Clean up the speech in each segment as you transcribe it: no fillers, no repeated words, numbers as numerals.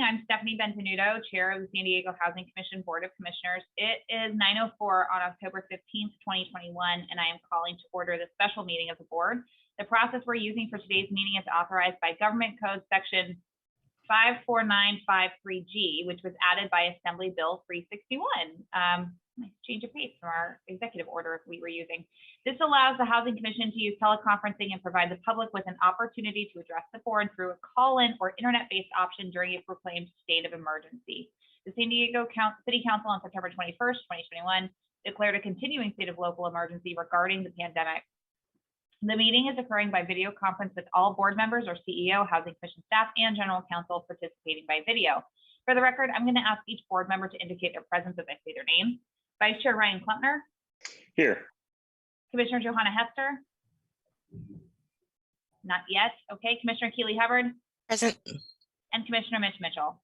I'm Stephanie Benvenuto, Chair of the San Diego Housing Commission Board of Commissioners. It is 9:04 on October 15th, 2021, and I am calling to order the special meeting of the board. The process we're using for today's meeting is authorized by Government Code Section 54953G, which was added by Assembly Bill 361. Nice change of pace from our executive order we were using. This allows the Housing Commission to use teleconferencing and provide the public with an opportunity to address the board through a call-in or internet-based option during a proclaimed state of emergency. The San Diego City Council on September 21st, 2021, declared a continuing state of local emergency regarding the pandemic. The meeting is occurring by video conference with all board members or CEO, Housing Commission staff, and General Counsel participating by video. For the record, I'm going to ask each board member to indicate their presence as I say their name. Vice Chair Ryan Klempner. Here. Commissioner Johanna Hester. Not yet. Okay. Commissioner Keeley Hubbard. Present. And Commissioner Mitch Mitchell.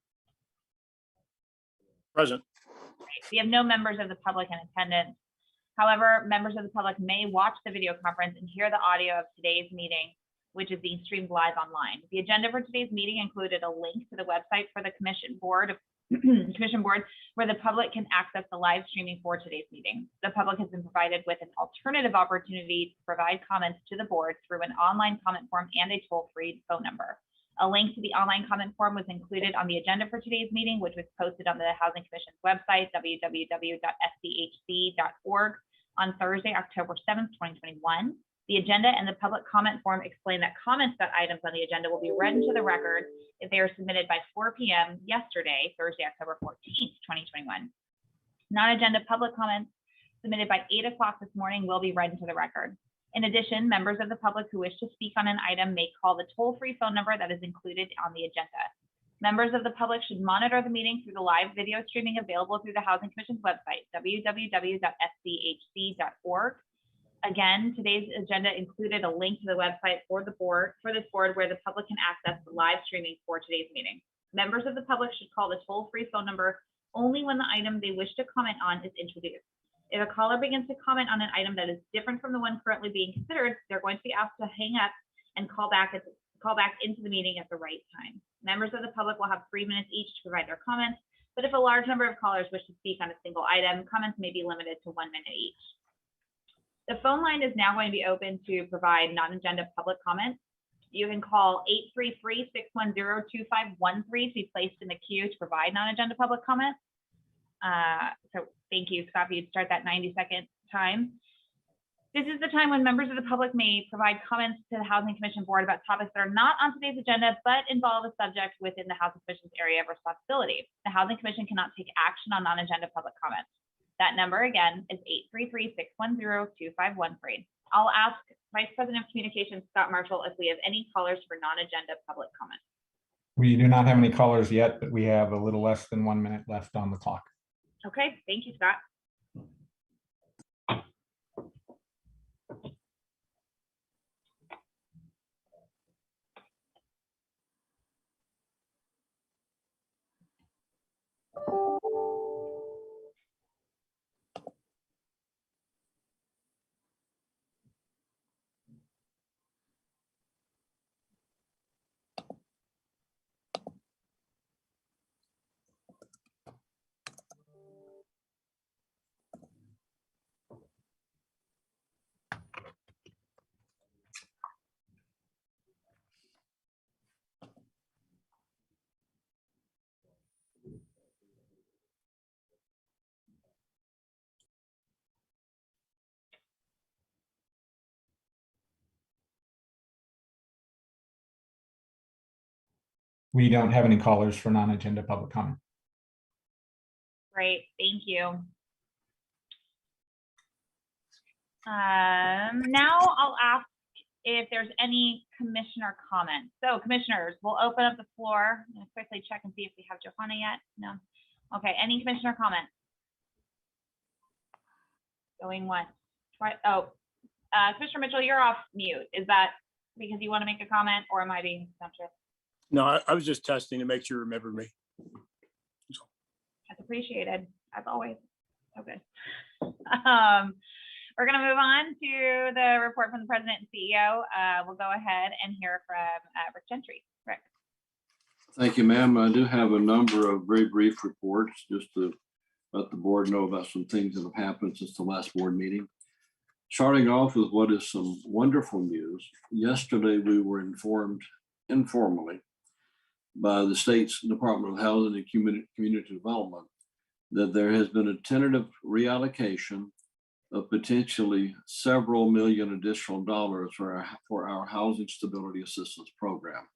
Present. Right. We have no members of the public in attendance. However, members of the public may watch the video conference and hear the audio of today's meeting, which is being streamed live online. The agenda for today's meeting included a link to the website for the Commission Board, where the public can access the live streaming for today's meeting. The public has been provided with an alternative opportunity to provide comments to the board through an online comment form and a toll-free phone number. A link to the online comment form was included on the agenda for today's meeting, which was posted on the Housing Commission's website, www.sdhc.org, on Thursday, October 7th, 2021. The agenda and the public comment form explain that comments about items on the agenda will be read into the record if they are submitted by 4 p.m. yesterday, Thursday, October 14th, 2021. Non-agenda public comments submitted by 8 o'clock this morning will be read into the record. In addition, members of the public who wish to speak on an item may call the toll-free phone number that is included on the agenda. Members of the public should monitor the meeting through the live video streaming available through the Housing Commission's website, www.sdhc.org. Again, today's agenda included a link to the website for this board where the public can access the live streaming for today's meeting. Members of the public should call the toll-free phone number only when the item they wish to comment on is introduced. If a caller begins to comment on an item that is different from the one currently being considered, they're going to be asked to hang up and call back into the meeting at the right time. Members of the public will have 3 minutes each to provide their comments, but if a large number of callers wish to speak on a single item, comments may be limited to 1 minute each. The phone line is now going to be open to provide non-agenda public comments. You can call 833-610-2513 to be placed in the queue to provide non-agenda public comments. So thank you, Scott. You'd start that 90-second time. This is the time when members of the public may provide comments to the Housing Commission Board about topics that are not on today's agenda, but involve a subject within the Housing Commission's area of responsibility. The Housing Commission cannot take action on non-agenda public comments. That number again is 833-610-2513. I'll ask Vice President of Communications, Scott Marshall, if we have any callers for non-agenda public comments. We do not have any callers yet, but we have a little less than 1 minute left on the clock. Okay, thank you, Scott. We don't have any callers for non-agenda public comment. Great, thank you. Now I'll ask if there's any commissioner comments. So commissioners, we'll open up the floor. I'm gonna quickly check and see if we have Johanna yet. No. Okay, any commissioner comments? Going once. Commissioner Mitchell, you're off mute. Is that because you want to make a comment, or am I being presumptuous? No, I was just testing to make sure you remember me. That's appreciated, as always. So good. We're going to move on to the report from the president and CEO. We'll go ahead and hear from Rick Gentry. Rick. Thank you, ma'am. I do have a number of very brief reports just to let the board know about some things that have happened since the last board meeting. Starting off with what is some wonderful news. Yesterday, we were informed informally by the state's Department of Housing and Community Development that there has been a tentative reallocation of potentially several million additional dollars for our Housing Stability Assistance Program.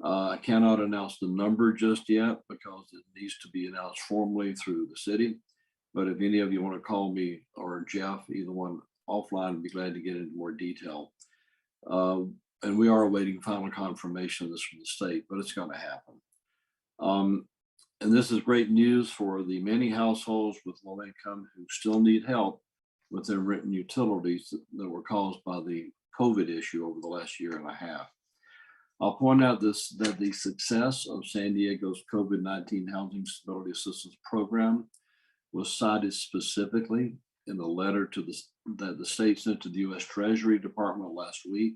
I cannot announce the number just yet because it needs to be announced formally through the city. But if any of you want to call me or Jeff, either one offline, I'd be glad to get into more detail. And we are awaiting final confirmation of this from the state, but it's going to happen. And this is great news for the many households with low income who still need help with their rent and utilities that were caused by the COVID issue over the last year and a half. I'll point out that the success of San Diego's COVID-19 Housing Stability Assistance Program was cited specifically in the letter that the state sent to the U.S. Treasury Department last week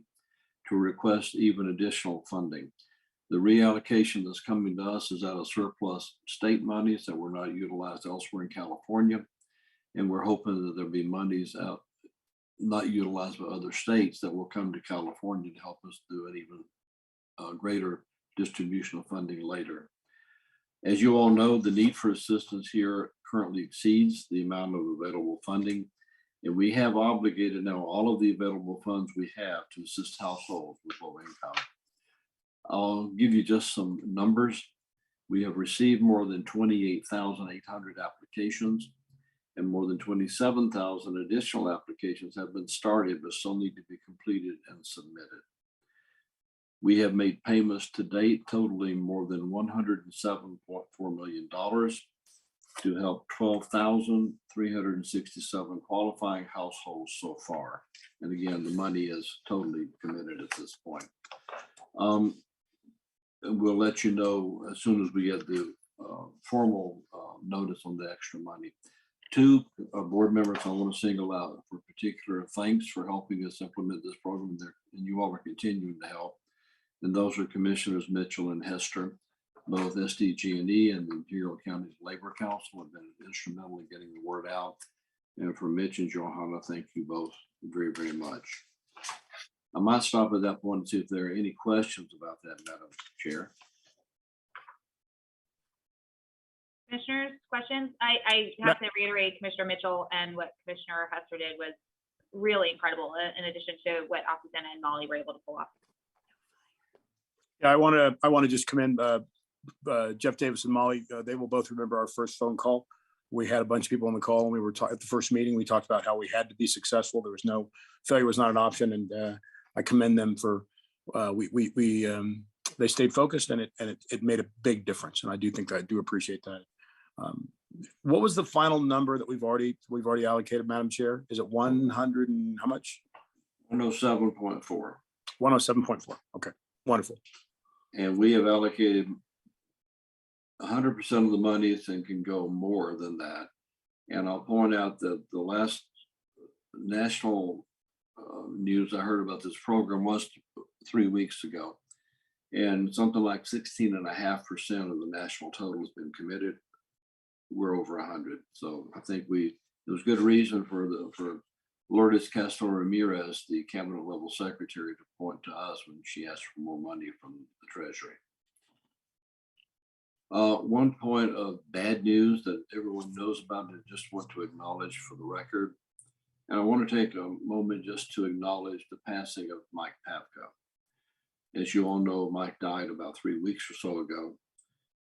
to request even additional funding. The reallocation that's coming to us is out of surplus state monies that were not utilized elsewhere in California. And we're hoping that there'll be monies out not utilized by other states that will come to California to help us do an even greater distribution of funding later. As you all know, the need for assistance here currently exceeds the amount of available funding. And we have obligated now all of the available funds we have to assist households with low income. I'll give you just some numbers. We have received more than 28,800 applications, and more than 27,000 additional applications have been started but still need to be completed and submitted. We have made payments to date totaling more than $107.4 million to help 12,367 qualifying households so far. And again, the money is totally committed at this point. We'll let you know as soon as we get the formal notice on the extra money. Two board members I want to single out for particular thanks for helping us implement this program there, and you all are continuing to help. And those are Commissioners Mitchell and Hester. Both SDG&E and the Imperial County's Labor Council have been instrumental in getting the word out. And for Mitch and Johanna, thank you both very, very much. I might stop at that point and see if there are any questions about that, Madam Chair. Commissioners, questions? I have to reiterate Commissioner Mitchell and what Commissioner Hester did was really incredible, in addition to what Azucena and Molly were able to pull off. Yeah, I want to just commend Jeff Davis and Molly. They will both remember our first phone call. We had a bunch of people on the call, and we were at the first meeting. We talked about how we had to be successful. There was no failure was not an option, and I commend them for they stayed focused, and it made a big difference. And I do appreciate that. What was the final number that we've already allocated, Madam Chair? Is it 100 and how much? 107.4. 107.4. Okay, wonderful. And we have allocated 100% of the monies and can go more than that. And I'll point out that the last national news I heard about this program was 3 weeks ago. And something like 16.5% of the national total has been committed. We're over 100. So I think there was good reason for Lourdes Castro Ramirez, the cabinet level secretary, to point to us when she asked for more money from the Treasury. One point of bad news that everyone knows about, and just want to acknowledge for the record. And I want to take a moment just to acknowledge the passing of Mike Papka. As you all know, Mike died about 3 weeks or so ago.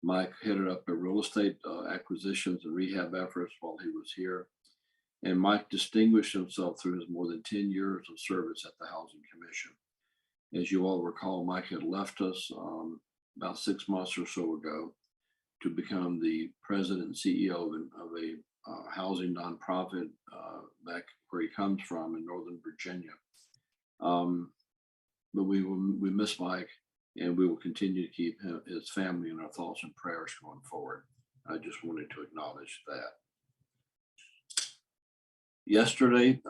Mike headed up a real estate acquisitions and rehab efforts while he was here. And Mike distinguished himself through his more than 10 years of service at the Housing Commission. As you all recall, Mike had left us about 6 months or so ago to become the president and CEO of a housing nonprofit back where he comes from in Northern Virginia. But we miss Mike, and we will continue to keep his family in our thoughts and prayers going forward. I just wanted to acknowledge that. Yesterday,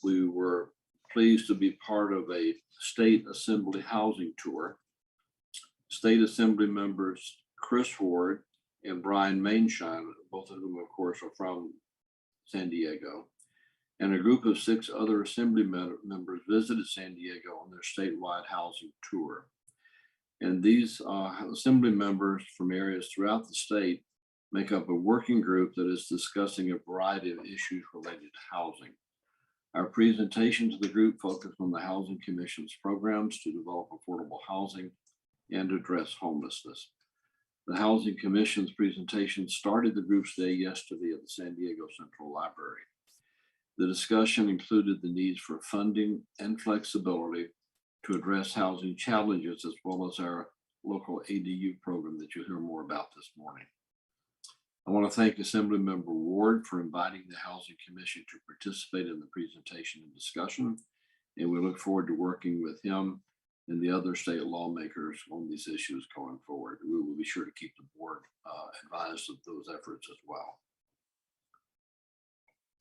we were pleased to be part of a state assembly housing tour. State Assembly members Chris Ward and Brian Mainshine, both of whom, of course, are from San Diego. And a group of 6 other Assembly members visited San Diego on their statewide housing tour. And these Assembly members from areas throughout the state make up a working group that is discussing a variety of issues related to housing. Our presentation to the group focused on the Housing Commission's programs to develop affordable housing and address homelessness. The Housing Commission's presentation started the group's day yesterday at the San Diego Central Library. The discussion included the needs for funding and flexibility to address housing challenges, as well as our local ADU program that you'll hear more about this morning. I want to thank Assemblymember Ward for inviting the Housing Commission to participate in the presentation and discussion, and we look forward to working with him and the other state lawmakers on these issues going forward. We will be sure to keep the board advised of those efforts as well.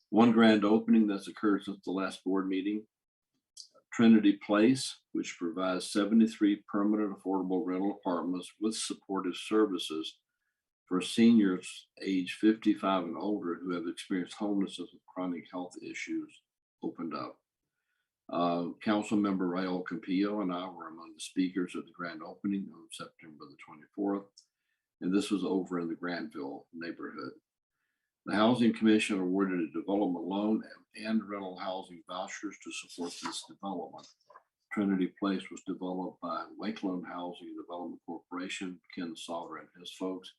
One grand opening that's occurred since the last board meeting, Trinity Place, which provides 73 permanent affordable rental apartments with supportive services for seniors age 55 and older who have experienced homelessness with chronic health issues, opened up. Council member Raul Campillo and I were among the speakers at the grand opening on September the 24th, and this was over in the Granville neighborhood. The Housing Commission awarded a development loan and rental housing vouchers to support this development. Trinity Place was developed by Wakeland Housing Development Corporation, Ken Sauter and his folks,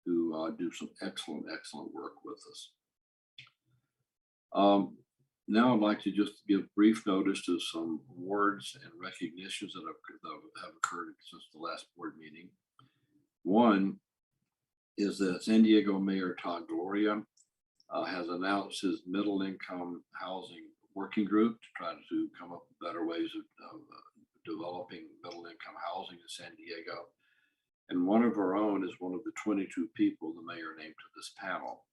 who do some excellent work with us. Now I'd like to just give brief notice to some awards and recognitions that have occurred since the last board meeting. One is that San Diego Mayor Todd Gloria has announced his middle income housing working group to try to come up with better ways of developing middle income housing in San Diego. And one of our own is one of the 22 people the mayor named to this panel.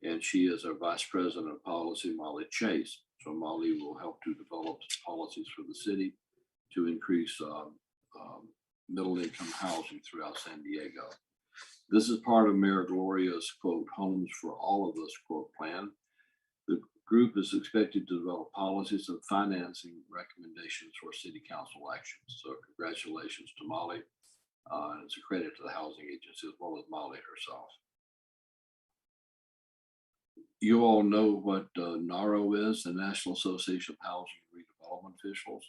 And she is our Vice President of Policy, Molly Chase. So Molly will help to develop policies for the city to increase middle income housing throughout San Diego. This is part of Mayor Gloria's, quote, Homes for All of Us, quote, plan. The group is expected to develop policies and financing recommendations for city council actions. So congratulations to Molly. It's a credit to the housing agency as well as Molly herself. You all know what NARO is, the National Association of Housing and Redevelopment Officials.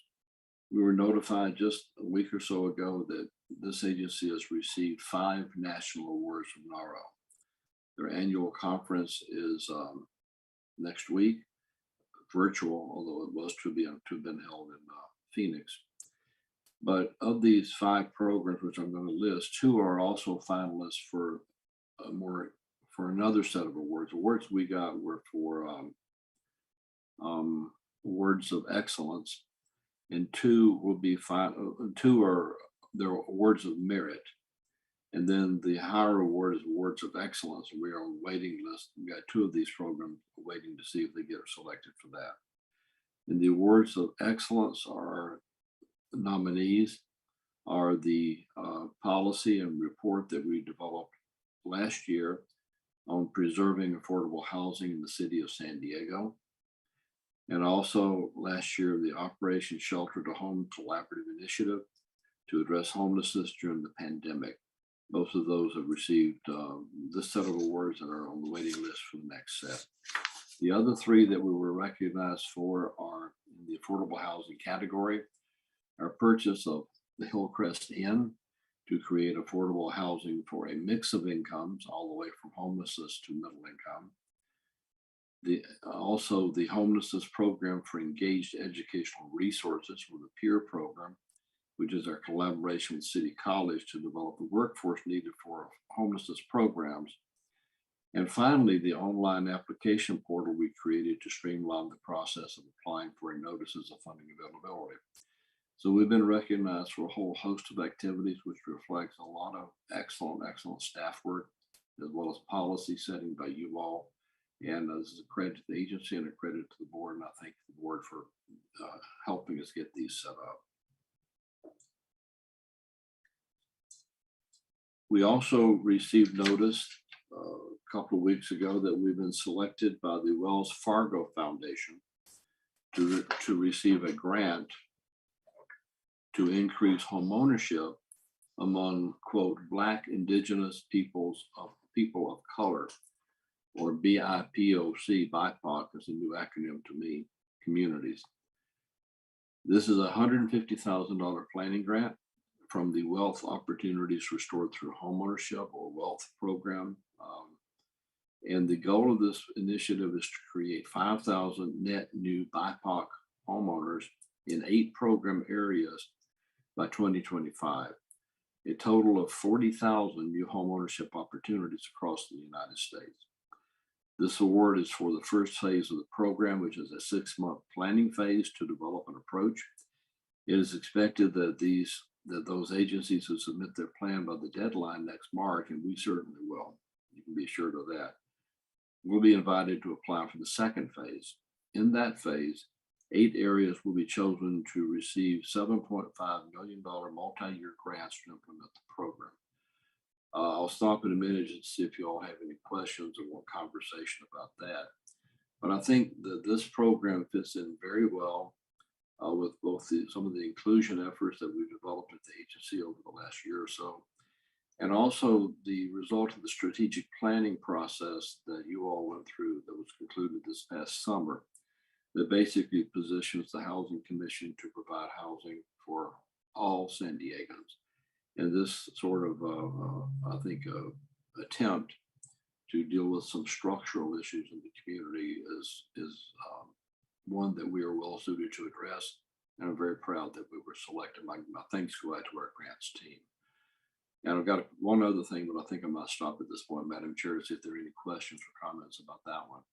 We were notified just a week or so ago that this agency has received 5 national awards from NARO. Their annual conference is next week, virtual, although it was to have been held in Phoenix. But of these 5 programs, which I'm going to list, 2 are also finalists for another set of awards. Awards we got were for awards of excellence, and 2 will be 2 are their awards of merit, and then the higher award is awards of excellence. And we are on the waiting list. We got 2 of these programs waiting to see if they get selected for that. And the awards of excellence are nominees are the policy and report that we developed last year on preserving affordable housing in the city of San Diego. And also last year, the Operation Shelter to Home Collaborative Initiative to address homelessness during the pandemic. Both of those have received this set of awards and are on the waiting list for the next set. The other 3 that we were recognized for are in the affordable housing category. Our purchase of the Hillcrest Inn to create affordable housing for a mix of incomes, all the way from homelessness to middle income. Also the homelessness program for engaged educational resources with a peer program, which is our collaboration with City College to develop the workforce needed for homelessness programs. And finally, the online application portal we created to streamline the process of applying for notices of funding availability. So we've been recognized for a whole host of activities, which reflects a lot of excellent staff work, as well as policy setting by you all. And this is a credit to the agency and a credit to the board. And I thank the board for helping us get these set up. We also received notice a couple of weeks ago that we've been selected by the Wells Fargo Foundation to receive a grant to increase homeownership among, quote, Black, Indigenous people of color, or BIPOC, BIPOC is a new acronym to me, communities. This is a $150,000 planning grant from the Wealth Opportunities Restored Through Homeownership, or WEALTH program. And the goal of this initiative is to create 5,000 net new BIPOC homeowners in 8 program areas by 2025. A total of 40,000 new homeownership opportunities across the United States. This award is for the first phase of the program, which is a 6-month planning phase to develop an approach. It is expected that those agencies will submit their plan by the deadline next March, and we certainly will. You can be assured of that. We'll be invited to apply for the second phase. In that phase, 8 areas will be chosen to receive $7.5 million multi-year grants to implement the program. I'll stop in a minute and see if you all have any questions or want conversation about that. But I think that this program fits in very well with both some of the inclusion efforts that we've developed at the agency over the last year or so, and also the result of the strategic planning process that you all went through that was concluded this past summer, that basically positions the Housing Commission to provide housing for all San Diegans. And this sort of, I think, attempt to deal with some structural issues in the community is one that we are well suited to address. And I'm very proud that we were selected. My thanks go out to our grants team. And I've got one other thing, but I think I might stop at this point, Madam Chair, to see if there are any questions or comments about that one.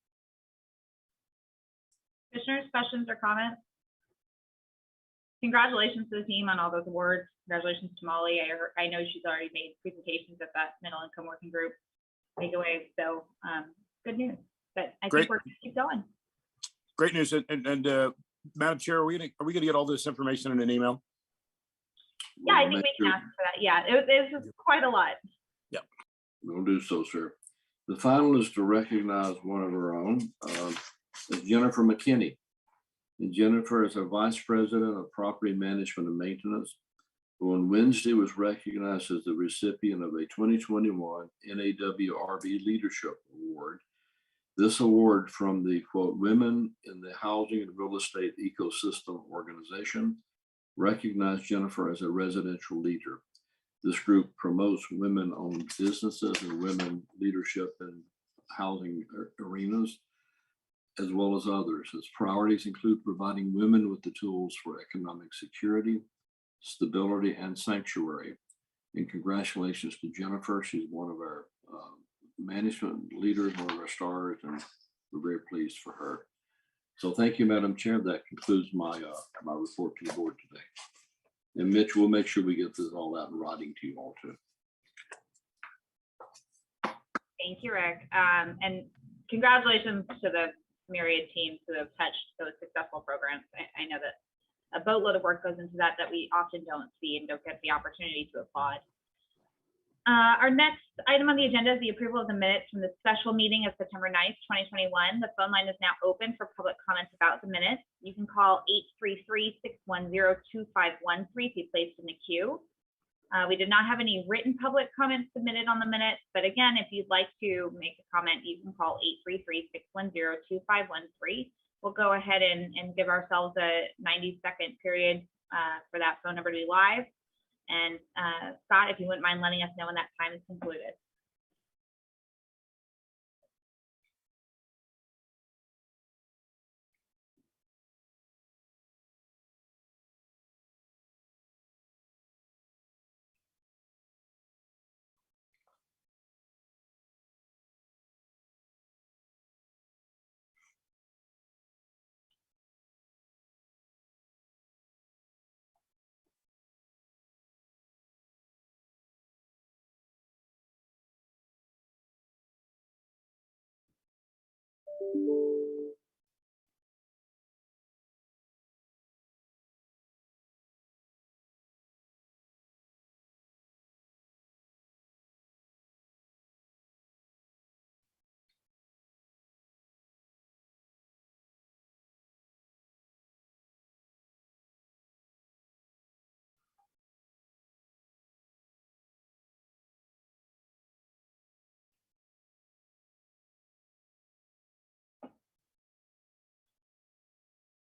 Commissioners, questions or comments? Congratulations to the team on all those awards. Congratulations to Molly. I know she's already made presentations at that middle income working group takeaway. So good news. But I Great. think we're going to keep going. Great news. And Madam Chair, are we gonna get all this information in an email? Yeah, I think we can ask for that. Yeah, it was quite a lot. Yeah. We'll do so, sir. The final is to recognize one of our own, Jennifer McKinney. And Jennifer is our Vice President of Property Management and Maintenance, who on Wednesday was recognized as the recipient of a 2021 NAWRB Leadership Award. This award from the, quote, Women in the Housing and Real Estate Ecosystem organization recognized Jennifer as a residential leader. This group promotes women-owned businesses and women leadership in housing arenas, as well as others. Its priorities include providing women with the tools for economic security, stability, and sanctuary. And congratulations to Jennifer. She's one of our management leaders, one of our stars, and we're very pleased for her. So thank you, Madam Chair. That concludes my my report to the board today. And Mitch, we'll make sure we get this all out in writing to you all too. Thank you, Rick. And congratulations to the myriad teams who have touched those successful programs. I know that a boatload of work goes into that we often don't see and don't get the opportunity to applaud. Our next item on the agenda is the approval of the minutes from the special meeting of September 9th, 2021. The phone line is now open for public comments about the minutes. You can call 833-610-2513 to be placed in the queue. We did not have any written public comments submitted on the minutes, but again, if you'd like to make a comment, you can call 833-610-2513. We'll go ahead and give ourselves a 90-second period for that phone number to be live. And Scott, if you wouldn't mind letting us know when that time is concluded.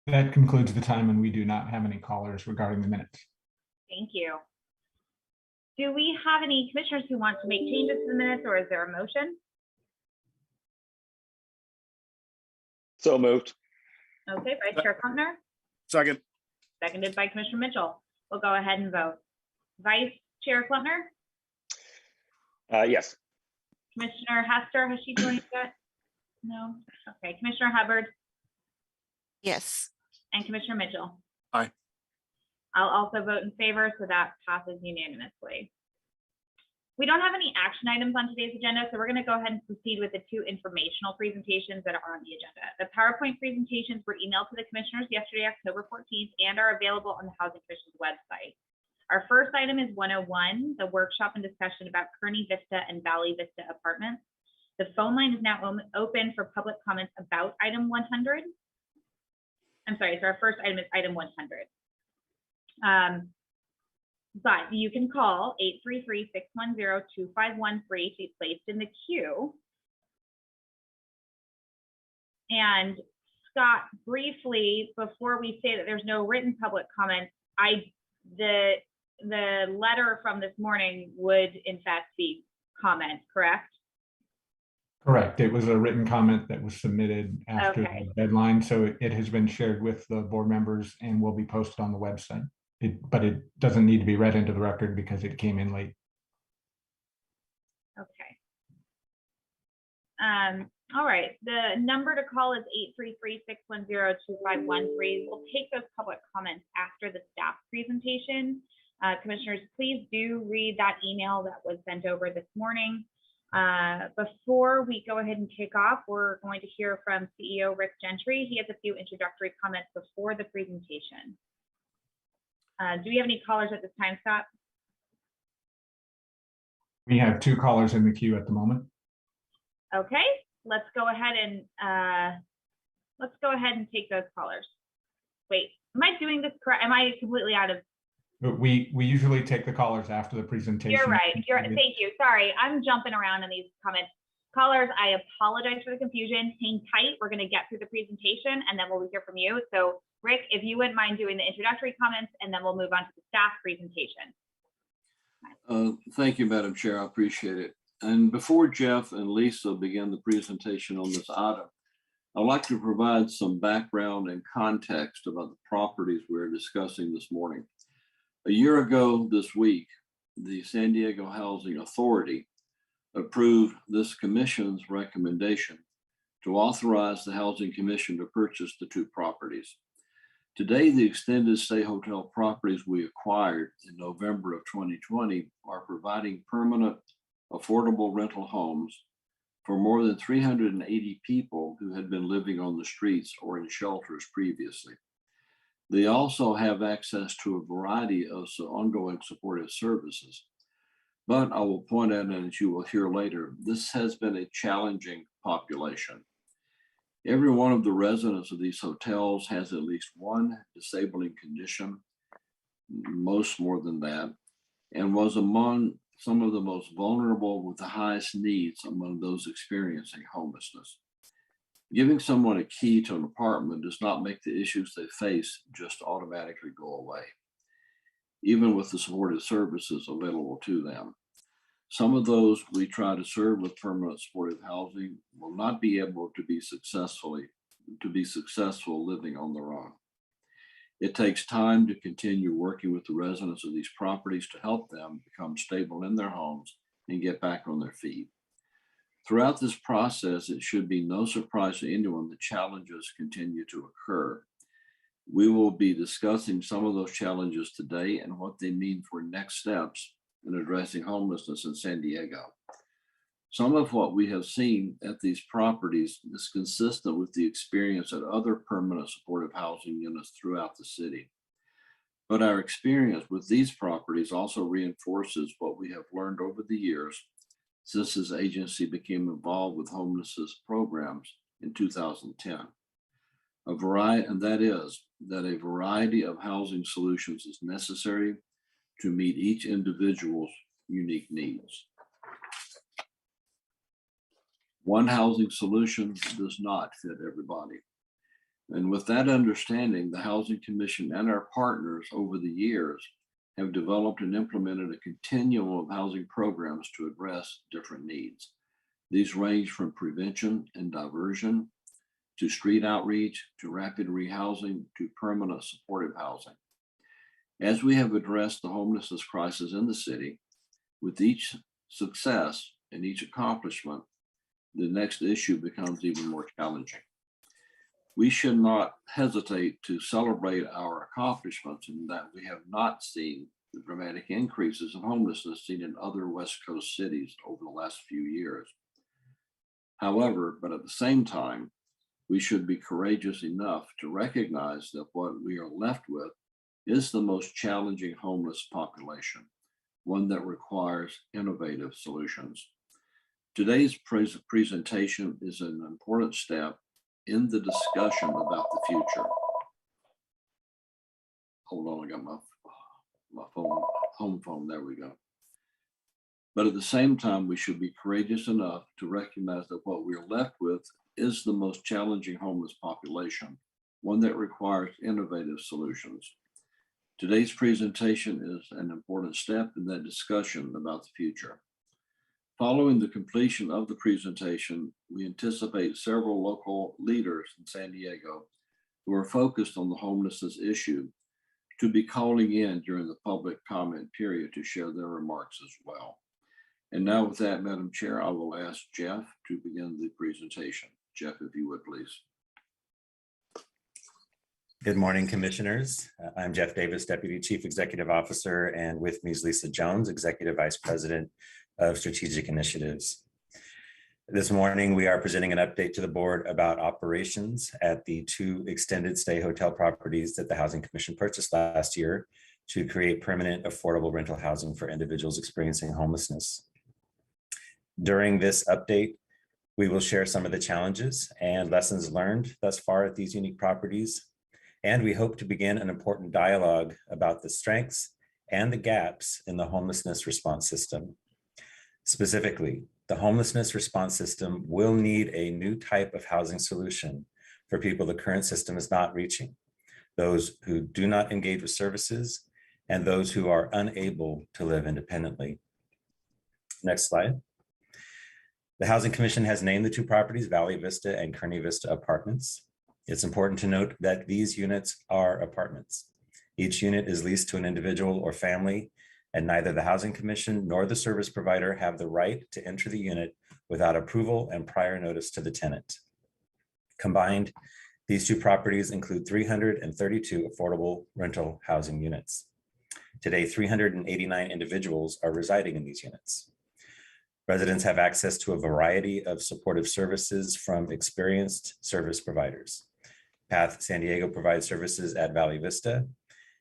That concludes the time, and we do not have any callers regarding the minutes. Thank you. Do we have any commissioners who want to make changes to the minutes, or is there a motion? So moved. Okay, Vice Chair Klempner, Second. seconded by Commissioner Mitchell. We'll go ahead and vote. Vice Chair Klempner, Yes. Commissioner Hester, has she joined yet? No. Okay, Commissioner Hubbard Yes. and Commissioner Mitchell. Aye. I'll also vote in favor, so that passes unanimously. We don't have any action items on today's agenda, so we're going to go ahead and proceed with the two informational presentations that are on the agenda. The PowerPoint presentations were emailed to the commissioners yesterday, October 14th, and are available on the Housing Commission's website. Our first item is 101, the workshop and discussion about Kearney Vista and Valley Vista apartments. The phone line is now open for public comments about item 100. I'm sorry, so our first item is item 100. But you can call 833-610-2513 to be placed in the queue. And Scott, briefly, before we say that there's no written public comment, the letter from this morning would in fact be comment, correct? Correct. It was a written comment that was submitted after Okay. the deadline, so it has been shared with the board members and will be posted on the website. But it doesn't need to be read into the record because it came in late. Okay. All right, the number to call is 833-610-2513. We'll take those public comments after the staff presentation. Commissioners, please do read that email that was sent over this morning. Before we go ahead and kick off, we're going to hear from CEO Rick Gentry. He has a few introductory comments before the presentation. Do we have any callers at this time, Scott? We have two callers in the queue at the moment. Okay, let's go ahead and take those callers. Wait, am I doing this correct? Am I completely out of? We usually take the callers after the presentation. You're right. Thank you. Sorry, I'm jumping around in these comments. Callers, I apologize for the confusion. Hang tight. We're going to get through the presentation and then we'll hear from you. So Rick, if you wouldn't mind doing the introductory comments, and then we'll move on to the staff presentation. Thank you, Madam Chair. I appreciate it. And before Jeff and Lisa begin the presentation on this item, I'd like to provide some background and context about the properties we're discussing this morning. A year ago this week, the San Diego Housing Authority approved this commission's recommendation to authorize the Housing Commission to purchase the two properties. Today, the extended stay hotel properties we acquired in November of 2020 are providing permanent, affordable rental homes for more than 380 people who had been living on the streets or in shelters previously. They also have access to a variety of ongoing supportive services. But I will point out, and as you will hear later, this has been a challenging population. Every one of the residents of these hotels has at least one disabling condition, most more than that, and was among some of the most vulnerable with the highest needs among those experiencing homelessness. Giving someone a key to an apartment does not make the issues they face just automatically go away, even with the supportive services available to them. Some of those we try to serve with permanent supportive housing will not be able to be successful living on their own. It takes time to continue working with the residents of these properties to help them become stable in their homes and get back on their feet. Throughout this process, it should be no surprise to anyone that challenges continue to occur. We will be discussing some of those challenges today and what they mean for next steps in addressing homelessness in San Diego. Some of what we have seen at these properties is consistent with the experience at other permanent supportive housing units throughout the city. But our experience with these properties also reinforces what we have learned over the years since this agency became involved with homelessness programs in 2010. A variety of housing solutions is necessary to meet each individual's unique needs. One housing solution does not fit everybody. And with that understanding, the Housing Commission and our partners over the years have developed and implemented a continuum of housing programs to address different needs. These range from prevention and diversion to street outreach, to rapid rehousing, to permanent supportive housing. As we have addressed the homelessness crisis in the city, with each success and each accomplishment, the next issue becomes even more challenging. We should not hesitate to celebrate our accomplishments in that we have not seen the dramatic increases in homelessness seen in other West Coast cities over the last few years. However, but at the same time, we should be courageous enough to recognize that what we are left with is the most challenging homeless population, one that requires innovative solutions. Today's presentation is an important step in the discussion about the future. Hold on, I got my phone, home phone, there we go. But at the same time, we should be courageous enough to recognize that what we're left with is the most challenging homeless population, one that requires innovative solutions. Today's presentation is an important step in that discussion about the future. Following the completion of the presentation, we anticipate several local leaders in San Diego who are focused on the homelessness issue to be calling in during the public comment period to share their remarks as well. And now with that, Madam Chair, I will ask Jeff to begin the presentation. Jeff, if you would, please. Good morning, commissioners. I'm Jeff Davis, Deputy Chief Executive Officer, and with me is Lisa Jones, Executive Vice President of Strategic Initiatives. This morning, we are presenting an update to the board about operations at the 2 extended stay hotel properties that the Housing Commission purchased last year to create permanent affordable rental housing for individuals experiencing homelessness. During this update, we will share some of the challenges and lessons learned thus far at these unique properties, and we hope to begin an important dialogue about the strengths and the gaps in the homelessness response system. Specifically, the homelessness response system will need a new type of housing solution for people the current system is not reaching, those who do not engage with services, and those who are unable to live independently. Next slide. The Housing Commission has named the 2 properties Valley Vista and Kearney Vista Apartments. It's important to note that these units are apartments. Each unit is leased to an individual or family, and neither the Housing Commission nor the service provider have the right to enter the unit without approval and prior notice to the tenant. Combined, these 2 properties include 332 affordable rental housing units. Today, 389 individuals are residing in these units. Residents have access to a variety of supportive services from experienced service providers. Path San Diego provides services at Valley Vista,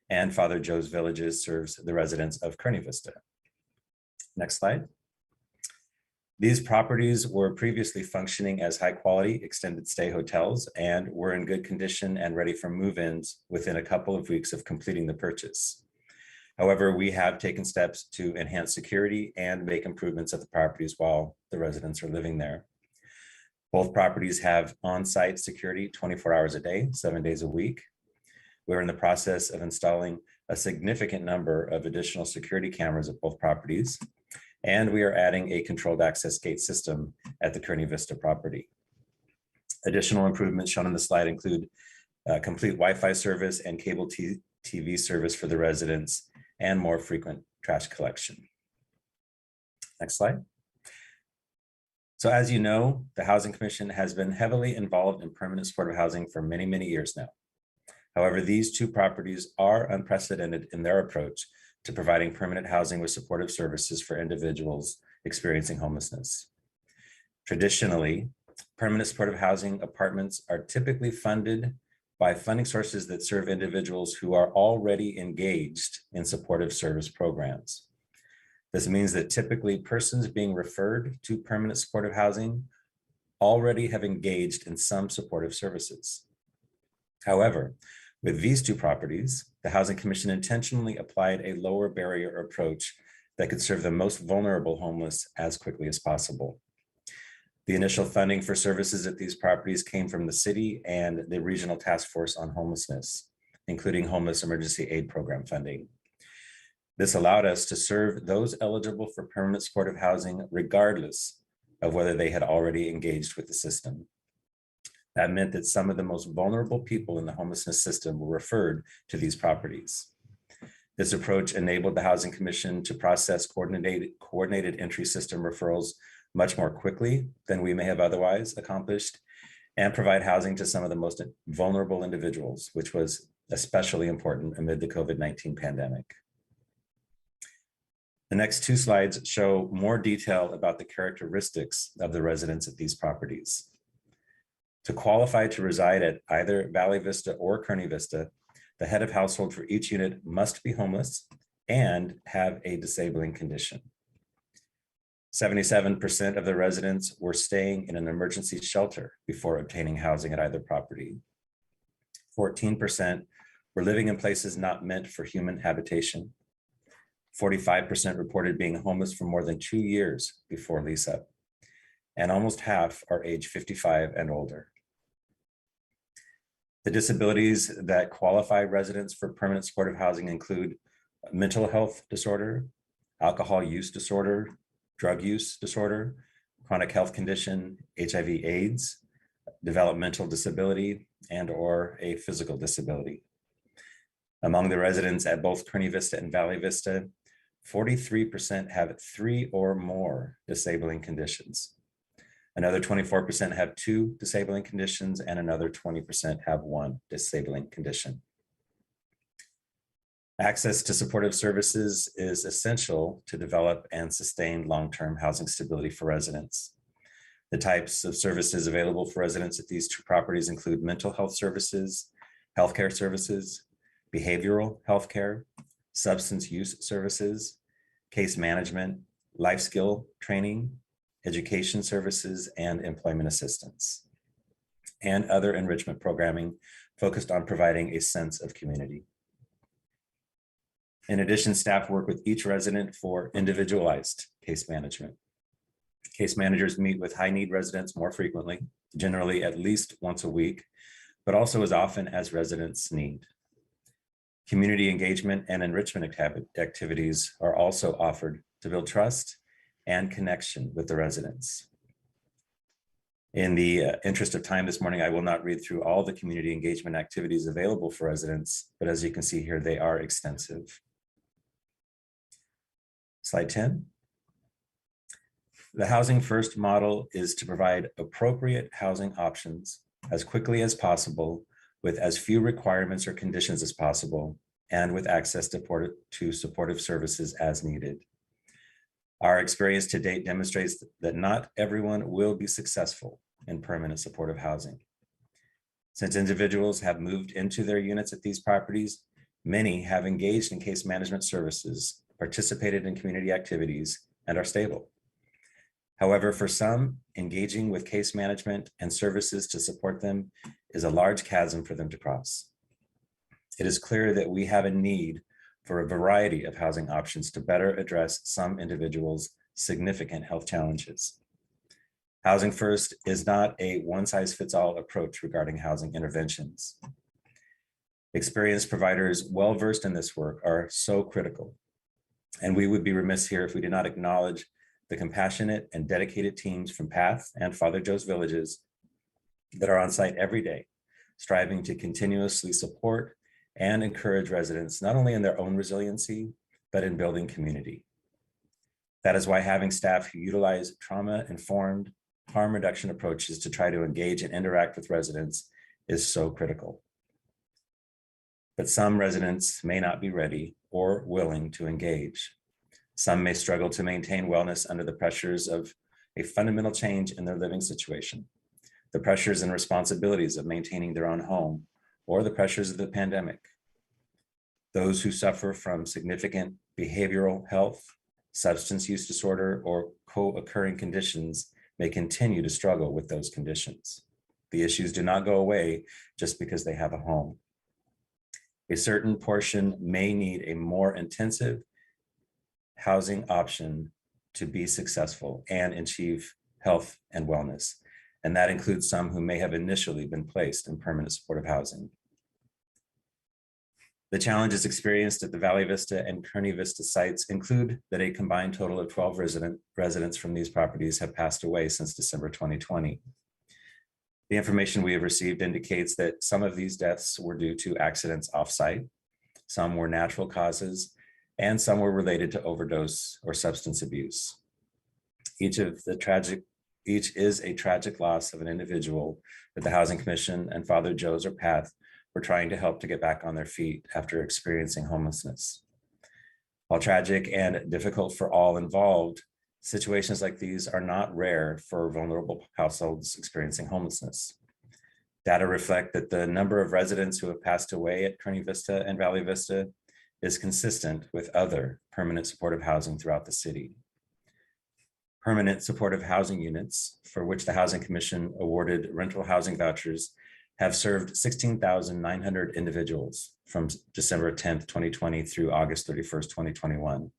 and Father Joe's Villages serves the residents of Kearney Vista. Next slide. These properties were previously functioning as high-quality extended stay hotels and were in good condition and ready for move-ins within a couple of weeks of completing the purchase. However, we have taken steps to enhance security and make improvements at the properties while the residents are living there. Both properties have on-site security 24 hours a day, 7 days a week. We're in the process of installing a significant number of additional security cameras at both properties, and we are adding a controlled access gate system at the Kearney Vista property. Additional improvements shown on the slide include complete Wi-Fi service and cable TV service for the residents, and more frequent trash collection. Next slide. So as you know, the Housing Commission has been heavily involved in permanent supportive housing for many, many years now. However, these 2 properties are unprecedented in their approach to providing permanent housing with supportive services for individuals experiencing homelessness. Traditionally, permanent supportive housing apartments are typically funded by funding sources that serve individuals who are already engaged in supportive service programs. This means that typically persons being referred to permanent supportive housing already have engaged in some supportive services. However, with these 2 properties, the Housing Commission intentionally applied a lower barrier approach that could serve the most vulnerable homeless as quickly as possible. The initial funding for services at these properties came from the city and the Regional Task Force on Homelessness, including Homeless Emergency Aid Program funding. This allowed us to serve those eligible for permanent supportive housing regardless of whether they had already engaged with the system. That meant that some of the most vulnerable people in the homelessness system were referred to these properties. This approach enabled the Housing Commission to process coordinated entry system referrals much more quickly than we may have otherwise accomplished, and provide housing to some of the most vulnerable individuals, which was especially important amid the COVID-19 pandemic. The next two slides show more detail about the characteristics of the residents at these properties. To qualify to reside at either Valley Vista or Kearney Vista, the head of household for each unit must be homeless and have a disabling condition. 77% of the residents were staying in an emergency shelter before obtaining housing at either property. 14% were living in places not meant for human habitation. 45% reported being homeless for more than 2 years before lease up, and almost half are age 55 and older. The disabilities that qualify residents for permanent supportive housing include mental health disorder, alcohol use disorder, drug use disorder, chronic health condition, HIV/AIDS, developmental disability, and/or a physical disability. Among the residents at both Kearney Vista and Valley Vista, 43% have 3 or more disabling conditions. Another 24% have 2 disabling conditions, and another 20% have 1 disabling condition. Access to supportive services is essential to develop and sustain long-term housing stability for residents. The types of services available for residents at these 2 properties include mental health services, healthcare services, behavioral healthcare, substance use services, case management, life skill training, education services, and employment assistance, and other enrichment programming focused on providing a sense of community. In addition, staff work with each resident for individualized case management. Case managers meet with high-need residents more frequently, generally at least once a week, but also as often as residents need. Community engagement and enrichment activities are also offered to build trust and connection with the residents. In the interest of time this morning, I will not read through all the community engagement activities available for residents, but as you can see here, they are extensive. Slide 10. The Housing First model is to provide appropriate housing options as quickly as possible with as few requirements or conditions as possible, and with access to supportive services as needed. Our experience to date demonstrates that not everyone will be successful in permanent supportive housing. Since individuals have moved into their units at these properties, many have engaged in case management services, participated in community activities, and are stable. However, for some, engaging with case management and services to support them is a large chasm for them to cross. It is clear that we have a need for a variety of housing options to better address some individuals' significant health challenges. Housing First is not a one-size-fits-all approach regarding housing interventions. Experienced providers well-versed in this work are so critical, and we would be remiss here if we did not acknowledge the compassionate and dedicated teams from PATH and Father Joe's Villages that are on site every day, striving to continuously support and encourage residents, not only in their own resiliency, but in building community. That is why having staff who utilize trauma-informed harm reduction approaches to try to engage and interact with residents is so critical. But some residents may not be ready or willing to engage. Some may struggle to maintain wellness under the pressures of a fundamental change in their living situation, the pressures and responsibilities of maintaining their own home, or the pressures of the pandemic. Those who suffer from significant behavioral health, substance use disorder, or co-occurring conditions may continue to struggle with those conditions. The issues do not go away just because they have a home. A certain portion may need a more intensive housing option to be successful and achieve health, and wellness. And that includes some who may have initially been placed in permanent supportive housing. The challenges experienced at the Valley Vista and Kearney Vista sites include that a combined total of 12 residents from these properties have passed away since December 2020. The information we have received indicates that some of these deaths were due to accidents off-site, some were natural causes, and some were related to overdose or substance abuse. Each is a tragic loss of an individual that the Housing Commission and Father Joe's or Path were trying to help to get back on their feet after experiencing homelessness. While tragic and difficult for all involved, situations like these are not rare for vulnerable households experiencing homelessness. Data reflect that the number of residents who have passed away at Kearney Vista and Valley Vista is consistent with other permanent supportive housing throughout the city. Permanent supportive housing units, for which the Housing Commission awarded rental housing vouchers, have served 16,900 individuals from December 10th, 2020 through August 31st, 2021.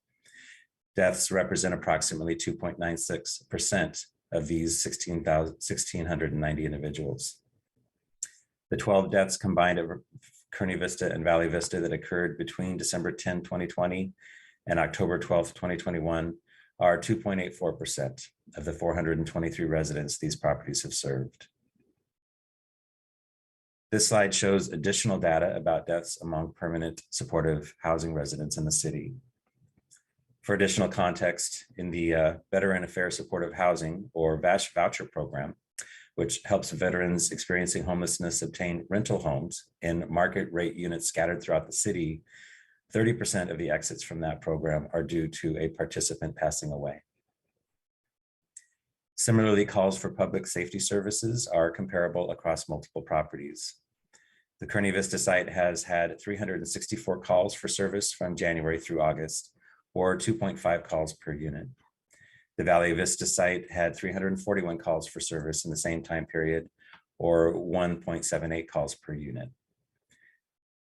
Deaths represent approximately 2.96% of these 1,690 individuals. The 12 deaths combined at Kearney Vista and Valley Vista that occurred between December 10, 2020 and October 12th, 2021 are 2.84% of the 423 residents these properties have served. This slide shows additional data about deaths among permanent supportive housing residents in the city. For additional context, in the Veteran Affairs Supportive Housing or VASH voucher program, which helps veterans experiencing homelessness obtain rental homes in market rate units scattered throughout the city, 30% of the exits from that program are due to a participant passing away. Similarly, calls for public safety services are comparable across multiple properties. The Kearney Vista site has had 364 calls for service from January through August, or 2.5 calls per unit. The Valley Vista site had 341 calls for service in the same time period, or 1.78 calls per unit.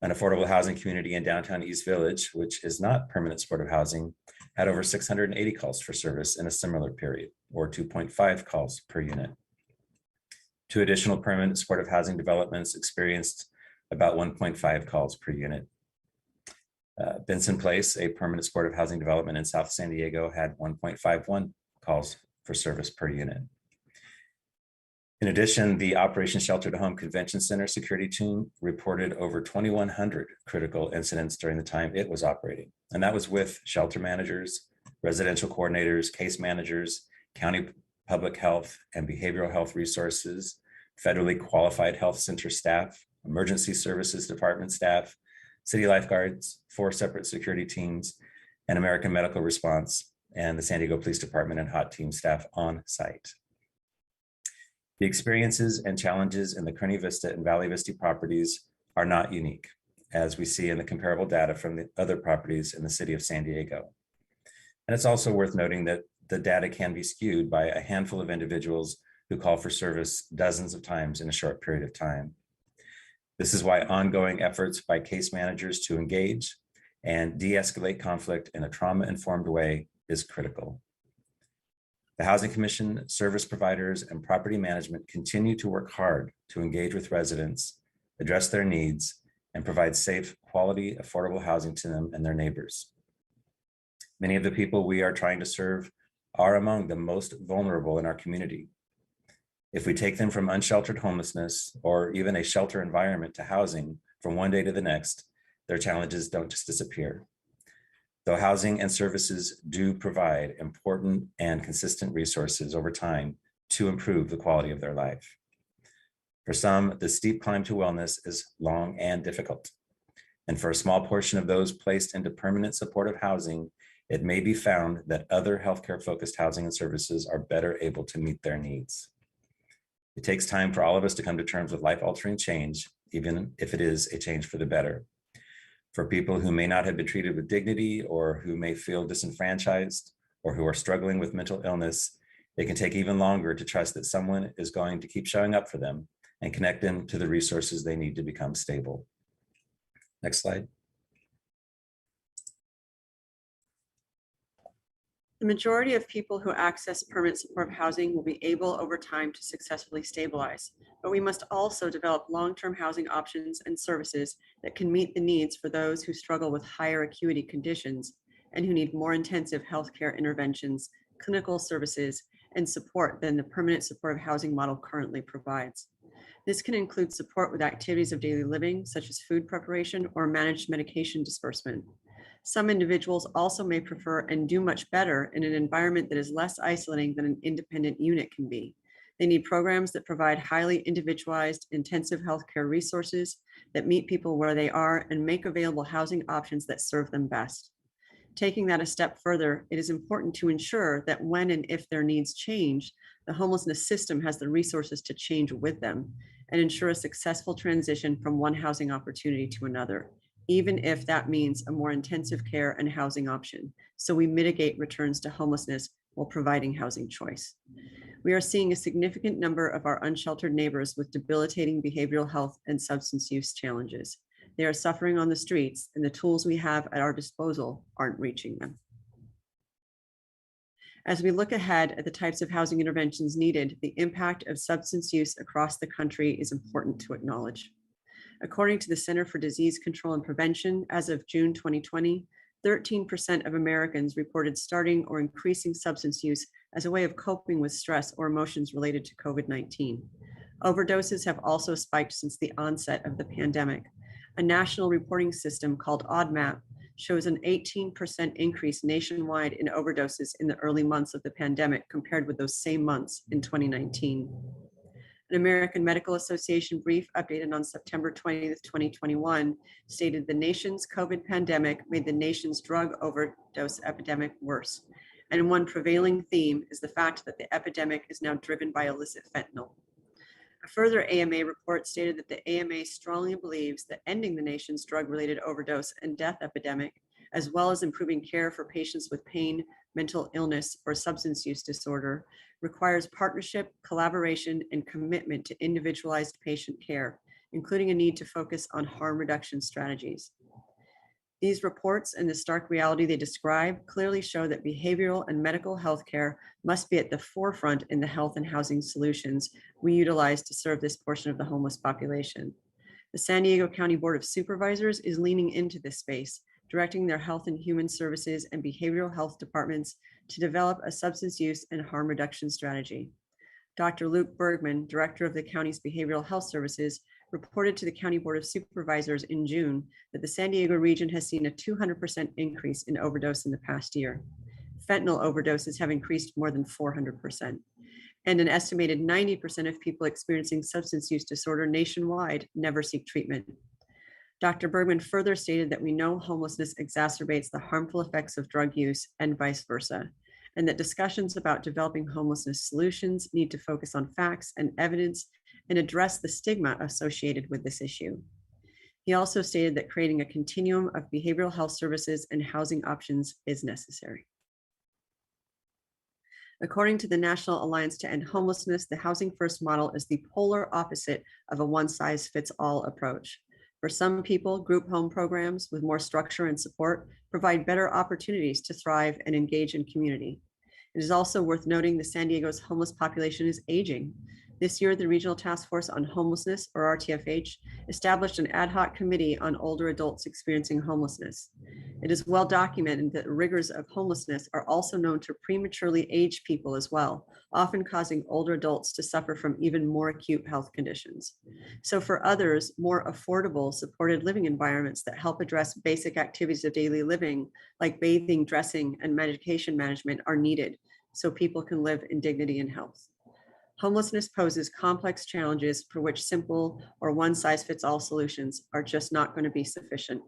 An affordable housing community in downtown East Village, which is not permanent supportive housing, had over 680 calls for service in a similar period, or 2.5 calls per unit. Two additional permanent supportive housing developments experienced about 1.5 calls per unit. Benson Place, a permanent supportive housing development in South San Diego, had 1.51 calls for service per unit. In addition, the Operation Shelter to Home Convention Center security team reported over 2,100 critical incidents during the time it was operating. And that was with shelter managers, residential coordinators, case managers, county public health and behavioral health resources, federally qualified health center staff, emergency services department staff, city lifeguards, 4 separate security teams, and American Medical Response, and the San Diego Police Department and HOT team staff on site. The experiences and challenges in the Kearney Vista and Valley Vista properties are not unique, as we see in the comparable data from the other properties in the city of San Diego. And it's also worth noting that the data can be skewed by a handful of individuals who call for service dozens of times in a short period of time. This is why ongoing efforts by case managers to engage and de-escalate conflict in a trauma-informed way is critical. The Housing Commission, service providers, and property management continue to work hard to engage with residents, address their needs, and provide safe, quality, affordable housing to them and their neighbors. Many of the people we are trying to serve are among the most vulnerable in our community. If we take them from unsheltered homelessness or even a shelter environment to housing from one day to the next, their challenges don't just disappear. Though housing and services do provide important and consistent resources over time to improve the quality of their life. For some, the steep climb to wellness is long and difficult. And for a small portion of those placed into permanent supportive housing, it may be found that other healthcare-focused housing and services are better able to meet their needs. It takes time for all of us to come to terms with life-altering change, even if it is a change for the better. For people who may not have been treated with dignity or who may feel disenfranchised or who are struggling with mental illness, it can take even longer to trust that someone is going to keep showing up for them and connect them to the resources they need to become stable. Next slide. The majority of people who access permanent supportive housing will be able over time to successfully stabilize, but we must also develop long-term housing options and services that can meet the needs for those who struggle with higher acuity conditions and who need more intensive healthcare interventions, clinical services, and support than the permanent supportive housing model currently provides. This can include support with activities of daily living, such as food preparation or managed medication disbursement. Some individuals also may prefer and do much better in an environment that is less isolating than an independent unit can be. They need programs that provide highly individualized, intensive healthcare resources that meet people where they are and make available housing options that serve them best. Taking that a step further, it is important to ensure that when and if their needs change, the homelessness system has the resources to change with them and ensure a successful transition from one housing opportunity to another, even if that means a more intensive care and housing option, so we mitigate returns to homelessness while providing housing choice. We are seeing a significant number of our unsheltered neighbors with debilitating behavioral health and substance use challenges. They are suffering on the streets, and the tools we have at our disposal aren't reaching them. As we look ahead at the types of housing interventions needed, the impact of substance use across the country is important to acknowledge. According to the Center for Disease Control and Prevention, as of June 2020, 13% of Americans reported starting or increasing substance use as a way of coping with stress or emotions related to COVID-19. Overdoses have also spiked since the onset of the pandemic. A national reporting system called ODMAP shows an 18% increase nationwide in overdoses in the early months of the pandemic compared with those same months in 2019. An American Medical Association brief updated on September 20th, 2021 stated the nation's COVID pandemic made the nation's drug overdose epidemic worse. And one prevailing theme is the fact that the epidemic is now driven by illicit fentanyl. A further AMA report stated that the AMA strongly believes that ending the nation's drug-related overdose and death epidemic, as well as improving care for patients with pain, mental illness, or substance use disorder, requires partnership, collaboration, and commitment to individualized patient care, including a need to focus on harm reduction strategies. These reports and the stark reality they describe clearly show that behavioral and medical health care must be at the forefront in the health and housing solutions we utilize to serve this portion of the homeless population. The San Diego County Board of Supervisors is leaning into this space, directing their health and human services and behavioral health departments to develop a substance use and harm reduction strategy. Dr. Luke Bergman, director of the county's behavioral health services, reported to the County Board of Supervisors in June that the San Diego region has seen a 200% increase in overdose in the past year. Fentanyl overdoses have increased more than 400%. And an estimated 90% of people experiencing substance use disorder nationwide never seek treatment. Dr. Bergman further stated that we know homelessness exacerbates the harmful effects of drug use and vice versa, and that discussions about developing homelessness solutions need to focus on facts and evidence and address the stigma associated with this issue. He also stated that creating a continuum of behavioral health services and housing options is necessary. According to the National Alliance to End Homelessness, the Housing First model is the polar opposite of a one-size-fits-all approach. For some people, group home programs with more structure and support provide better opportunities to thrive and engage in community. It is also worth noting that San Diego's homeless population is aging. This year, the Regional Task Force on Homelessness, or RTFH, established an ad hoc committee on older adults experiencing homelessness. It is well documented that the rigors of homelessness are also known to prematurely age people as well, often causing older adults to suffer from even more acute health conditions. So for others, more affordable supported living environments that help address basic activities of daily living, like bathing, dressing, and medication management are needed so people can live in dignity and health. Homelessness poses complex challenges for which simple or one-size-fits-all solutions are just not going to be sufficient.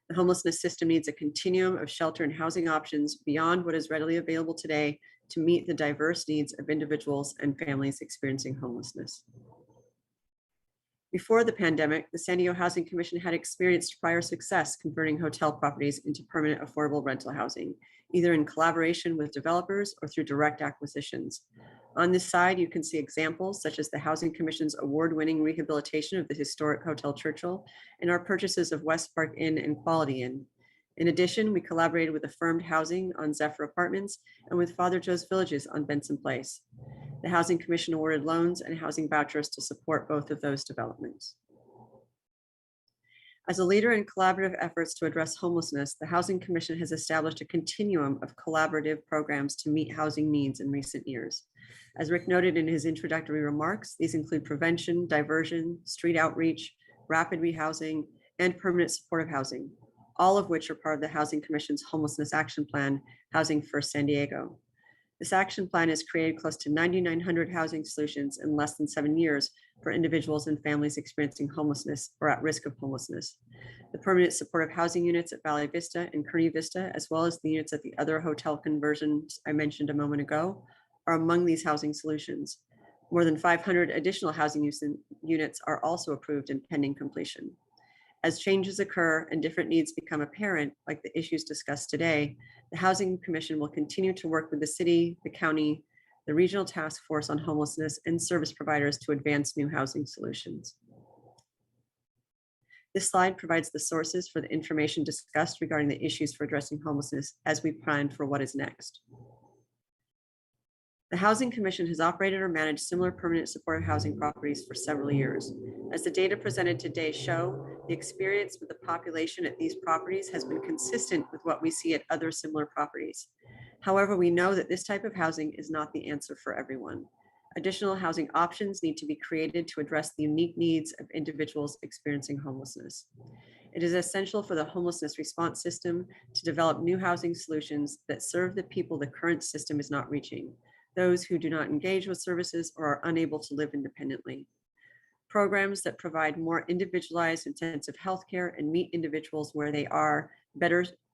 The homelessness system needs a continuum of shelter and housing options beyond what is readily available today to meet the diverse needs of individuals and families experiencing homelessness. Before the pandemic, the San Diego Housing Commission had experienced prior success converting hotel properties into permanent affordable rental housing, either in collaboration with developers or through direct acquisitions. On this side, you can see examples such as the Housing Commission's award-winning rehabilitation of the historic Hotel Churchill and our purchases of West Park Inn and Quality Inn. In addition, we collaborated with Affirmed Housing on Zephyr Apartments and with Father Joe's Villages on Benson Place. The Housing Commission awarded loans and housing vouchers to support both of those developments. As a leader in collaborative efforts to address homelessness, the Housing Commission has established a continuum of collaborative programs to meet housing needs in recent years. As Rick noted in his introductory remarks, these include prevention, diversion, street outreach, rapid rehousing, and permanent supportive housing, all of which are part of the Housing Commission's Homelessness Action Plan, Housing First San Diego. This action plan has created close to 9,900 housing solutions in less than 7 years for individuals and families experiencing homelessness or at risk of homelessness. The permanent supportive housing units at Valley Vista and Kearney Vista, as well as the units at the other hotel conversions I mentioned a moment ago, are among these housing solutions. More than 500 additional housing units are also approved and pending completion. As changes occur and different needs become apparent, like the issues discussed today, the Housing Commission will continue to work with the city, the county, the Regional Task Force on Homelessness, and service providers to advance new housing solutions. This slide provides the sources for the information discussed regarding the issues for addressing homelessness as we plan for what is next. The Housing Commission has operated or managed similar permanent supportive housing properties for several years. As the data presented today show, the experience with the population at these properties has been consistent with what we see at other similar properties. However, we know that this type of housing is not the answer for everyone. Additional housing options need to be created to address the unique needs of individuals experiencing homelessness. It is essential for the homelessness response system to develop new housing solutions that serve the people the current system is not reaching, those who do not engage with services or are unable to live independently. Programs that provide more individualized intensive healthcare and meet individuals where they are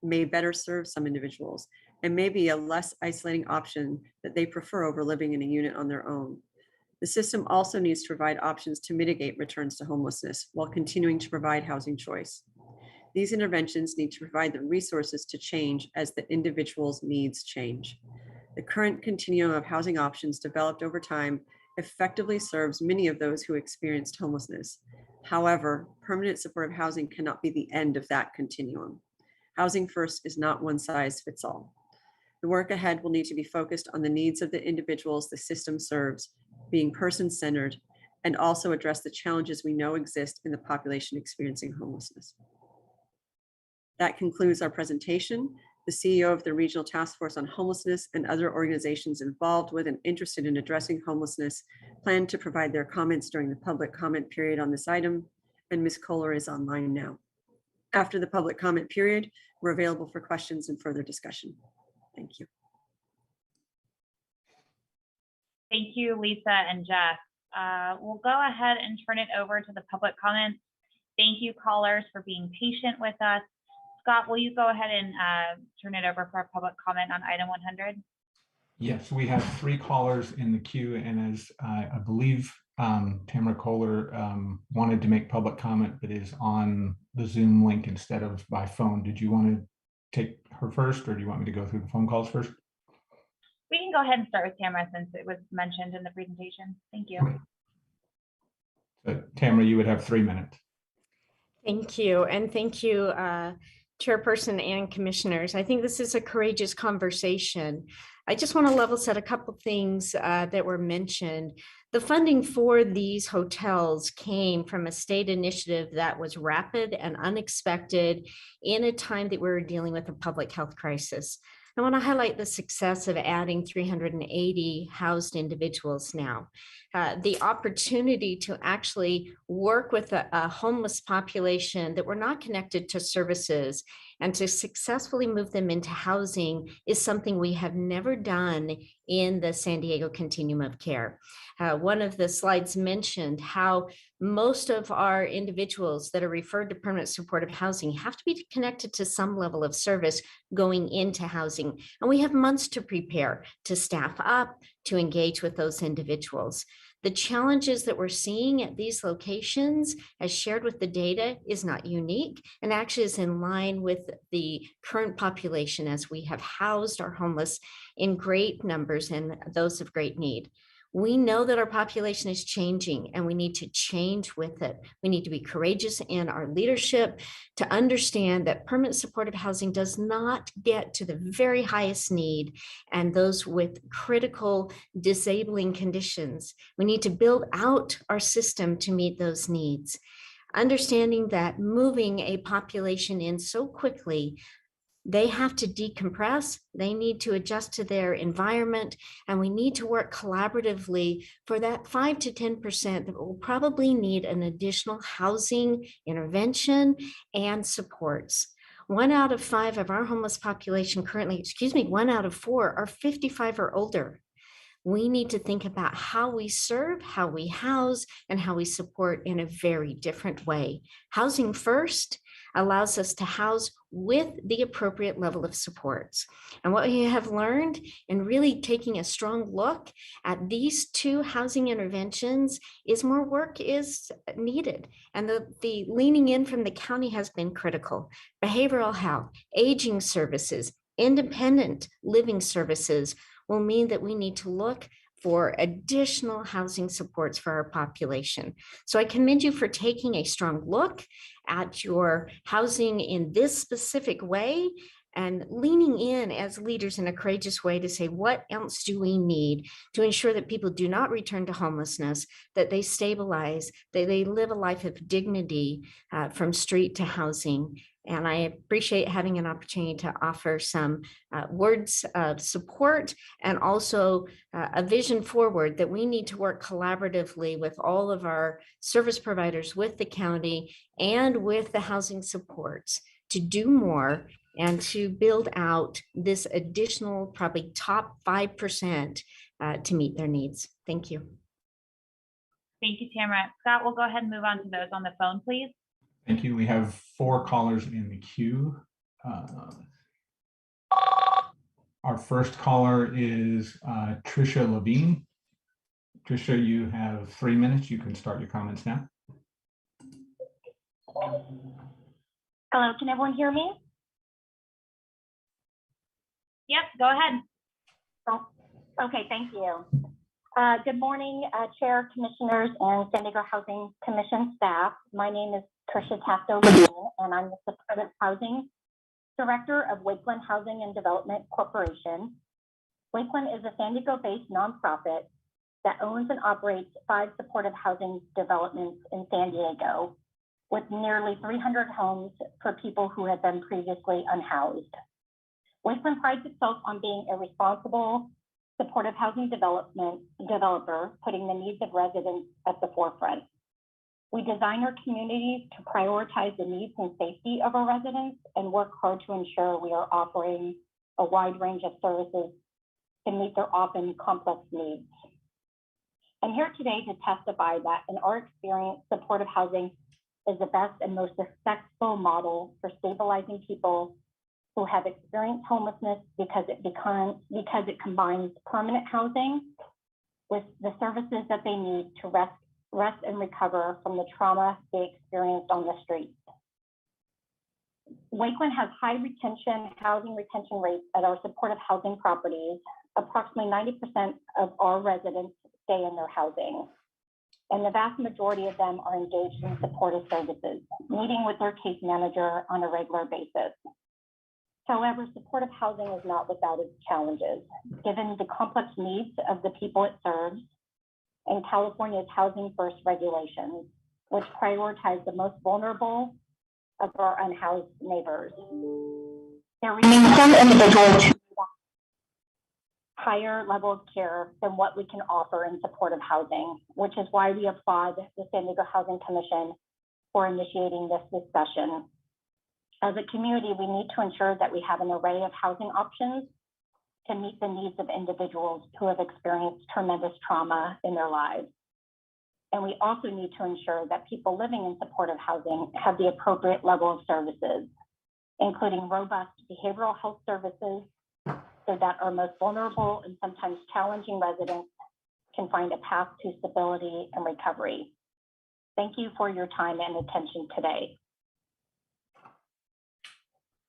may better serve some individuals and may be a less isolating option that they prefer over living in a unit on their own. The system also needs to provide options to mitigate returns to homelessness while continuing to provide housing choice. These interventions need to provide the resources to change as the individual's needs change. The current continuum of housing options developed over time effectively serves many of those who experienced homelessness. However, permanent supportive housing cannot be the end of that continuum. Housing First is not one size fits all. The work ahead will need to be focused on the needs of the individuals the system serves, being person-centered, and also address the challenges we know exist in the population experiencing homelessness. That concludes our presentation. The CEO of the Regional Task Force on Homelessness and other organizations involved with and interested in addressing homelessness plan to provide their comments during the public comment period on this item, and Ms. Kohler is online now. After the public comment period, we're available for questions and further discussion. Thank you. Thank you, Lisa and Jeff. We'll go ahead and turn it over to the public comments. Thank you, callers, for being patient with us. Scott, will you go ahead and turn it over for our public comment on item 100? Yes, we have 3 callers in the queue, and as I believe Tamara Kohler wanted to make public comment, but is on the Zoom link instead of by phone. Did you want to take her first, or do you want me to go through the phone calls first? We can go ahead and start with Tamara since it was mentioned in the presentation. Thank you. Okay. So, Tamara, you would have 3 minutes. Thank you. And thank you, Chairperson and Commissioners. I think this is a courageous conversation. I just want to level set a couple things that were mentioned. The funding for these hotels came from a state initiative that was rapid and unexpected in a time that we were dealing with a public health crisis. I want to highlight the success of adding 380 housed individuals now. The opportunity to actually work with a homeless population that were not connected to services and to successfully move them into housing is something we have never done in the San Diego continuum of care. One of the slides mentioned how most of our individuals that are referred to permanent supportive housing have to be connected to some level of service going into housing. And we have months to prepare, to staff up, to engage with those individuals. The challenges that we're seeing at these locations, as shared with the data, is not unique and actually is in line with the current population as we have housed our homeless in great numbers and those of great need. We know that our population is changing and we need to change with it. We need to be courageous in our leadership to understand that permanent supportive housing does not get to the very highest need and those with critical disabling conditions. We need to build out our system to meet those needs. Understanding that moving a population in so quickly, they have to decompress, they need to adjust to their environment, and we need to work collaboratively for that 5 to 10% that will probably need an additional housing intervention and supports. 1 out of 5 of our homeless population currently, 1 out of 4 are 55 or older. We need to think about how we serve, how we house, and how we support in a very different way. Housing first allows us to house with the appropriate level of supports. And what we have learned in really taking a strong look at these 2 housing interventions is more work is needed. And the leaning in from the county has been critical. Behavioral health, aging services, independent living services will mean that we need to look for additional housing supports for our population. So I commend you for taking a strong look at your housing in this specific way and leaning in as leaders in a courageous way to say, what else do we need to ensure that people do not return to homelessness, that they stabilize, that they live a life of dignity from street to housing. And I appreciate having an opportunity to offer some words of support and also a vision forward that we need to work collaboratively with all of our service providers, with the county and with the housing supports to do more and to build out this additional, probably top 5% to meet their needs. Thank you. Thank you, Tamara. Scott, we'll go ahead and move on to those on the phone, please. Thank you. We have 4 callers in the queue. Our first caller is Tricia Levine. Tricia, you have 3 minutes. You can start your comments now. Hello, can everyone hear me? Yep, go ahead. Oh, okay, thank you. Good morning, Chair, Commissioners, and San Diego Housing Commission staff. My name is Tricia Levine, and I'm the Supportive Housing Director of Wakeland Housing and Development Corporation. Wakeland is a San Diego-based nonprofit that owns and operates 5 supportive housing developments in San Diego, with nearly 300 homes for people who have been previously unhoused. Wakeland prides itself on being a responsible, supportive housing developer, putting the needs of residents at the forefront. We design our communities to prioritize the needs and safety of our residents and work hard to ensure we are offering a wide range of services to meet their often complex needs. I'm here today to testify that in our experience, supportive housing is the best and most successful model for stabilizing people who have experienced homelessness because it combines permanent housing with the services that they need to rest and recover from the trauma they experienced on the streets. Wakeland has high housing retention rates at our supportive housing properties. Approximately 90% of our residents stay in their housing, and the vast majority of them are engaged in supportive services, meeting with their case manager on a regular basis. However, supportive housing is not without its challenges, given the complex needs of the people it serves and California's Housing First regulations, which prioritize the most vulnerable of our unhoused neighbors. There remains some individuals who need a higher level of care than what we can offer in supportive housing, which is why we applaud the San Diego Housing Commission for initiating this discussion. As a community, we need to ensure that we have an array of housing options to meet the needs of individuals who have experienced tremendous trauma in their lives. And we also need to ensure that people living in supportive housing have the appropriate level of services, including robust behavioral health services, so that our most vulnerable and sometimes challenging residents can find a path to stability and recovery. Thank you for your time and attention today.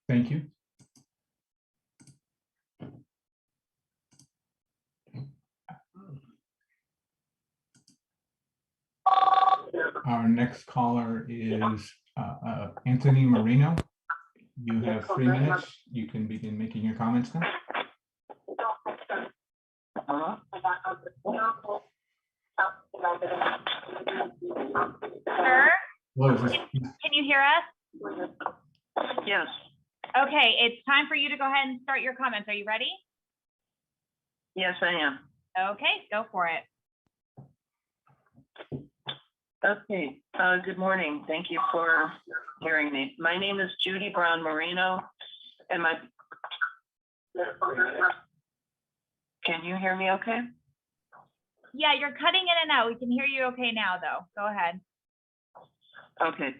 Thank you. next caller is Anthony Marino. You have 3 minutes. You can begin making your comments now. Sir, Hello, is this- can you hear us? Yes, Okay, it's time for you to go ahead and start your comments. Are you ready? yes, I am. Okay, go for it. Okay, good morning. Thank you for hearing me. My name is Judy Brown Marino, and can you hear me okay? Yeah, you're cutting in and out. We can hear you okay now, though. Go ahead. Okay.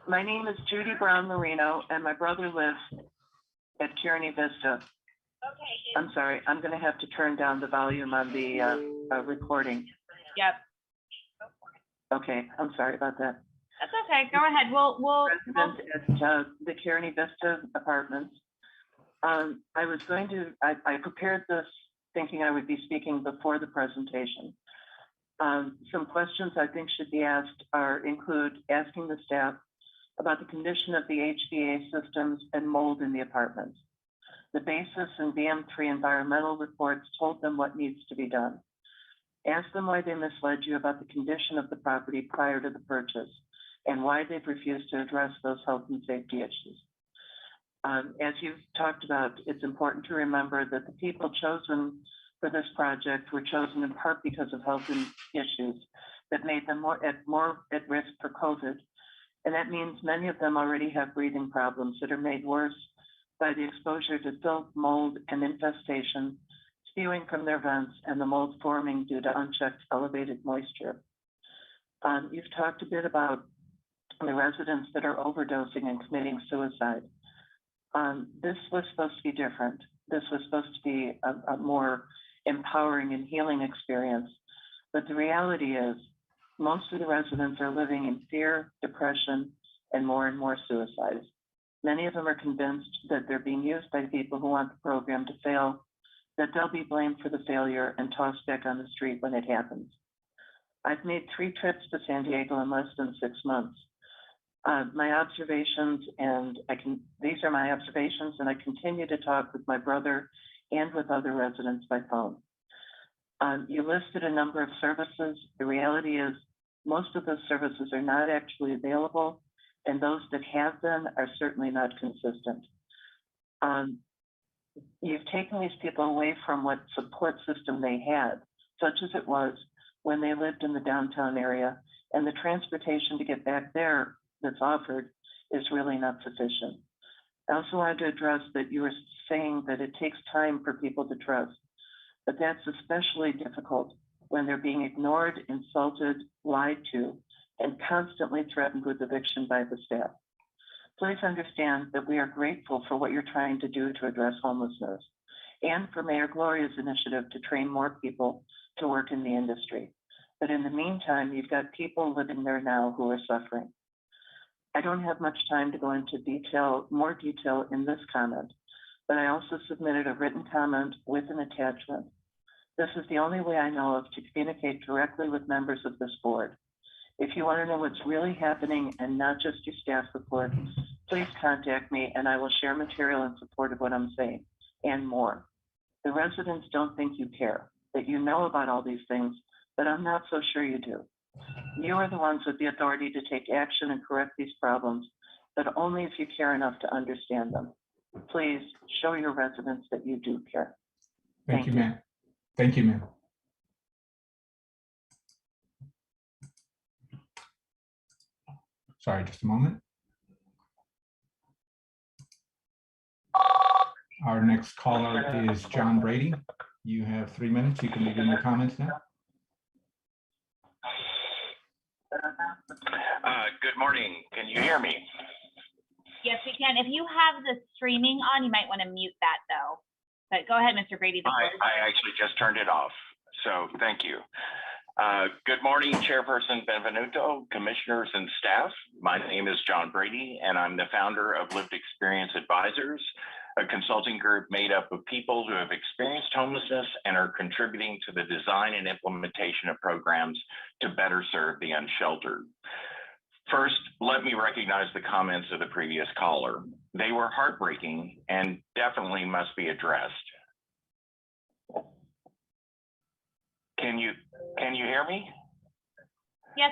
My name is Judy Brown Marino, and my brother lives at Kearney Vista. Okay. I'm sorry, I'm going to have to turn down the volume on the recording. Yep, Okay, I'm sorry about that. that's okay. Go ahead. We'll Resident at the Kearney Vista Apartments. I prepared this thinking I would be speaking before the presentation. Some questions I think should be asked include asking the staff about the condition of the HVA systems and mold in the apartments. The BASIS and VM3 environmental reports told them what needs to be done. Ask them why they misled you about the condition of the property prior to the purchase and why they've refused to address those health and safety issues. As you've talked about, it's important to remember that the people chosen for this project were chosen in part because of health issues that made them more at risk for COVID. And that means many of them already have breathing problems that are made worse by the exposure to filth, mold, and infestation spewing from their vents and the mold forming due to unchecked elevated moisture. You've talked a bit about the residents that are overdosing and committing suicide. This was supposed to be different. This was supposed to be a more empowering and healing experience. But the reality is most of the residents are living in fear, depression, and more suicides. Many of them are convinced that they're being used by people who want the program to fail, that they'll be blamed for the failure and tossed back on the street when it happens. I've made 3 trips to San Diego in less than 6 months. My observations, these are my observations, and I continue to talk with my brother and with other residents by phone. You listed a number of services. The reality is most of those services are not actually available, and those that have been are certainly not consistent. You've taken these people away from what support system they had, such as it was when they lived in the downtown area, and the transportation to get back there that's offered is really not sufficient. I also wanted to address that you were saying that it takes time for people to trust, but that's especially difficult when they're being ignored, insulted, lied to, and constantly threatened with eviction by the staff. Please understand that we are grateful for what you're trying to do to address homelessness and for Mayor Gloria's initiative to train more people to work in the industry. But in the meantime, you've got people living there now who are suffering. I don't have much time to go into more detail in this comment, but I also submitted a written comment with an attachment. This is the only way I know of to communicate directly with members of this board. If you want to know what's really happening and not just your staff report, please contact me and I will share material in support of what I'm saying and more. The residents don't think you care, that you know about all these things, but I'm not so sure you do. You are the ones with the authority to take action and correct these problems, but only if you care enough to understand them. Please show your residents that you do care. Thank you, ma'am. Thank you, ma'am. Sorry, just a moment. Our next caller is John Brady. You have 3 minutes. You can begin your comments now. Good morning. Can you hear me? Yes, we can. If you have the streaming on, you might want to mute that though. But go ahead, Mr. Brady. I actually just turned it off. So thank you. Good morning, Chairperson Benvenuto, commissioners and staff. My name is John Brady, and I'm the founder of Lived Experience Advisors, a consulting group made up of people who have experienced homelessness and are contributing to the design and implementation of programs to better serve the unsheltered. First, let me recognize the comments of the previous caller. They were heartbreaking and definitely must be addressed. Can you hear me? Yes.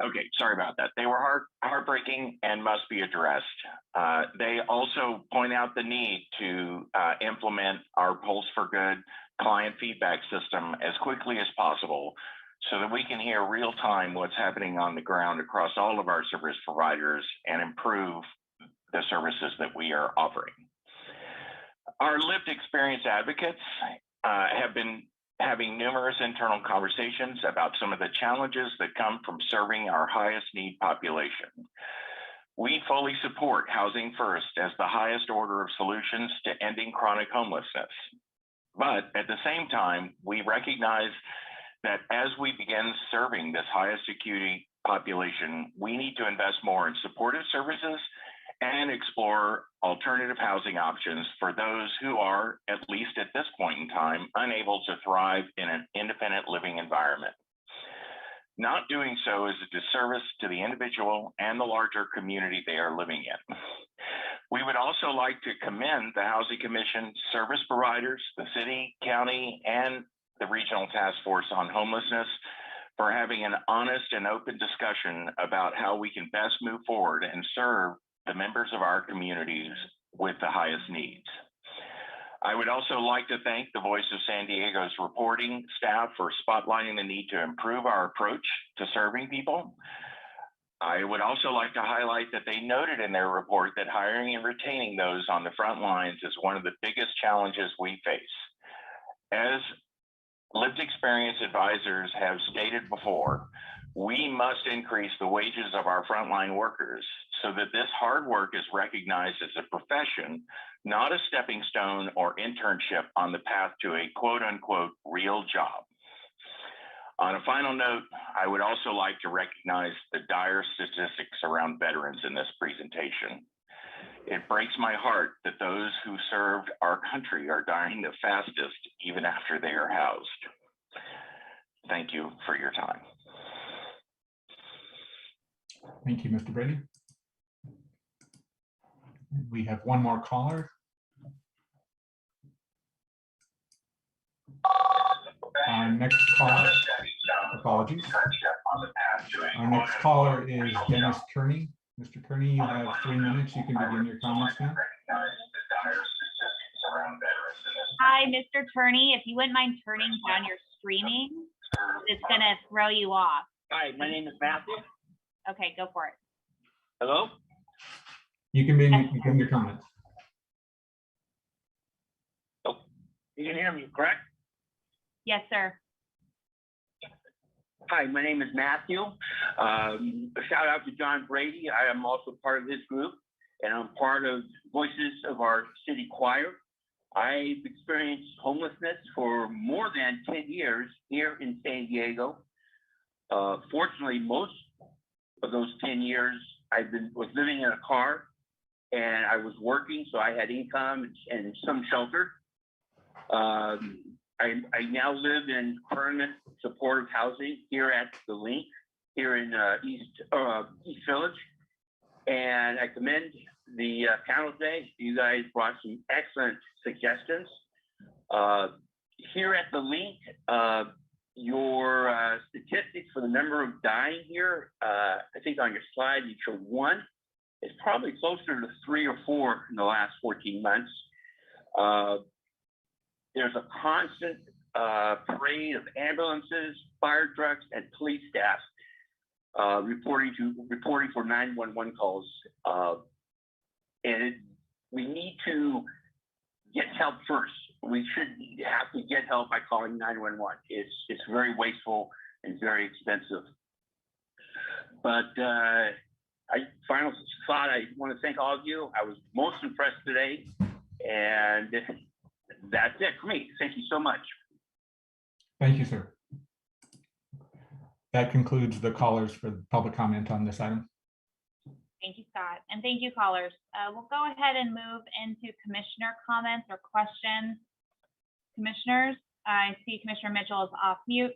Okay, sorry about that. They were heartbreaking and must be addressed. They also point out the need to implement our Pulse for Good client feedback system as quickly as possible so that we can hear real time what's happening on the ground across all of our service providers and improve the services that we are offering. Our lived experience advocates have been having numerous internal conversations about some of the challenges that come from serving our highest need population. We fully support Housing First as the highest order of solutions to ending chronic homelessness. But at the same time, we recognize that as we begin serving this highest acuity population, we need to invest more in supportive services and explore alternative housing options for those who are, at least at this point in time, unable to thrive in an independent living environment. Not doing so is a disservice to the individual and the larger community they are living in. We would also like to commend the Housing Commission, service providers, the city, county, and the Regional Task Force on Homelessness for having an honest and open discussion about how we can best move forward and serve the members of our communities with the highest needs. I would also like to thank the Voice of San Diego's reporting staff for spotlighting the need to improve our approach to serving people. I would also like to highlight that they noted in their report that hiring and retaining those on the front lines is one of the biggest challenges we face. As lived experience advisors have stated before, we must increase the wages of our frontline workers so that this hard work is recognized as a profession, not a stepping stone or internship on the path to a quote unquote real job. On a final note, I would also like to recognize the dire statistics around veterans in this presentation. It breaks my heart that those who served our country are dying the fastest even after they are housed. Thank you for your time. Thank you, Mr. Brady. We have one more caller. Our next caller, apologies. Our next caller is Dennis Kearney. Mr. Kearney, you have 3 minutes. You can begin your comments now. Hi, Mr. Turney. If you wouldn't mind turning down your streaming, it's going to throw you off. Hi, my name is Matthew. Okay, go for it. Hello? You can begin your comments. Oh, you can hear me, correct? Yes, sir. Hi, my name is Matthew. A shout out to John Brady. I am also part of this group, and I'm part of Voices of our City Choir. I've experienced homelessness for more than 10 years here in San Diego. Fortunately, most of those 10 years, was living in a car, and I was working, so I had income and some shelter. I now live in permanent supportive housing here at the Link, here in East Village, and I commend the panel today. You guys brought some excellent suggestions. Here at the Link, your statistics for the number of dying here, I think on your slide you showed 1. It's probably closer to 3 or 4 in the last 14 months. There's a constant parade of ambulances, fire trucks, and police staff reporting for 911 calls. And we need to get help first. We should have to get help by calling 911. It's very wasteful and very expensive. But final thought, I want to thank all of you. I was most impressed today, and that's it for me. Thank you so much. Thank you, sir. That concludes the callers for public comment on this item. Thank you, Scott. And thank you, callers. We'll go ahead and move into commissioner comments or questions. Commissioners, I see Commissioner Mitchell is off mute.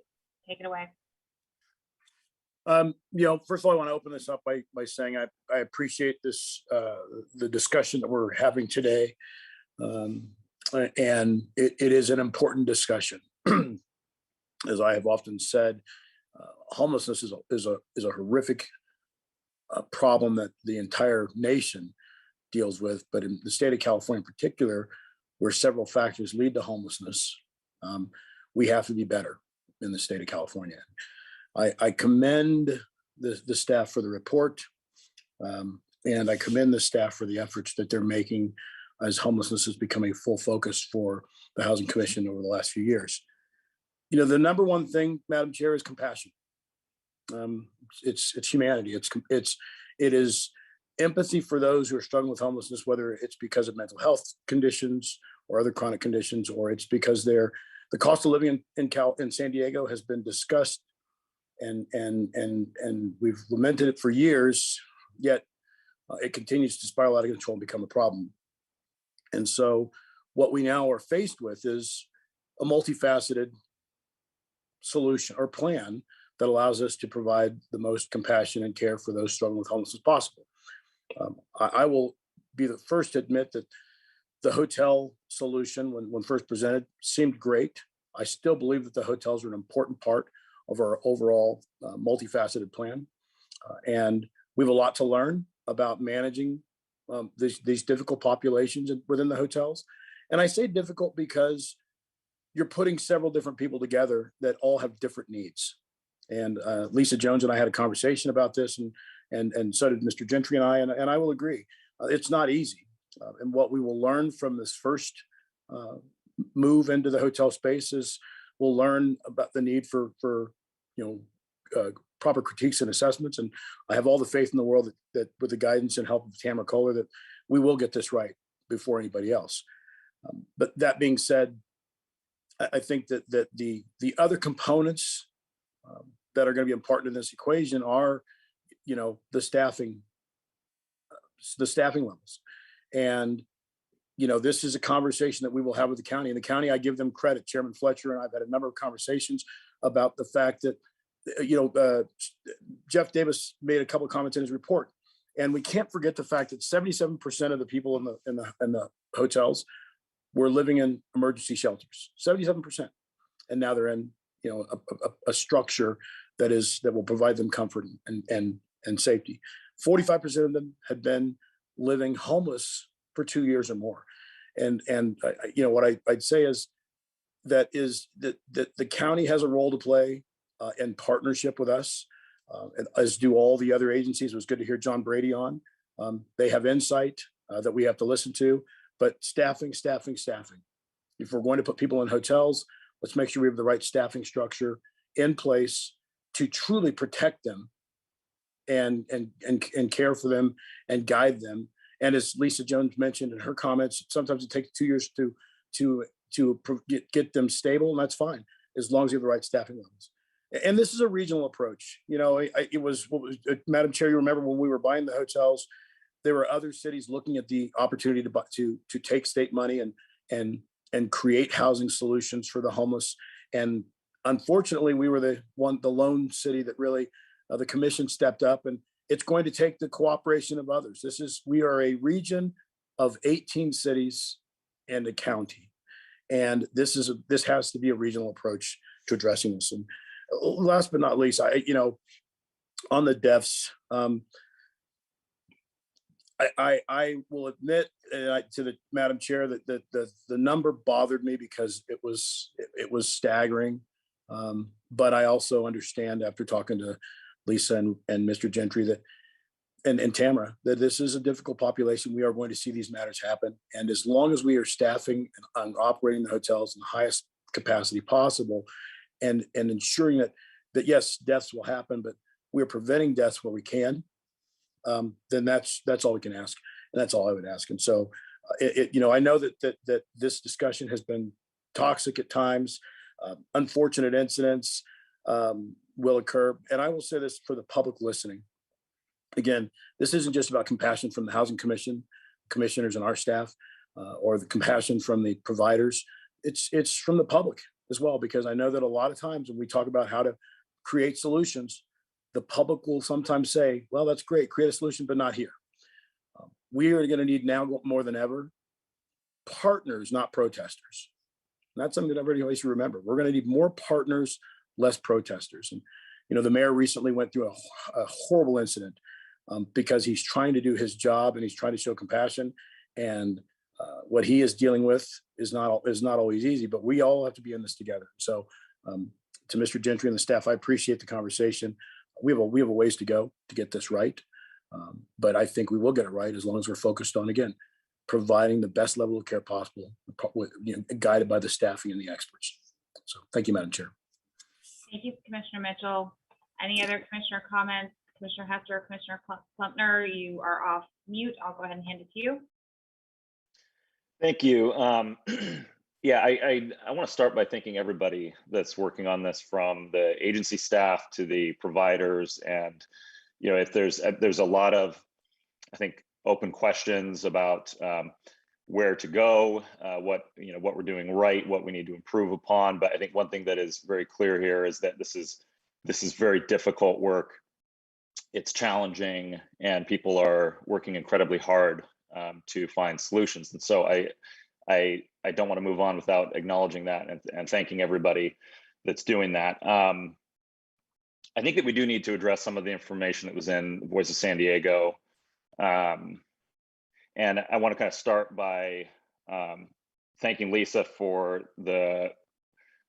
Take it away. First of all, I want to open this up by saying I appreciate this, the discussion that we're having today. And it is an important discussion. As I have often said, homelessness is a horrific problem that the entire nation deals with, but in the state of California in particular, where several factors lead to homelessness, we have to be better in the state of California. I commend the staff for the report, and I commend the staff for the efforts that they're making as homelessness has become a full focus for the Housing Commission over the last few years. The number one thing, Madam Chair, is compassion. It's humanity. It is empathy for those who are struggling with homelessness, whether it's because of mental health conditions or other chronic conditions, or it's because the cost of living in San Diego has been discussed, and we've lamented it for years, yet it continues to spiral out of control and become a problem. And so what we now are faced with is a multifaceted solution or plan that allows us to provide the most compassion and care for those struggling with homelessness possible. I will be the first to admit that the hotel solution, when first presented, seemed great. I still believe that the hotels are an important part of our overall multifaceted plan. And we have a lot to learn about managing these difficult populations within the hotels. And I say difficult because you're putting several different people together that all have different needs. And Lisa Jones and I had a conversation about this, and so did Mr. Gentry and I will agree. It's not easy. And what we will learn from this first move into the hotel space is we'll learn about the need for proper critiques and assessments. And I have all the faith in the world that with the guidance and help of Tamara Kohler, that we will get this right before anybody else. But that being said, I think that the other components that are going to be important in this equation are, the staffing levels. And, this is a conversation that we will have with the county. And the county, I give them credit. Chairman Fletcher and I've had a number of conversations about the fact that, Jeff Davis made a couple of comments in his report. And we can't forget the fact that 77% of the people in the hotels were living in emergency shelters, 77%. And now they're in, a structure that will provide them comfort and safety. 45% of them had been living homeless for 2 years or more. And what I'd say is that the county has a role to play in partnership with us, as do all the other agencies. It was good to hear John Brady on. They have insight that we have to listen to, but staffing. If we're going to put people in hotels, let's make sure we have the right staffing structure in place to truly protect them and care for them and guide them. And as Lisa Jones mentioned in her comments, sometimes it takes 2 years to get them stable, and that's fine as long as you have the right staffing levels. And this is a regional approach. Madam Chair, you remember when we were buying the hotels, there were other cities looking at the opportunity to take state money and create housing solutions for the homeless. And unfortunately, we were the lone city that really the commission stepped up, and it's going to take the cooperation of others. We are a region of 18 cities and a county, and this has to be a regional approach to addressing this. And last but not least, on the deaths, I will admit to the Madam Chair that the number bothered me because it was staggering. But I also understand after talking to Lisa and Mr. Gentry and Tamara, that this is a difficult population. We are going to see these matters happen. And as long as we are staffing and operating the hotels in the highest capacity possible and ensuring that yes, deaths will happen, but we're preventing deaths where we can, then that's all we can ask. And that's all I would ask. And so, I know that this discussion has been toxic at times. Unfortunate incidents will occur. And I will say this for the public listening. Again, this isn't just about compassion from the Housing Commission, commissioners and our staff, or the compassion from the providers. It's from the public as well, because I know that a lot of times when we talk about how to create solutions, the public will sometimes say, well, that's great, create a solution, but not here. We are going to need now more than ever partners, not protesters. And that's something that everybody always remember. We're going to need more partners, less protesters. And, you know, the mayor recently went through a horrible incident because he's trying to do his job and he's trying to show compassion. And what he is dealing with is not always easy, but we all have to be in this together. So to Mr. Gentry and the staff, I appreciate the conversation. We have a ways to go to get this right. But I think we will get it right as long as we're focused on, again, providing the best level of care possible, guided by the staffing and the experts. So thank you, Madam Chair. Thank you, Commissioner Mitchell. Any other commissioner comments? Commissioner Hester, Commissioner Plumpner, you are off mute. I'll go ahead and hand it to you. Thank you. Yeah, I want to start by thanking everybody that's working on this, from the agency staff to the providers. And, you know, if there's a lot of, I think, open questions about where to go, what we're doing right, what we need to improve upon. But I think one thing that is very clear here is that this is very difficult work. It's challenging, and people are working incredibly hard to find solutions. And so I don't want to move on without acknowledging that and thanking everybody that's doing that. I think that we do need to address some of the information that was in Voice of San Diego. And I want to kind of start by thanking Lisa for I'm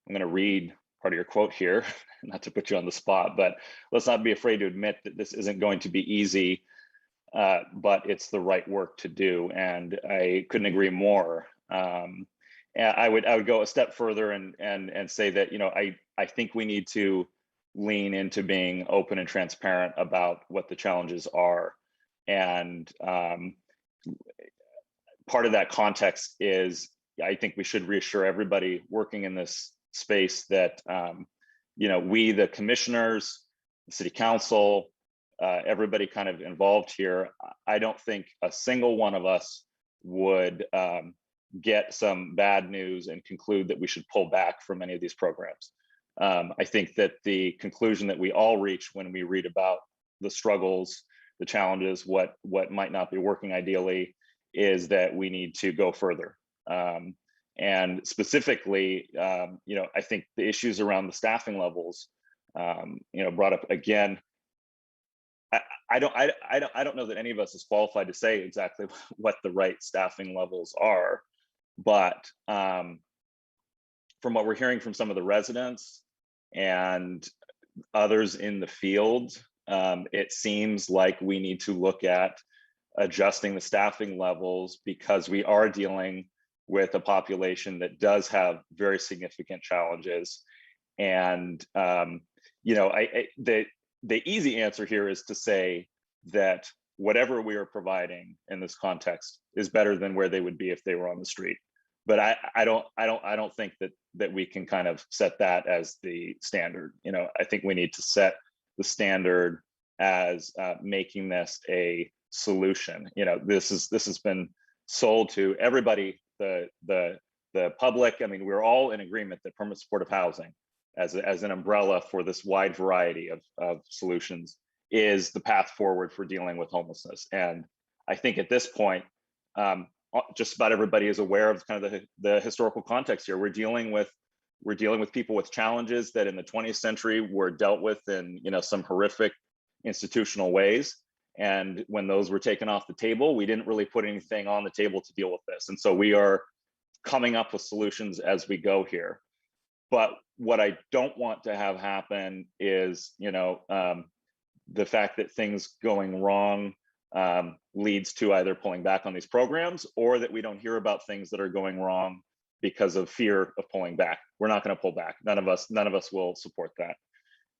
going to read part of your quote here, not to put you on the spot, but let's not be afraid to admit that this isn't going to be easy, but it's the right work to do. And I couldn't agree more. And I would go a step further and say that, you know, I think we need to lean into being open and transparent about what the challenges are. And part of that context is, I think we should reassure everybody working in this space that, you know, we, the commissioners, the city council, everybody kind of involved here, I don't think a single one of us would get some bad news and conclude that we should pull back from any of these programs. I think that the conclusion that we all reach when we read about the struggles, the challenges, what might not be working ideally, is that we need to go further. And specifically, you know, I think the issues around the staffing levels, you know, brought up again. I don't know that any of us is qualified to say exactly what the right staffing levels are, but from what we're hearing from some of the residents and others in the field, it seems like we need to look at adjusting the staffing levels, because we are dealing with a population that does have very significant challenges. And you know, the easy answer here is to say that whatever we are providing in this context is better than where they would be if they were on the street. But I don't think that we can kind of set that as the standard. You know, I think we need to set the standard as making this a solution. You know, this has been sold to everybody, the public. I mean, we're all in agreement that permanent supportive housing as an umbrella for this wide variety of solutions is the path forward for dealing with homelessness. And I think at this point, just about everybody is aware of kind of the historical context here. We're dealing with people with challenges that in the 20th century were dealt with in, you know, some horrific institutional ways. And when those were taken off the table, we didn't really put anything on the table to deal with this. And so we are coming up with solutions as we go here. But what I don't want to have happen is, you know, the fact that things going wrong leads to either pulling back on these programs, or that we don't hear about things that are going wrong because of fear of pulling back. We're not going to pull back. None of us will support that.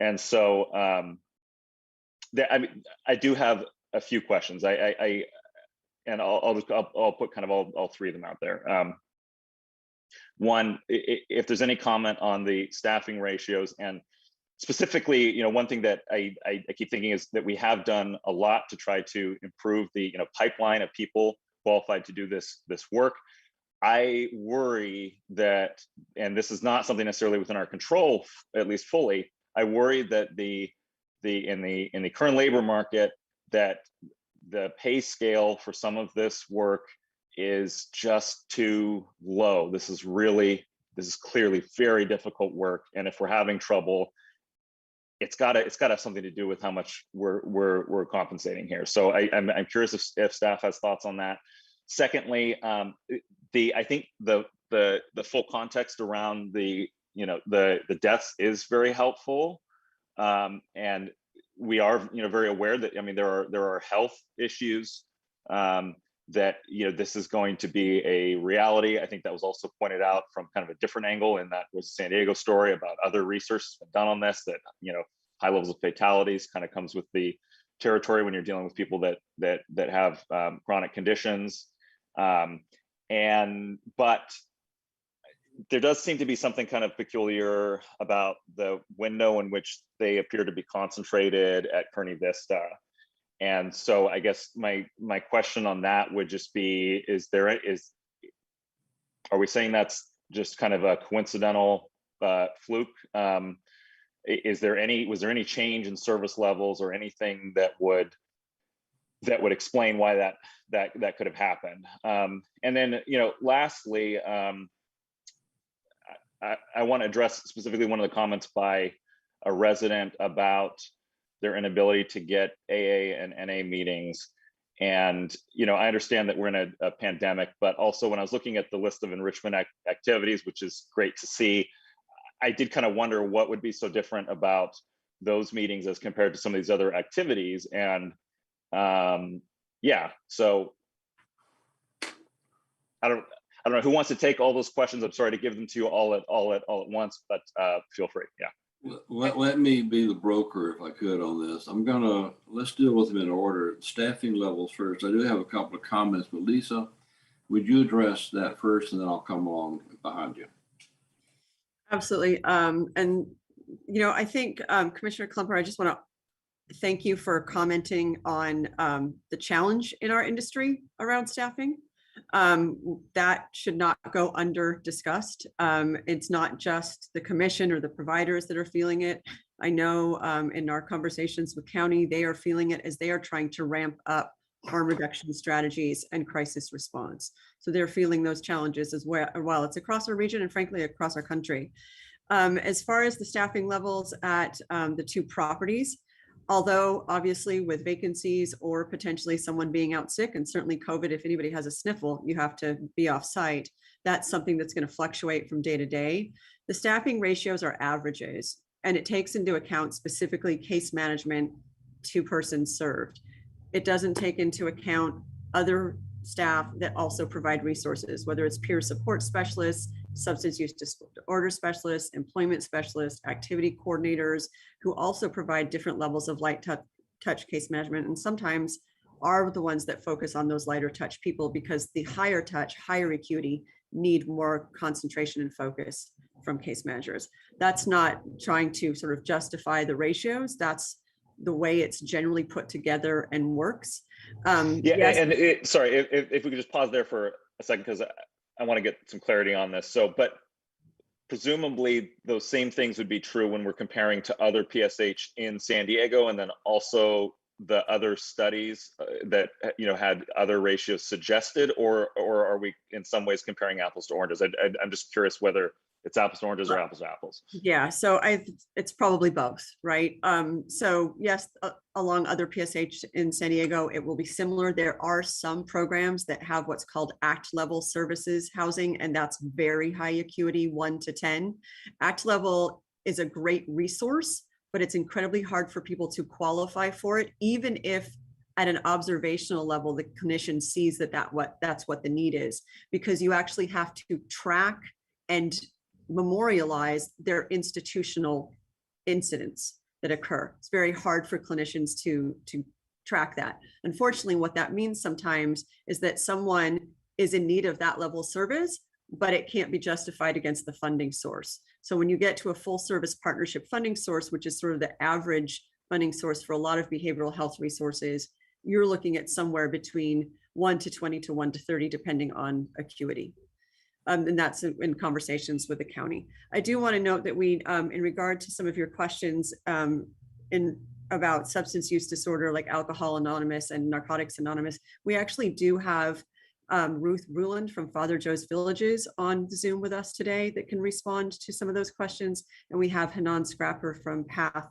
And so I mean, I do have a few questions. I'll put kind of all three of them out there. One, if there's any comment on the staffing ratios, and specifically, you know, one thing that I keep thinking is that we have done a lot to try to improve the, you know, pipeline of people qualified to do this work. I worry that, and this is not something necessarily within our control, at least fully, I worry that the in the current labor market, that the pay scale for some of this work is just too low. This is clearly very difficult work, and if we're having trouble, it's got to have something to do with how much we're compensating here. So I'm curious if staff has thoughts on that. Secondly, I think the full context around the deaths is very helpful, and we are very aware that there are health issues that this is going to be a reality. I think that was also pointed out from kind of a different angle, and that was a San Diego story about other research that's been done on this, that high levels of fatalities kind of comes with the territory when you're dealing with people that have chronic conditions. But there does seem to be something kind of peculiar about the window in which they appear to be concentrated at Kearney Vista. And so I guess my question on that would just be, are we saying that's just kind of a coincidental fluke? Was there any change in service levels or anything that would explain why that could have happened? And then, lastly, I want to address specifically one of the comments by a resident about their inability to get AA and NA meetings. And, I understand that we're in a pandemic, but also when I was looking at the list of enrichment activities, which is great to see, I did kind of wonder what would be so different about those meetings as compared to some of these other activities. And so I don't know who wants to take all those questions. I'm sorry to give them to you all at once, but feel free. Yeah. Let me be the broker if I could on this. Let's deal with them in order. Staffing levels first. I do have a couple of comments, but Lisa, would you address that first, and then I'll come along behind you. Absolutely. And, I think Commissioner Klumper, I just want to thank you for commenting on the challenge in our industry around staffing. That should not go under discussed. It's not just the commission or the providers that are feeling it. I know in our conversations with county, they are feeling it as they are trying to ramp up harm reduction strategies and crisis response. So they're feeling those challenges as well. It's across our region and frankly across our country. As far as the staffing levels at the two properties, although obviously with vacancies or potentially someone being out sick, and certainly COVID, if anybody has a sniffle, you have to be off site. That's something that's going to fluctuate from day to day. The staffing ratios are averages, and it takes into account specifically case management to persons served. It doesn't take into account other staff that also provide resources, whether it's peer support specialists, substance use disorder specialists, employment specialists, activity coordinators, who also provide different levels of light touch case management, and sometimes are the ones that focus on those lighter touch people, because the higher touch, higher acuity need more concentration and focus from case managers. That's not trying to sort of justify the ratios. That's the way it's generally put together and works. Yes. And sorry, if we could just pause there for a second, because I want to get some clarity on this. So, but presumably those same things would be true when we're comparing to other PSH in San Diego, and then also the other studies that had other ratios suggested, or are we in some ways comparing apples to oranges? I'm just curious whether it's apples to oranges or apples to apples. Yeah, so it's probably both, right? So yes, along other PSH in San Diego, it will be similar. There are some programs that have what's called ACT level services housing, and that's very high acuity, 1 to 10. ACT level is a great resource, but it's incredibly hard for people to qualify for it, even if at an observational level, the clinician sees that's what the need is, because you actually have to track and memorialize their institutional incidents that occur. It's very hard for clinicians to track that. Unfortunately, what that means sometimes is that someone is in need of that level of service, but it can't be justified against the funding source. So when you get to a full service partnership funding source, which is sort of the average funding source for a lot of behavioral health resources, you're looking at somewhere between 1 to 20 to 1 to 30, depending on acuity. And that's in conversations with the county. I do want to note that we, in regard to some of your questions in about substance use disorder like Alcohol Anonymous and Narcotics Anonymous, we actually do have Ruth Ruland from Father Joe's Villages on Zoom with us today that can respond to some of those questions. And we have Hanan Scrapper from PATH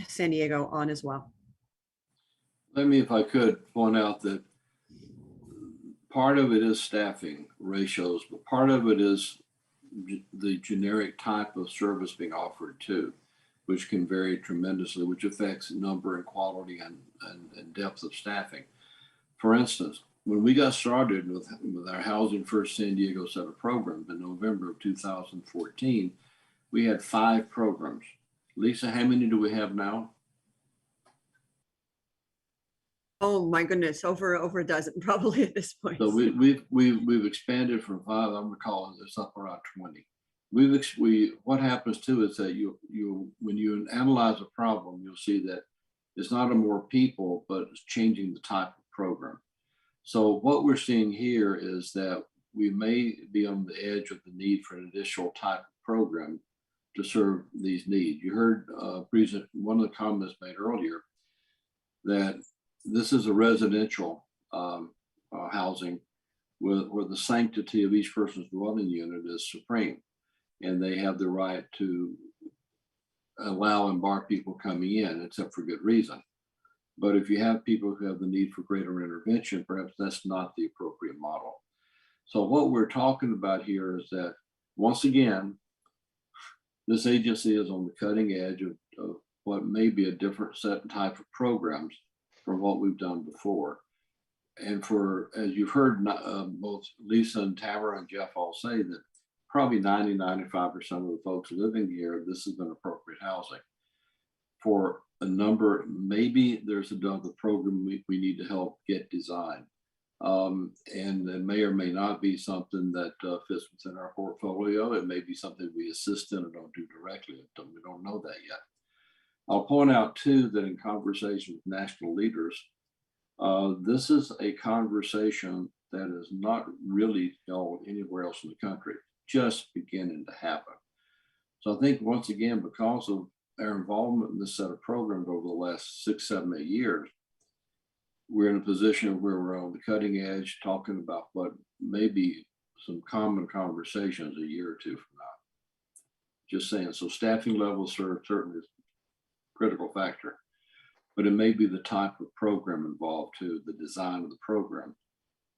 San Diego on as well. Let me, if I could, point out that part of it is staffing ratios, but part of it is the generic type of service being offered too, which can vary tremendously, which affects number and quality and depth of staffing. For instance, when we got started with our Housing First San Diego set of programs in November of 2014, we had 5 programs. Lisa, how many do we have now? Oh my goodness, over a dozen probably at this point. So we've expanded from 5. I'm recalling it's up around 20. What happens too is that when you analyze a problem, you'll see that it's not a more people, but it's changing the type of program. So what we're seeing here is that we may be on the edge of the need for an additional type of program to serve these needs. You heard one of the comments made earlier that this is a residential housing where the sanctity of each person's dwelling unit is supreme, and they have the right to allow and bar people coming in, except for good reason. But if you have people who have the need for greater intervention, perhaps that's not the appropriate model. So what we're talking about here is that, once again, this agency is on the cutting edge of what may be a different set and type of programs from what we've done before. And as you've heard both Lisa and Tamara and Jeff all say, that probably 90-95% of the folks living here, this has been appropriate housing. For a number, maybe there's another program we need to help get designed. And it may or may not be something that fits within our portfolio. It may be something we assist in or don't do directly. We don't know that yet. I'll point out too that in conversation with national leaders, this is a conversation that is not really held anywhere else in the country, just beginning to happen. So I think once again, because of our involvement in this set of programs over the last 6, 7, 8 years, we're in a position where we're on the cutting edge talking about what may be some common conversations a year or 2 from now. Just saying, so staffing levels are certainly a critical factor, but it may be the type of program involved too, the design of the program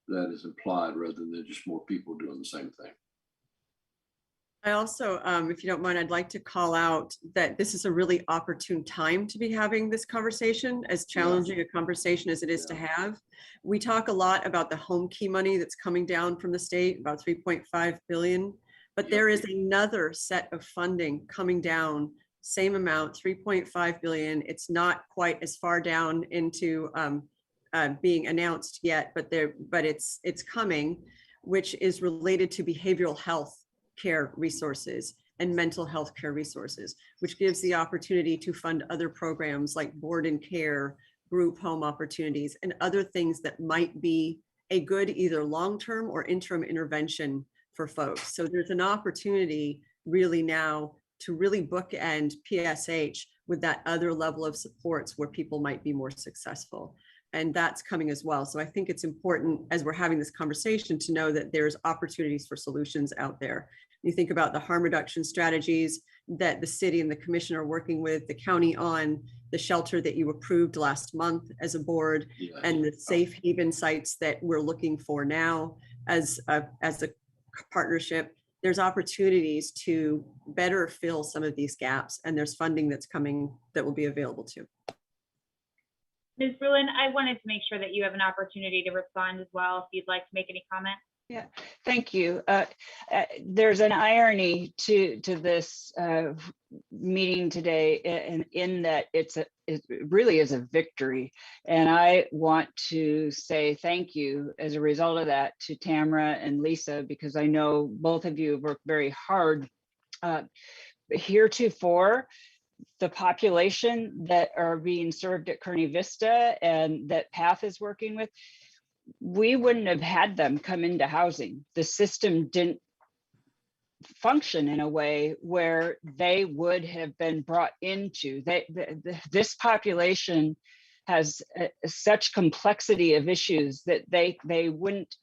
that is implied rather than just more people doing the same thing. I also, if you don't mind, I'd like to call out that this is a really opportune time to be having this conversation, as challenging a conversation as it is to have. We talk a lot about the home key money that's coming down from the state, about 3.5 billion, but there is another set of funding coming down, same amount, 3.5 billion. It's not quite as far down into being announced yet, but it's coming, which is related to behavioral health care resources and mental health care resources, which gives the opportunity to fund other programs like board and care, group home opportunities, and other things that might be a good either long-term or interim intervention for folks. So there's an opportunity really now to really bookend PSH with that other level of supports where people might be more successful. And that's coming as well. So I think it's important as we're having this conversation to know that there's opportunities for solutions out there. You think about the harm reduction strategies that the city and the commission are working with the county on, the shelter that you approved last month as a board, and the safe haven sites that we're looking for now as a partnership. There's opportunities to better fill some of these gaps, and there's funding that's coming that will be available too. Ms. Brulin, I wanted to make sure that you have an opportunity to respond as well, if you'd like to make any comment. Yeah, thank you. There's an irony to this meeting today in that it really is a victory. And I want to say thank you as a result of that to Tamara and Lisa, because I know both of you have worked very hard. Heretofore, the population that are being served at Kearney Vista and that PATH is working with, we wouldn't have had them come into housing. The system didn't function in a way where they would have been brought into. This population has such complexity of issues that they wouldn't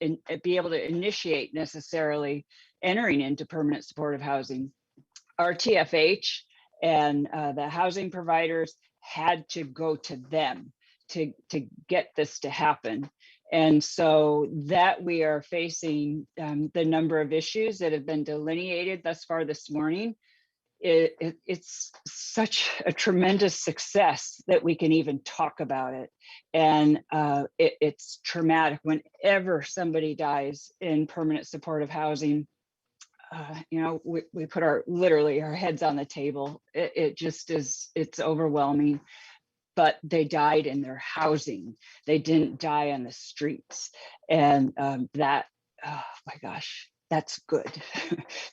be able to initiate necessarily entering into permanent supportive housing. Our TFH and the housing providers had to go to them to get this to happen. And so that we are facing the number of issues that have been delineated thus far this morning, it's such a tremendous success that we can even talk about it. And it's traumatic whenever somebody dies in permanent supportive housing. You know, we put literally our heads on the table. It just is, it's overwhelming. But they died in their housing. They didn't die on the streets. And that, oh my gosh, that's good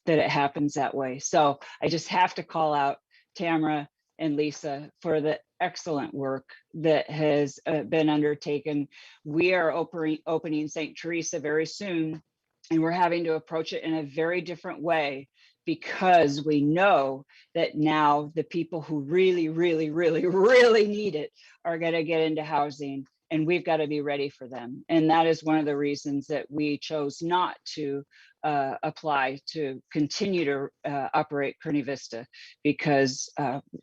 that it happens that way. So I just have to call out Tamara and Lisa for the excellent work that has been undertaken. We are opening St. Teresa very soon, and we're having to approach it in a very different way, because we know that now the people who really, really, really, really need it are going to get into housing, and we've got to be ready for them. And that is one of the reasons that we chose not to apply to continue to operate Kearney Vista, because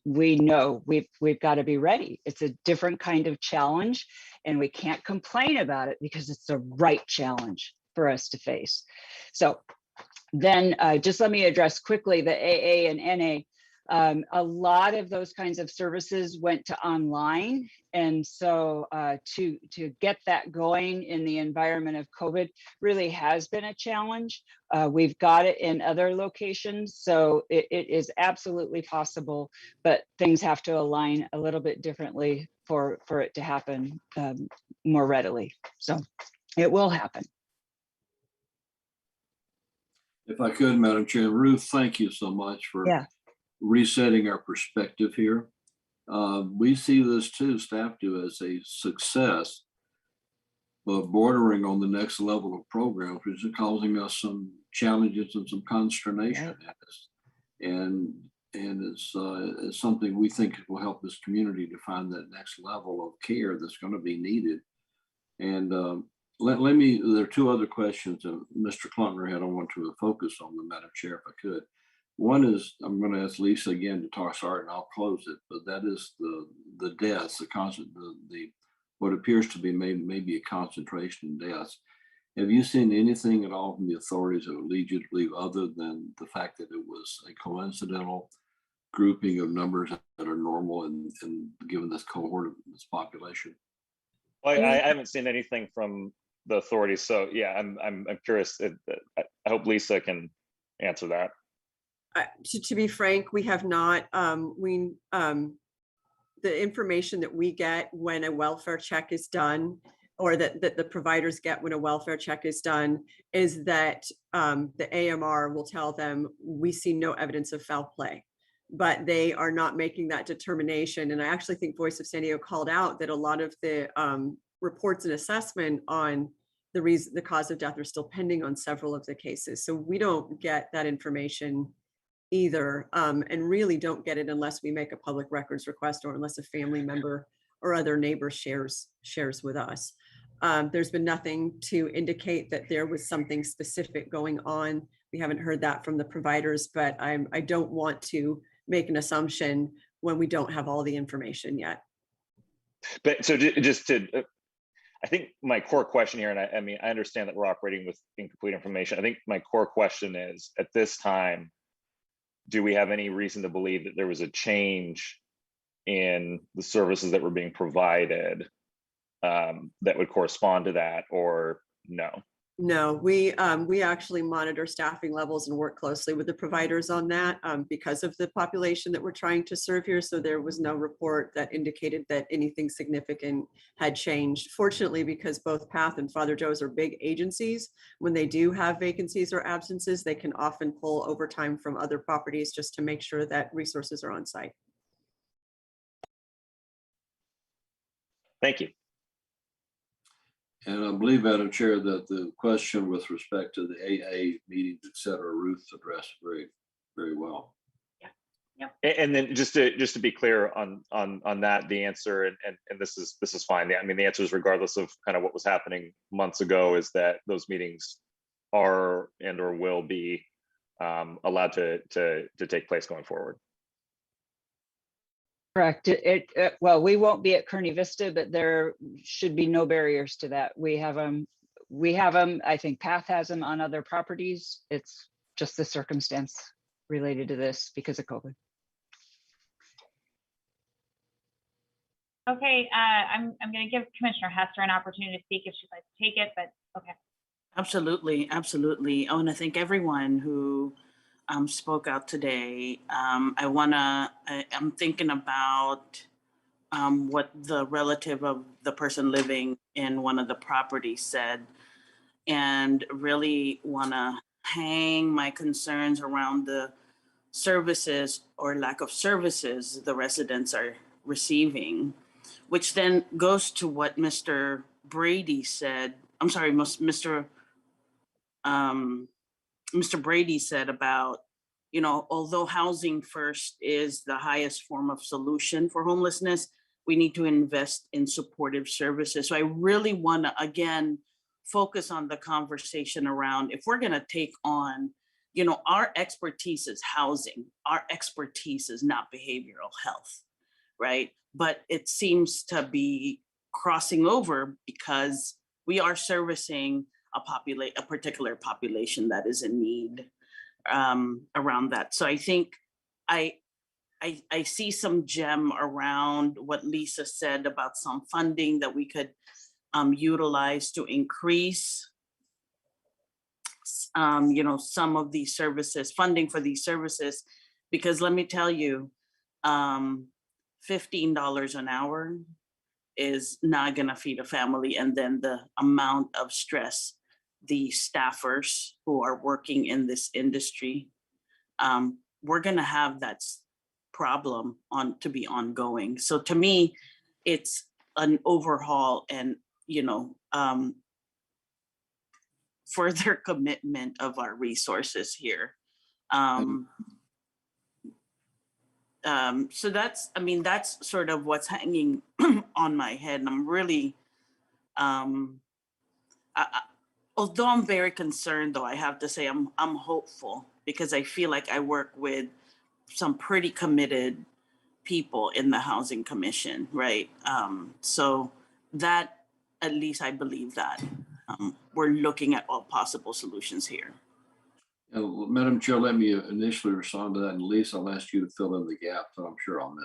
we know we've got to be ready. It's a different kind of challenge, and we can't complain about it because it's the right challenge for us to face. So then just let me address quickly the AA and NA. A lot of those kinds of services went to online. And so to get that going in the environment of COVID really has been a challenge. We've got it in other locations, so it is absolutely possible, but things have to align a little bit differently for it to happen more readily. So it will happen. If I could, Madam Chair, Ruth, thank you so much for resetting our perspective here. We see this too, staff do, as a success, but bordering on the next level of programs, which is causing us some challenges and some consternation. And it's something we think will help this community to find that next level of care that's going to be needed. And there are two other questions that Mr. Klunkner had I want to focus on, the Madam Chair, if I could. One is, I'm going to ask Lisa again to talk, sorry, and I'll close it, but that is the deaths, what appears to be maybe a concentration in deaths. Have you seen anything at all from the authorities that would lead you to believe, other than the fact that it was a coincidental grouping of numbers that are normal and given this cohort of this population? Well, I haven't seen anything from the authorities, so yeah, I'm curious. I hope Lisa can answer that. To be frank, we have not. The information that we get when a welfare check is done, or that the providers get when a welfare check is done, is that the AMR will tell them, we see no evidence of foul play, but they are not making that determination. And I actually think Voice of San Diego called out that a lot of the reports and assessment on the cause of death are still pending on several of the cases. So we don't get that information either, and really don't get it unless we make a public records request, or unless a family member or other neighbor shares with us. There's been nothing to indicate that there was something specific going on. We haven't heard that from the providers, but I don't want to make an assumption when we don't have all the information yet. But so just to, I think my core question here, and I mean, I understand that we're operating with incomplete information. I think my core question is, at this time, do we have any reason to believe that there was a change in the services that were being provided that would correspond to that, or no? No, we actually monitor staffing levels and work closely with the providers on that because of the population that we're trying to serve here. So there was no report that indicated that anything significant had changed. Fortunately, because both PATH and Father Joe's are big agencies, when they do have vacancies or absences, they can often pull overtime from other properties just to make sure that resources are on site. Thank you. And I believe, Madam Chair, that the question with respect to the AA meetings, et cetera, Ruth addressed very, very well. And then just to be clear on that, the answer, and this is fine. I mean, the answer is regardless of kind of what was happening months ago, is that those meetings are and or will be allowed to take place going forward. Correct. Well, we won't be at Kearney Vista, but there should be no barriers to that. We have them. I think Path has them on other properties. It's just the circumstance related to this because of COVID. Okay, I'm going to give Commissioner Hester an opportunity to speak if she'd like to take it, but okay. Absolutely, absolutely. I want to thank everyone who spoke out today. I'm thinking about what the relative of the person living in one of the properties said, and really want to hang my concerns around the services or lack of services the residents are receiving, which then goes to what Mr. Brady said. I'm sorry, Mr. Brady said about, you know, although housing first is the highest form of solution for homelessness, we need to invest in supportive services. So I really want to, again, focus on the conversation around, if we're going to take on, you know, our expertise is housing, our expertise is not behavioral health, right? But it seems to be crossing over because we are servicing a particular population that is in need around that. So I think I see some gem around what Lisa said about some funding that we could utilize to increase you know, some of these services, funding for these services, because let me tell you, $15 an hour is not gonna feed a family. And then the amount of stress the staffers who are working in this industry, we're gonna have that problem to be ongoing. So to me, it's an overhaul and, you know, further commitment of our resources here. So that's, I mean, that's sort of what's hanging on my head. And I'm really, although I'm very concerned, though, I have to say I'm hopeful because I feel like I work with some pretty committed people in the Housing Commission, right? So that, at least I believe that we're looking at all possible solutions here. Madam Chair, let me initially respond to that, and Lisa, I'll ask you to fill in the gaps that I'm sure I'll miss.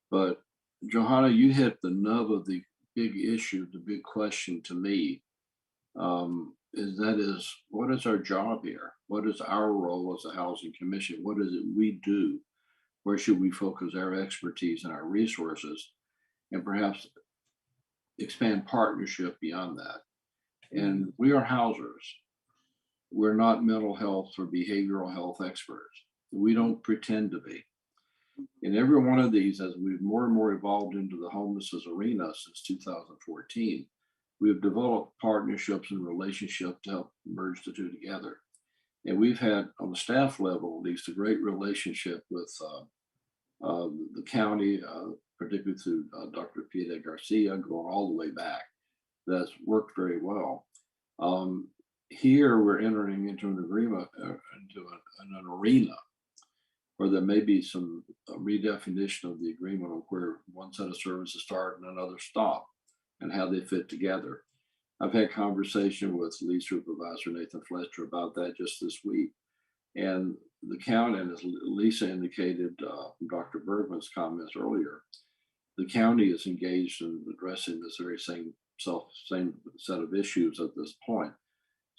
But Johanna, you hit the nub of the big issue, the big question to me, is what is our job here? What is our role as a Housing Commission? What is it we do? Where should we focus our expertise and our resources, and perhaps expand partnership beyond that? And we are housers. We're not mental health or behavioral health experts. We don't pretend to be. In every one of these, as we've more and more evolved into the homelessness arena since 2014, we have developed partnerships and relationships to help merge the two together. And we've had, on the staff level, at least, a great relationship with the county, particularly through Dr. Pieta Garcia, going all the way back. That's worked very well. Here, we're entering into an agreement, into an arena where there may be some redefinition of the agreement of where one set of services start and another stop, and how they fit together. I've had conversation with Lead Supervisor Nathan Fletcher about that just this week. And the county, and as Lisa indicated from Dr. Bergman's comments earlier, the county is engaged in addressing this very same set of issues at this point.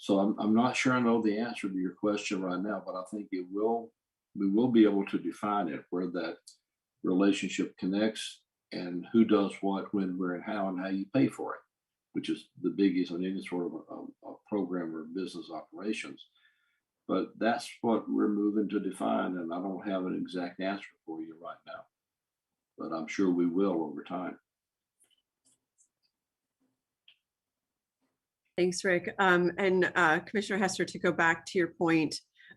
So I'm not sure I know the answer to your question right now, but I think we will be able to define it, where that relationship connects and who does what, when, where, and how you pay for it, which is the biggies on any sort of a program or business operations. But that's what we're moving to define, and I don't have an exact answer for you right now, but I'm sure we will over time. Thanks, Rick. And Commissioner Hester, to go back to your point,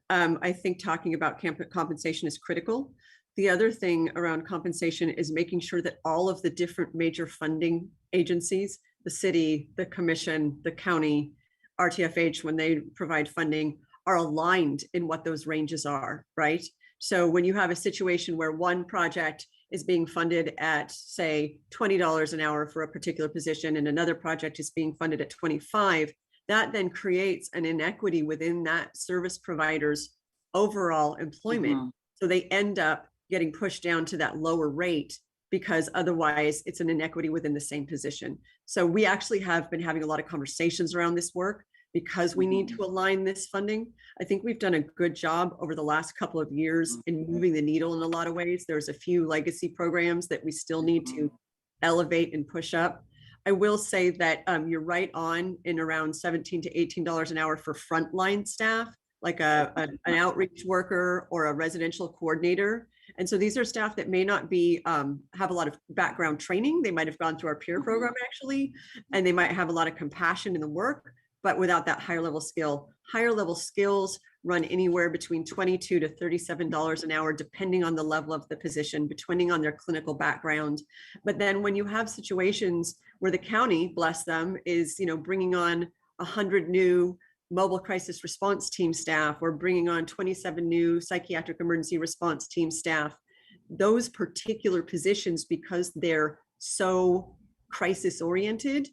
I think talking about compensation is critical. The other thing around compensation is making sure that all of the different major funding agencies, the city, the commission, the county, RTFH, when they provide funding, are aligned in what those ranges are, right? So when you have a situation where one project is being funded at, say, $20 an hour for a particular position and another project is being funded at 25, that then creates an inequity within that service provider's overall employment. So they end up getting pushed down to that lower rate because otherwise it's an inequity within the same position. So we actually have been having a lot of conversations around this work because we need to align this funding. I think we've done a good job over the last couple of years in moving the needle in a lot of ways. There's a few legacy programs that we still need to elevate and push up. I will say that you're right on in around $17 to $18 an hour for frontline staff, like an outreach worker or a residential coordinator. And so these are staff that may not be have a lot of background training. They might have gone through our peer program actually, and they might have a lot of compassion in the work, but without that higher level skill. Higher level skills run anywhere between $22 to $37 an hour, depending on the level of the position, depending on their clinical background. But then when you have situations where the county, bless them, is bringing on 100 new mobile crisis response team staff, or bringing on 27 new psychiatric emergency response team staff, those particular positions, because they're so crisis oriented,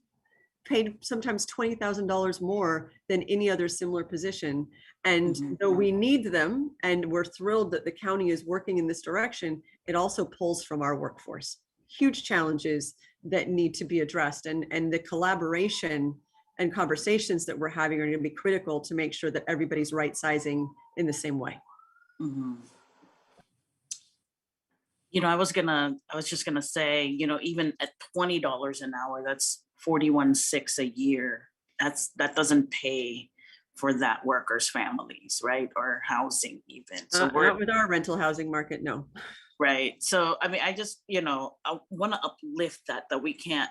paid sometimes $20,000 more than any other similar position. And though we need them, and we're thrilled that the county is working in this direction, it also pulls from our workforce. Huge challenges that need to be addressed. And the collaboration and conversations that we're having are going to be critical to make sure that everybody's right sizing in the same way. I was just gonna say, even at $20 an hour, that's $41,600 a year. That doesn't pay for that workers' families, right? Or housing even. So we're not with our rental housing market, no. Right. So I mean, I just, I want to uplift that we can't,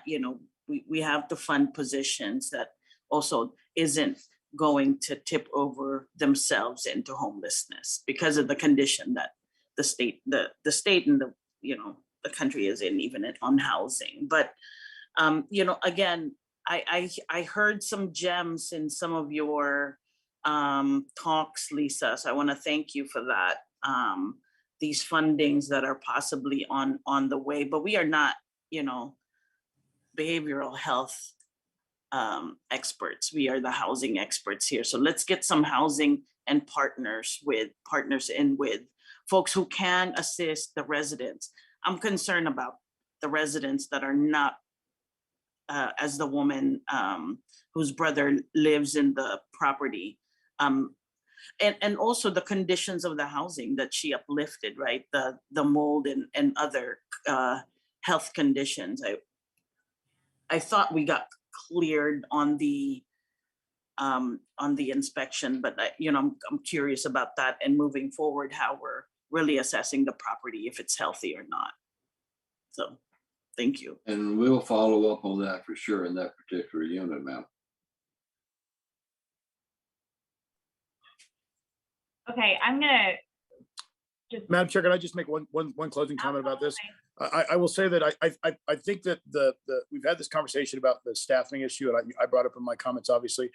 we have to fund positions that also isn't going to tip over themselves into homelessness because of the condition that the state and the the country is in, even on housing. But again, I heard some gems in some of your talks, Lisa. So I want to thank you for that. These fundings that are possibly on the way, but we are not, behavioral health experts. We are the housing experts here. So let's get some housing and partners in with folks who can assist the residents. I'm concerned about the residents that are not, as the woman whose brother lives in the property, and also the conditions of the housing that she uplifted, right? The mold and other health conditions. I thought we got cleared on the inspection, but I'm curious about that, and moving forward, how we're really assessing the property, if it's healthy or not. So, thank you. And we'll follow up on that for sure in that particular unit, ma'am. Okay, I'm gonna just. Madam Chair, can I just make one closing comment about this? I will say that I think that we've had this conversation about the staffing issue, and I brought up in my comments, obviously.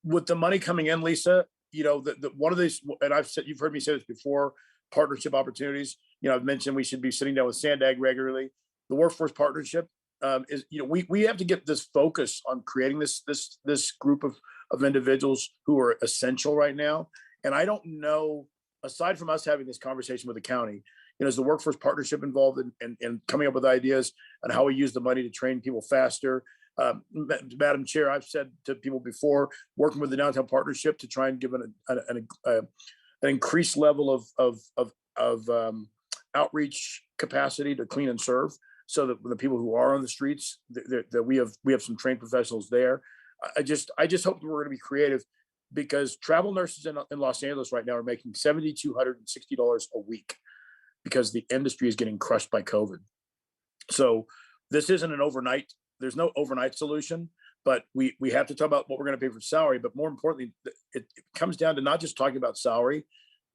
With the money coming in, Lisa, one of these, and I've said, you've heard me say this before, partnership opportunities. I've mentioned we should be sitting down with Sandag regularly. The workforce partnership is, we have to get this focus on creating this group of individuals who are essential right now. And I don't know, aside from us having this conversation with the county, is the workforce partnership involved in coming up with ideas on how we use the money to train people faster? Madam Chair, I've said to people before, working with the downtown partnership to try and give an increased level of outreach capacity to clean and serve, so that the people who are on the streets, that we have some trained professionals there. I just hope that we're going to be creative, because travel nurses in Los Angeles right now are making $7,260 a week because the industry is getting crushed by COVID. So this isn't an overnight. There's no overnight solution, But we have to talk about what we're going to pay for salary, but more importantly, it comes down to not just talking about salary.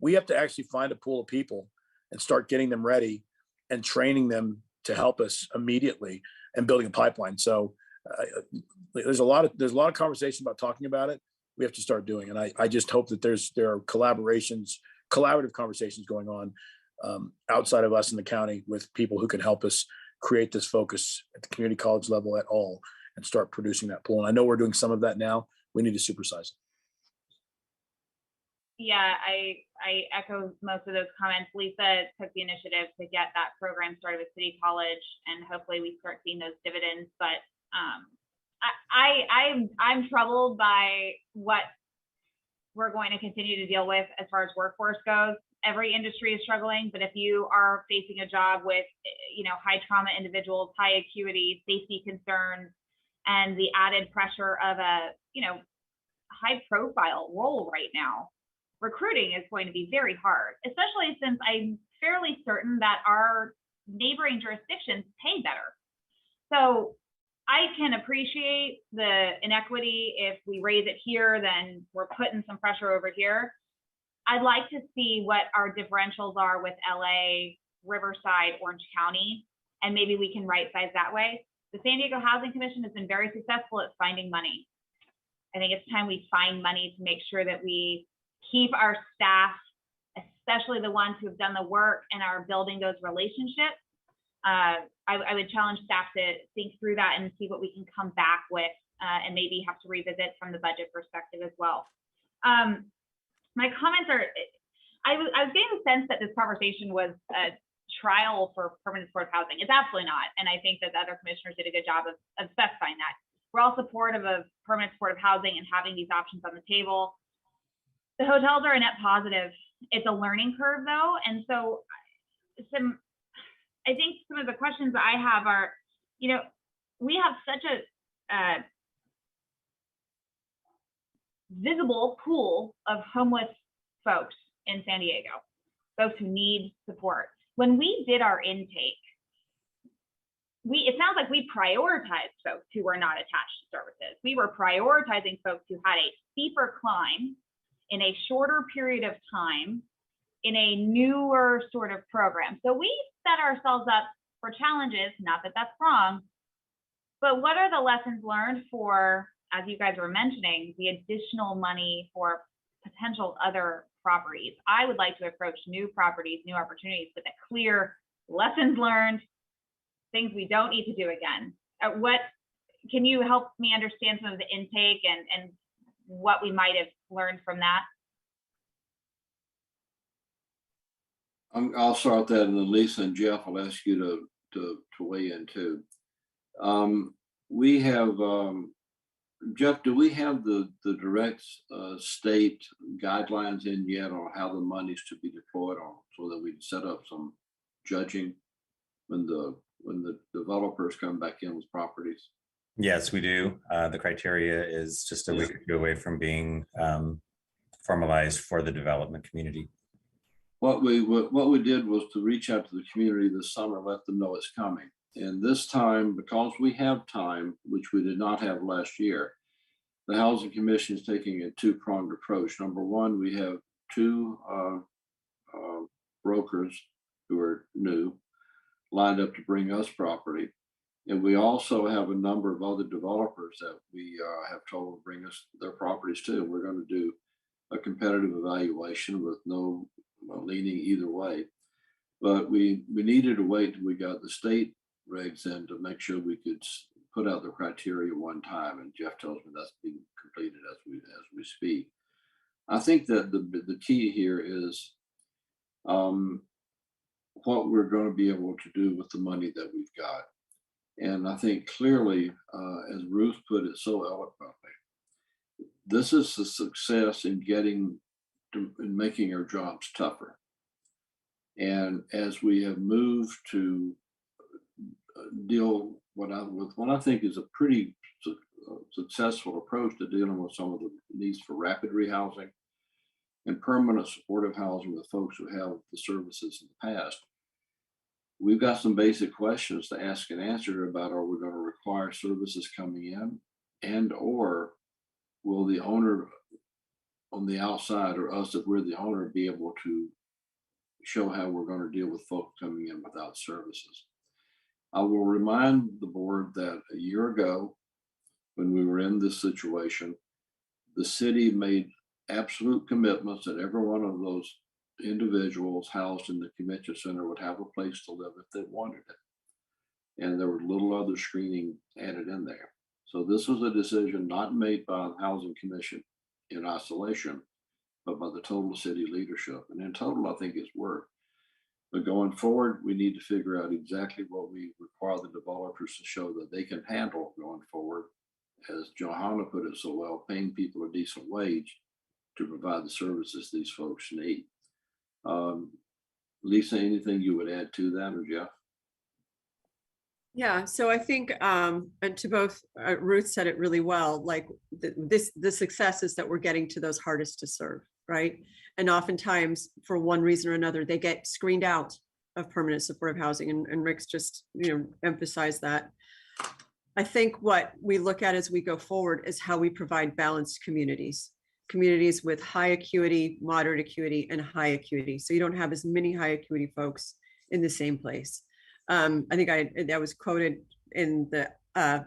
We have to actually find a pool of people and start getting them ready and training them to help us immediately and building a pipeline. So there's a lot of conversation about talking about it. We have to start doing, and I just hope that there are collaborative conversations going on outside of us in the county with people who can help us create this focus at the community college level at all and start producing that pool. And I know we're doing some of that now. We need to supersize it. Yeah, I echo most of those comments. Lisa took the initiative to get that program started with City College, and hopefully we start seeing those dividends. But I'm troubled by what we're going to continue to deal with as far as workforce goes. Every industry is struggling, but if you are facing a job with, high trauma individuals, high acuity, safety concerns, and the added pressure of a, high profile role right now, recruiting is going to be very hard, especially since I'm fairly certain that our neighboring jurisdictions pay better. So I can appreciate the inequity. If we raise it here, then we're putting some pressure over here. I'd like to see what our differentials are with LA, Riverside, Orange County, and maybe we can right size that way. The San Diego Housing Commission has been very successful at finding money. I think it's time we find money to make sure that we keep our staff, especially the ones who have done the work and are building those relationships. I would challenge staff to think through that and see what we can come back with, and maybe have to revisit from the budget perspective as well. My comments are, I was getting the sense that this conversation was a trial for permanent supportive housing. It's absolutely not. And I think that the other commissioners did a good job of specifying that. We're all supportive of permanent supportive housing and having these options on the table. The hotels are a net positive. It's a learning curve though. And so I think some of the questions I have are, we have such a visible pool of homeless folks in San Diego, folks who need support. When we did our intake, it sounds like we prioritized folks who were not attached to services. We were prioritizing folks who had a steeper climb in a shorter period of time in a newer sort of program. So we set ourselves up for challenges, not that that's wrong, but what are the lessons learned for, as you guys were mentioning, the additional money for potential other properties? I would like to approach new properties, new opportunities with a clear lessons learned, things we don't need to do again. What can you help me understand some of the intake and what we might have learned from that? I'll start that, and then Lisa and Jeff, I'll ask you to weigh in too. We have, Jeff, do we have the direct state guidelines in yet on how the money's to be deployed on, so that we can set up some judging when the developers come back in with properties? Yes, we do. The criteria is just a week or two away from being formalized for the development community. What we did was to reach out to the community this summer, let them know it's coming. And this time, because we have time, which we did not have last year, the Housing Commission is taking a two-pronged approach. Number one, we have two brokers who are new lined up to bring us property. And we also have a number of other developers that we have told to bring us their properties too. We're going to do a competitive evaluation with no leaning either way. But we needed to wait till we got the state regs in to make sure we could put out the criteria one time. And Jeff tells me that's being completed as we speak. I think that the key here is what we're going to be able to do with the money that we've got. And I think clearly, as Ruth put it so eloquently, this is a success in making our jobs tougher. And as we have moved to deal with what I think is a pretty successful approach to dealing with some of the needs for rapid rehousing and permanent supportive housing with folks who have the services in the past, we've got some basic questions to ask and answer about: are we going to require services coming in? And or will the owner on the outside, or us if we're the owner, be able to show how we're going to deal with folks coming in without services? I will remind the board that a year ago, when we were in this situation, the city made absolute commitments that every one of those individuals housed in the convention center would have a place to live if they wanted it. And there was little other screening added in there. So this was a decision not made by the Housing Commission in isolation, but by the total city leadership. And in total, I think it's worked. But going forward, we need to figure out exactly what we require the developers to show that they can handle going forward. As Johanna put it so well, paying people a decent wage to provide the services these folks need. Lisa, anything you would add to that, or Jeff? Yeah, so I think, and to both, Ruth said it really well, like the success is that we're getting to those hardest to serve, right? And oftentimes, for one reason or another, they get screened out of permanent supportive housing, and Rick's just, emphasized that. I think what we look at as we go forward is how we provide balanced communities with high acuity, moderate acuity, and high acuity. So you don't have as many high acuity folks in the same place. I think that was quoted in the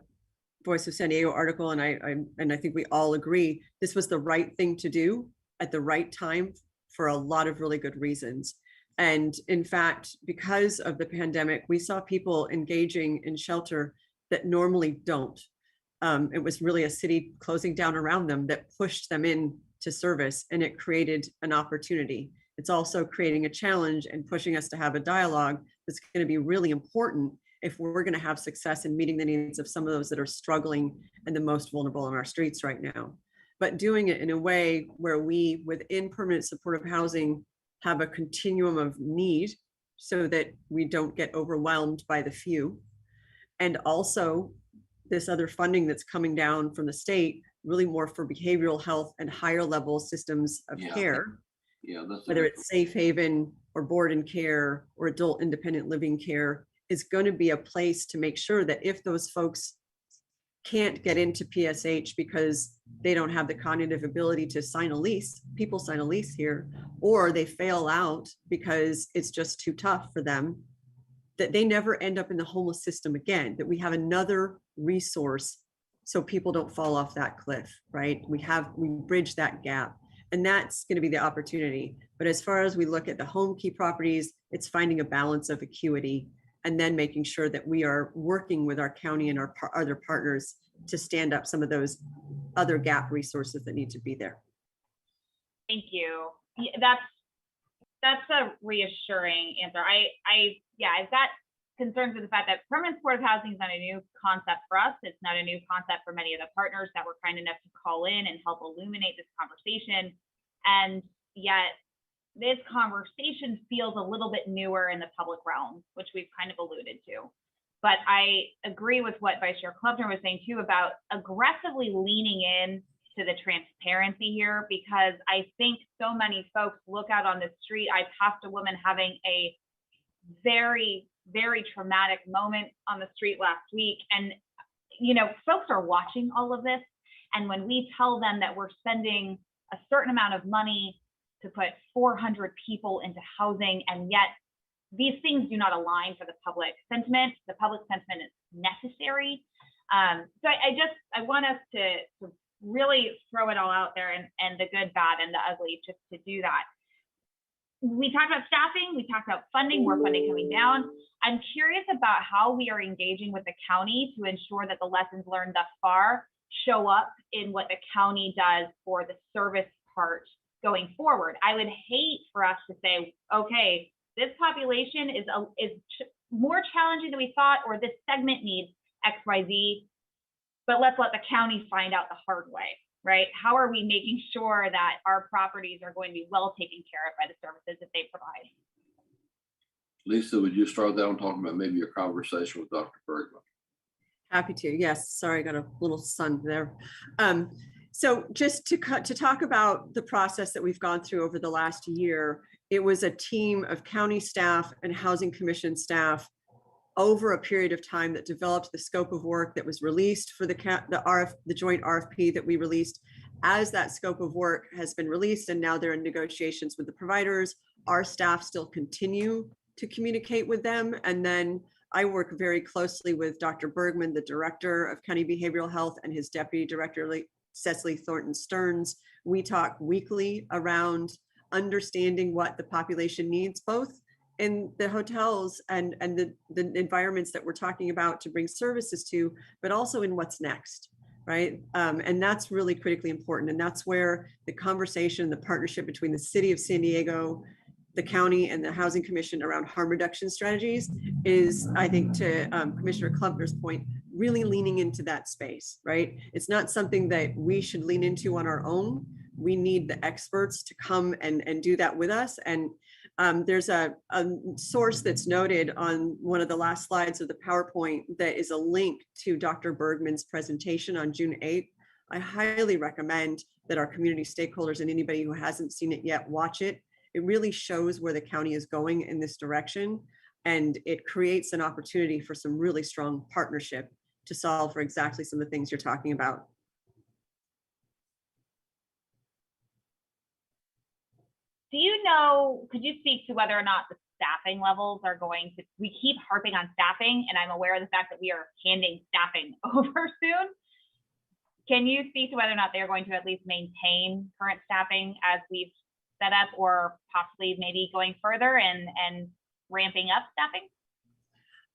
Voice of San Diego article, and I think we all agree this was the right thing to do at the right time for a lot of really good reasons. And in fact, because of the pandemic, we saw people engaging in shelter that normally don't. It was really a city closing down around them that pushed them into service, and it created an opportunity. It's also creating a challenge and pushing us to have a dialogue that's going to be really important if we're going to have success in meeting the needs of some of those that are struggling and the most vulnerable on our streets right now. But doing it in a way where we, within permanent supportive housing, have a continuum of need so that we don't get overwhelmed by the few. And also this other funding that's coming down from the state, really more for behavioral health and higher level systems of care. Yeah, that's whether it's safe haven or board and care or adult independent living care, is going to be a place to make sure that if those folks can't get into PSH because they don't have the cognitive ability to sign a lease, people sign a lease here, or they fail out because it's just too tough for them, that they never end up in the homeless system again, that we have another resource so people don't fall off that cliff, right? We bridge that gap. And that's going to be the opportunity. But as far as we look at the home key properties, it's finding a balance of acuity and then making sure that we are working with our county and our other partners to stand up some of those other gap resources that need to be there. Thank you. Yeah, that's a reassuring answer. I've got concerns with the fact that permanent supportive housing is not a new concept for us. It's not a new concept for many of the partners that were kind enough to call in and help illuminate this conversation. And yet this conversation feels a little bit newer in the public realm, which we've kind of alluded to. But I agree with what Vice Chair Klubner was saying too about aggressively leaning in to the transparency here, because I think so many folks look out on the street. I passed a woman having a very, very traumatic moment on the street last week. And, folks are watching all of this. And when we tell them that we're spending a certain amount of money to put 400 people into housing, and yet these things do not align for the public sentiment. The public sentiment is necessary. So I want us to really throw it all out there, and the good, bad, and the ugly, just to do that. We talked about staffing, we talked about funding, more funding coming down. I'm curious about how we are engaging with the county to ensure that the lessons learned thus far show up in what the county does for the service part going forward. I would hate for us to say, okay, this population is more challenging than we thought, or this segment needs XYZ, but let's let the county find out the hard way, right? How are we making sure that our properties are going to be well taken care of by the services that they provide? Lisa, would you start that on talking about maybe your conversation with Dr. Bergman? Happy to, yes. Sorry, I got a little sun there. So just to talk about the process that we've gone through over the last year, it was a team of county staff and housing commission staff over a period of time that developed the scope of work that was released for the joint RFP that we released. As that scope of work has been released and now they're in negotiations with the providers, our staff still continue to communicate with them. And then I work very closely with Dr. Bergman, the director of county behavioral health, and his deputy director, Cecily Thornton Stearns. We talk weekly around understanding what the population needs, both in the hotels and the environments that we're talking about to bring services to, but also in what's next, right? And that's really critically important. And that's where the conversation, the partnership between the city of San Diego, the county, and the Housing Commission around harm reduction strategies is, I think, to Commissioner Klubner's point, really leaning into that space, right? It's not something that we should lean into on our own. We need the experts to come and do that with us. And there's a source that's noted on one of the last slides of the PowerPoint that is a link to Dr. Bergman's presentation on June 8th. I highly recommend that our community stakeholders and anybody who hasn't seen it yet, watch it. It really shows where the county is going in this direction, and it creates an opportunity for some really strong partnership to solve for exactly some of the things you're talking about. Do you know, could you speak to whether or not the staffing levels are going to, we keep harping on staffing, and I'm aware of the fact that we are handing staffing over soon. Can you speak to whether or not they're going to at least maintain current staffing as we've set up, or possibly maybe going further and ramping up staffing?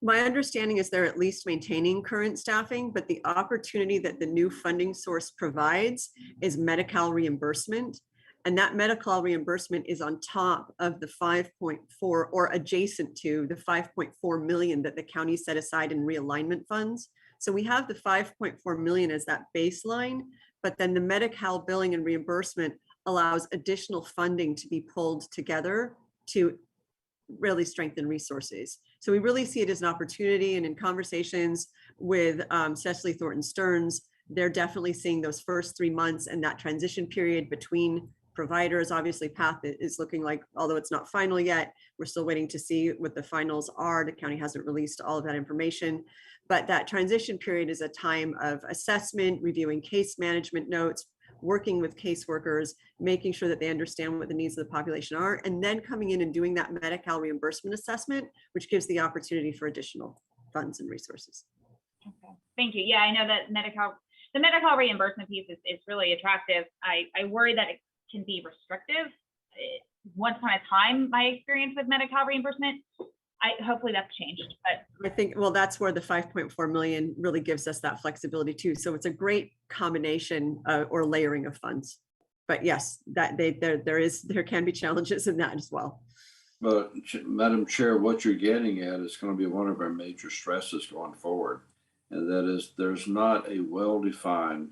My understanding is they're at least maintaining current staffing, but the opportunity that the new funding source provides is Medi-Cal reimbursement. And that Medi-Cal reimbursement is on top of the 5.4 or adjacent to the 5.4 million that the county set aside in realignment funds. So we have the 5.4 million as that baseline, but then the Medi-Cal billing and reimbursement allows additional funding to be pulled together to really strengthen resources. So we really see it as an opportunity, and in conversations with Cecily Thornton Stearns, they're definitely seeing those first 3 months and that transition period between providers. Obviously, path is looking like, although it's not final yet, we're still waiting to see what the finals are. The county hasn't released all of that information, but that transition period is a time of assessment, reviewing case management notes, working with caseworkers, making sure that they understand what the needs of the population are, and then coming in and doing that Medi-Cal reimbursement assessment, which gives the opportunity for additional funds and resources. Okay, thank you. Yeah, I know that the Medi-Cal reimbursement piece is really attractive. I worry that it can be restrictive. Once upon a time, my experience with Medi-Cal reimbursement, hopefully that's changed. But I think, well, that's where the 5.4 million really gives us that flexibility too. So it's a great combination or layering of funds. But yes, that there can be challenges in that as well. But Madam Chair, what you're getting at is going to be one of our major stresses going forward. And that is, there's not a well-defined,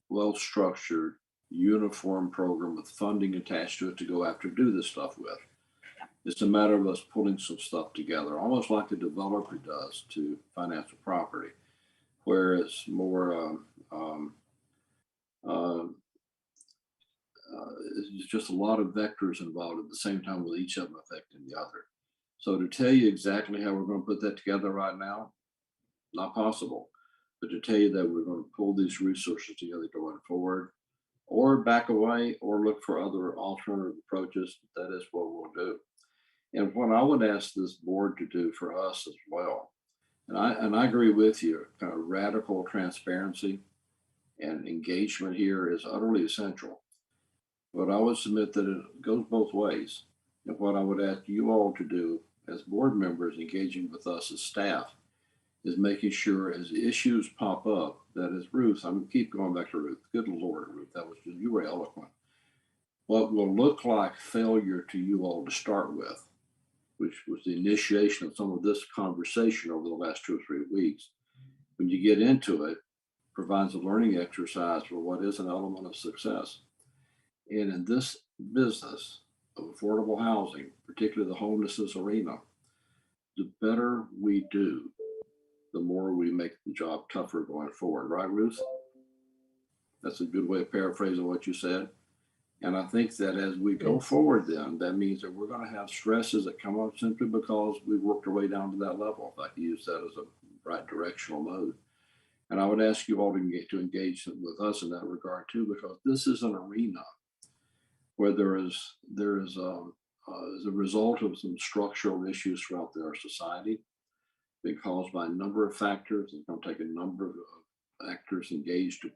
well-structured, uniform program with funding attached to it to go after do this stuff with. It's a matter of us pulling some stuff together, almost like a developer does to financial property, where it's more, it's just a lot of vectors involved at the same time, with each of them affecting the other. So to tell you exactly how we're going to put that together right now, not possible. But to tell you that we're going to pull these resources together going forward, or back away, or look for other alternative approaches, that is what we'll do. And what I would ask this board to do for us as well, and I agree with you, kind of radical transparency and engagement here is utterly essential. But I would submit that it goes both ways. And what I would ask you all to do as board members engaging with us as staff is making sure as issues pop up, that is Ruth, I'm gonna keep going back to Ruth. Good Lord, Ruth, you were eloquent. What will look like failure to you all to start with, which was the initiation of some of this conversation over the last 2 or 3 weeks, when you get into it, provides a learning exercise for what is an element of success. And in this business of affordable housing, particularly the homelessness arena, the better we do, the more we make the job tougher going forward. Right, Ruth? That's a good way of paraphrasing what you said. And I think that as we go forward, then that means that we're going to have stresses that come up simply because we've worked our way down to that level. If I can use that as a right directional mode. And I would ask you all to engage with us in that regard too, because this is an arena where there is as a result of some structural issues throughout our society, been caused by a number of factors. It's going to take a number of actors engaged to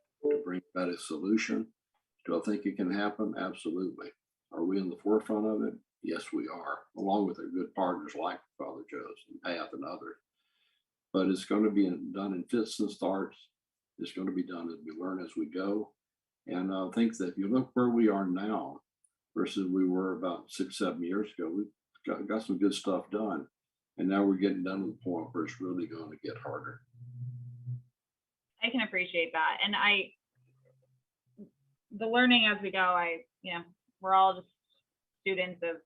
bring about a solution. Do I think it can happen? Absolutely. Are we in the forefront of it? Yes, we are, along with our good partners like Father Joe's and Path and others. But it's going to be done in fits and starts. It's going to be done as we learn as we go. And I think that if you look where we are now versus we were about 6-7 years ago, we've got some good stuff done. And now we're getting done to the point where it's really going to get harder. I can appreciate that. And the learning as we go, we're all just students of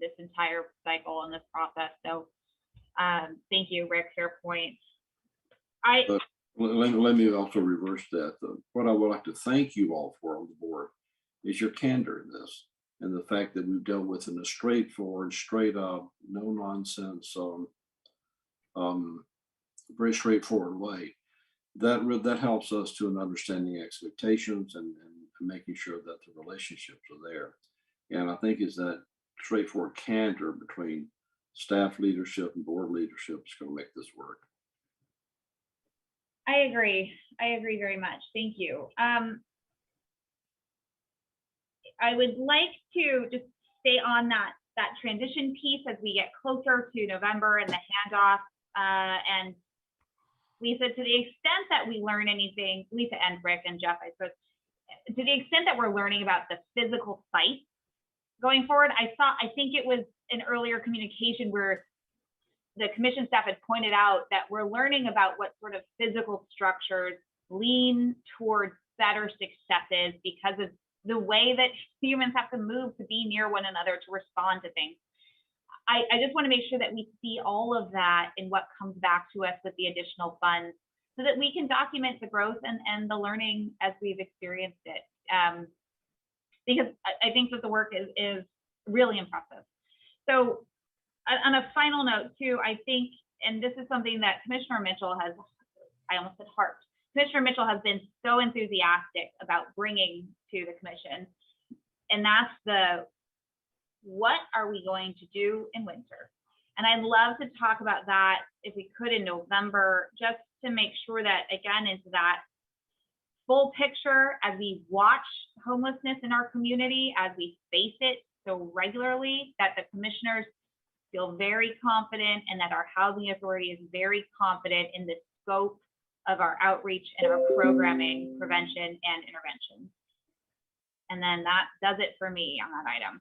this entire cycle and this process. So thank you, Rick, fair point. Let me also reverse that. What I would like to thank you all for on the board is your candor in this, and the fact that we've dealt with in a straightforward, straight up, no nonsense, very straightforward way. That helps us to an understanding expectations and making sure that the relationships are there. And I think is that straightforward candor between staff leadership and board leadership is going to make this work. I agree very much. Thank you. I would like to just stay on that transition piece as we get closer to November and the handoff. And Lisa, to the extent that we learn anything, Lisa and Rick and Jeff, I suppose, to the extent that we're learning about the physical site going forward, I think it was an earlier communication where the commission staff had pointed out that we're learning about what sort of physical structures lean towards better successes because of the way that humans have to move to be near one another to respond to things. I just want to make sure that we see all of that in what comes back to us with the additional funds so that we can document the growth and the learning as we've experienced it. Because I think that the work is really impressive. So on a final note too, I think, and this is something that Commissioner Mitchell has, I almost said harped, Commissioner Mitchell has been so enthusiastic about bringing to the commission, and that's what are we going to do in winter? And I'd love to talk about that if we could in November, just to make sure that, again, into that full picture as we watch homelessness in our community, as we face it so regularly, that the commissioners feel very confident and that our housing authority is very confident in the scope of our outreach and our programming, prevention, and intervention. And then that does it for me on that item.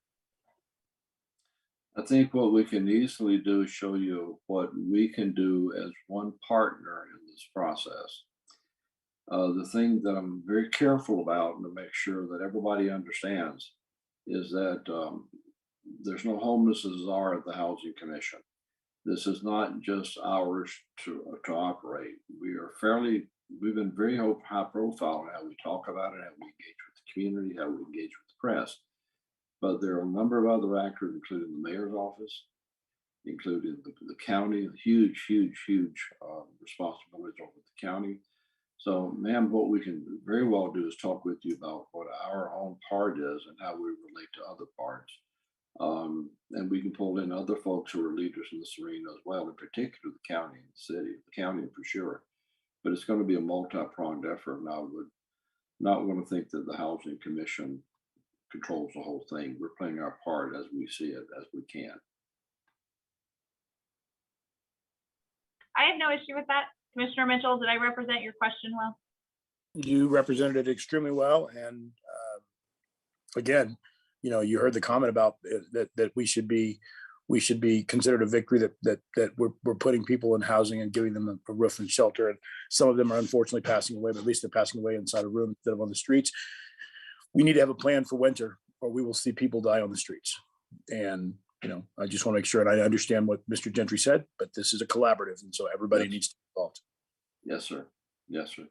I think what we can easily do is show you what we can do as one partner in this process. The thing that I'm very careful about and to make sure that everybody understands is that there's no homeless czar at the Housing Commission. This is not just ours to operate. We've been very high profile in how we talk about it, how we engage with the community, how we engage with the press. But there are a number of other actors, including the mayor's office, including the county, huge responsibilities over the county. So, ma'am, what we can very well do is talk with you about what our own part is and how we relate to other parts. And we can pull in other folks who are leaders in this arena as well, in particular the county and the city, the county for sure. But it's going to be a multi-pronged effort, and I would not want to think that the Housing Commission controls the whole thing. We're playing our part as we see it, as we can. I have no issue with that. Commissioner Mitchell, did I represent your question well? You represented it extremely well. And again, you heard the comment about that we should be considered a victory that we're putting people in housing and giving them a roof and shelter. And some of them are unfortunately passing away, but at least they're passing away inside a room instead of on the streets. We need to have a plan for winter, or we will see people die on the streets. And I just want to make sure, and I understand what Mr. Gentry said, but this is a collaborative, and so everybody needs to be involved. Yes, sir. Yes, sir.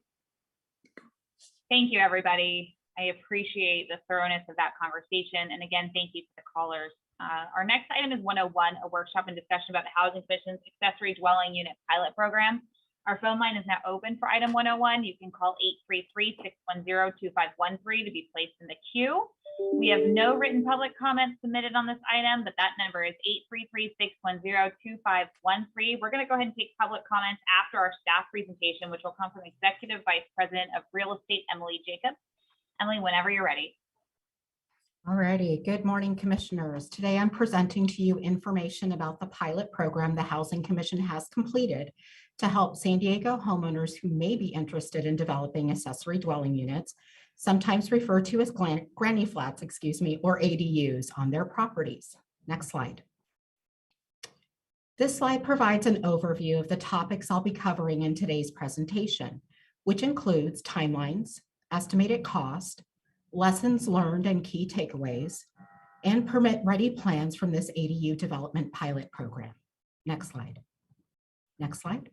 Thank you, everybody. I appreciate the thoroughness of that conversation. And again, thank you to the callers. Our next item is 101, a workshop and discussion about the Housing Commission's accessory dwelling unit pilot program. Our phone line is now open for item 101. You can call 833-610-2513 to be placed in the queue. We have no written public comments submitted on this item, but that number is 833-610-2513. We're going to go ahead and take public comments after our staff presentation, which will come from Executive Vice President of Real Estate, Emily Jacobs. Emily, whenever you're ready. All righty. Good morning, commissioners. Today I'm presenting to you information about the pilot program the Housing Commission has completed to help San Diego homeowners who may be interested in developing accessory dwelling units, sometimes referred to as granny flats, or ADUs on their properties. Next slide. This slide provides an overview of the topics I'll be covering in today's presentation, which includes timelines, estimated cost, lessons learned and key takeaways, and permit-ready plans from this ADU development pilot program. Next slide. Next slide.